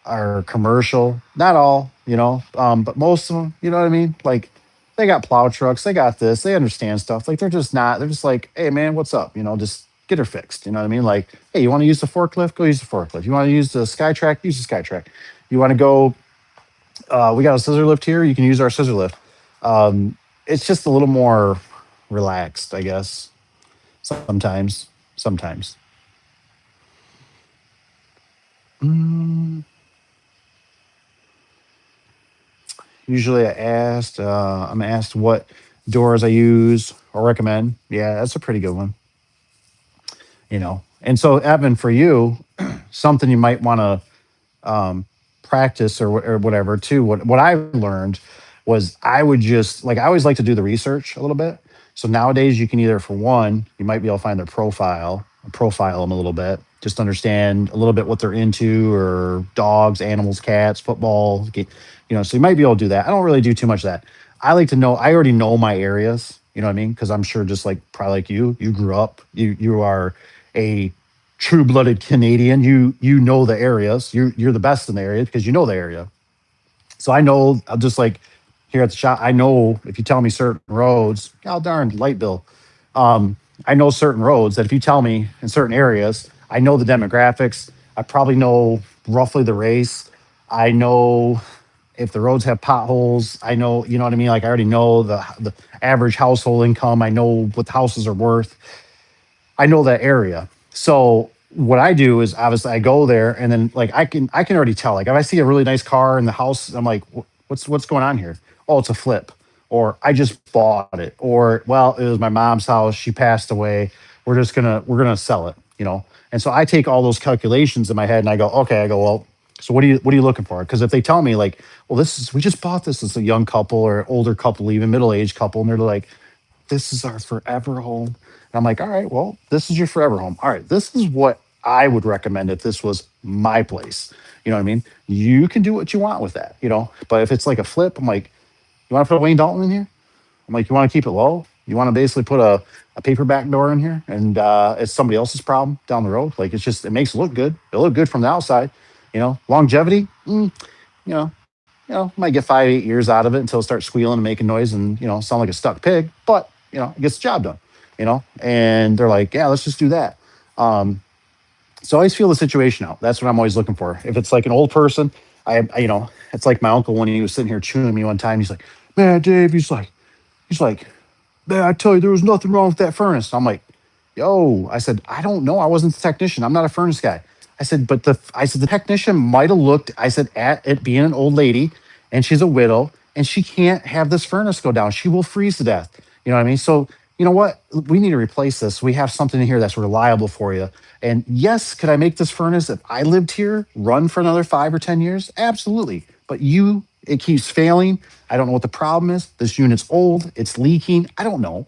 our commercial, not all, but most of them, you know what I mean? Like they got plow trucks, they got this, they understand stuff. Like they're just like, hey man, what's up? Just get her fixed. You know what I mean? Like, hey, you want to use the forklift? Go use the forklift. You want to use the Skytrack? Use the Skytrack. You want to go, we got a scissor lift here, you can use our scissor lift. It's just a little more relaxed, I guess. Sometimes. Sometimes. Mm, Usually I'm asked what doors I use or recommend. Yeah, that's a pretty good one. And so, Evan, for you, something you might want to practice or whatever too. What I learned was I would just like I always like to do the research a little bit. So nowadays you can either for one you might be able to find their profile them a little bit, just understand a little bit what they're into or dogs, animals, cats, football. So you might be able to do that. I don't really do too much of that. I like to know. I already know my areas. You know what I mean? Because I'm sure just like probably like you grew up. You are a true-blooded Canadian. You know the areas. You're the best in the area because you know the area. So I know. I'll just like here at the shop. I know if you tell me certain roads. God darn light bill. I know certain roads that if you tell me in certain areas, I know the demographics. I probably know roughly the race. I know if the roads have potholes. I know, you know what I mean? Like I already know the average household income. I know what the houses are worth. I know that area. So what I do is obviously I go there and then like I can already tell. Like if I see a really nice car in the house, I'm like, what's going on here? Oh, it's a flip. Or I just bought it. Or well, it was my mom's house. She passed away. We're gonna sell it. And so I take all those calculations in my head and I go, okay, well, so what are you looking for? Because if they tell me like, well, we just bought this as a young couple or older couple, even middle-aged couple, and they're like, this is our forever home. And I'm like, all right, well, this is your forever home. All right, this is what I would recommend if this was my place. You know what I mean? You can do what you want with that. But if it's like a flip, I'm like, you want to put a Wayne Dalton in here? I'm like, you want to keep it low? You want to basically put a paperback door in here and it's somebody else's problem down the road? Like, it makes it look good. It'll look good from the outside. Longevity, you know, might get 5, 8 years out of it until it starts squealing and making noise and, sound like a stuck pig, but, it gets the job done. And they're like, yeah, let's just do that. So I always feel the situation out. That's what I'm always looking for. If it's like an old person, it's like my uncle when he was sitting here chewing me one time. He's like, man, Dave, he's like, man, I tell you, there was nothing wrong with that furnace. I'm like, yo, I said, I don't know. I wasn't the technician. I'm not a furnace guy. I said the technician might have looked, I said, at it being an old lady and she's a widow and she can't have this furnace go down. She will freeze to death. You know what I mean? So, you know what? We need to replace this. We have something in here that's reliable for you. And yes, could I make this furnace if I lived here run for another 5 or 10 years? Absolutely. But It keeps failing. I don't know what the problem is. This unit's old. It's leaking. I don't know.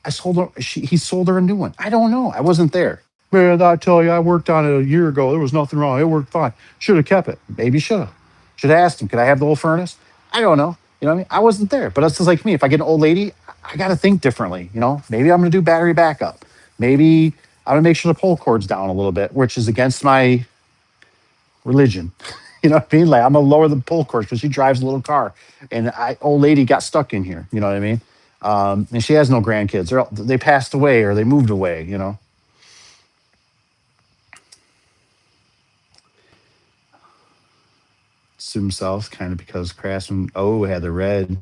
I sold her. He sold her a new one. I don't know. I wasn't there. Man, I tell you, I worked on it a year ago. There was nothing wrong. It worked fine. Should have kept it. Maybe should have. Should have asked him. Could I have the old furnace? I don't know. You know what I mean? I wasn't there. But it's just like me. If I get an old lady, I got to think differently. You know, maybe I'm going to do battery backup. Maybe I'm going to make sure the pull cord's down a little bit, which is against my religion. You know what I mean? Like I'm gonna lower the pull cord because she drives a little car, and old lady got stuck in here. You know what I mean? And she has no grandkids. They passed away or they moved away. You know. Sim South kind of because Craftsman had the red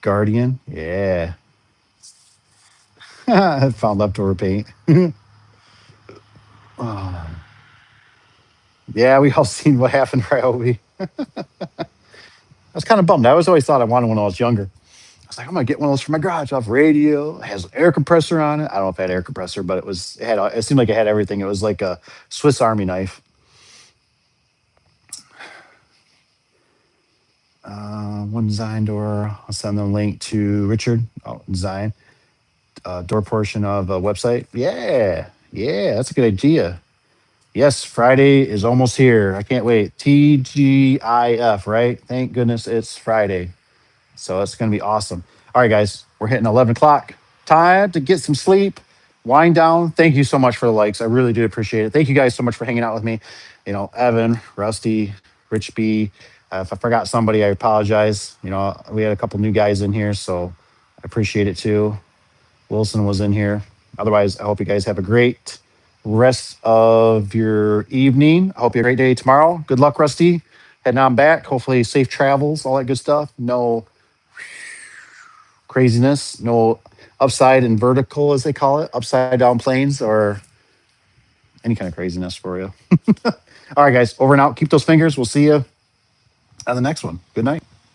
Guardian. Yeah, I found leftover paint. Oh, yeah, we all seen what happened to Ryobi. I was kind of bummed. I always thought I wanted one when I was younger. I was like, I'm gonna get one of those for my garage. Off radio, it has an air compressor on it. I don't know if it had air compressor, but it seemed like it had everything. It was like a Swiss Army knife. One design door. I'll send the link to Richard. Oh, design door portion of a website. Yeah, yeah, that's a good idea. Yes, Friday is almost here. I can't wait. TGIF, right? Thank goodness it's Friday. So it's going to be awesome. All right, guys, we're hitting 11 o'clock. Time to get some sleep, wind down. Thank you so much for the likes. I really do appreciate it. Thank you guys so much for hanging out with me. You know, Evan, Rusty, Rich B. If I forgot somebody, I apologize. You know, we had a couple new guys in here, so I appreciate it too. Wilson was in here. Otherwise, I hope you guys have a great rest of your evening. I hope you have a great day tomorrow. Good luck, Rusty. Heading on back. Hopefully, safe travels, all that good stuff. No craziness, no upside and vertical, as they call it, upside down planes or any kind of craziness for you. All right, guys, over and out. Keep those fingers. We'll see you on the next one. Good night.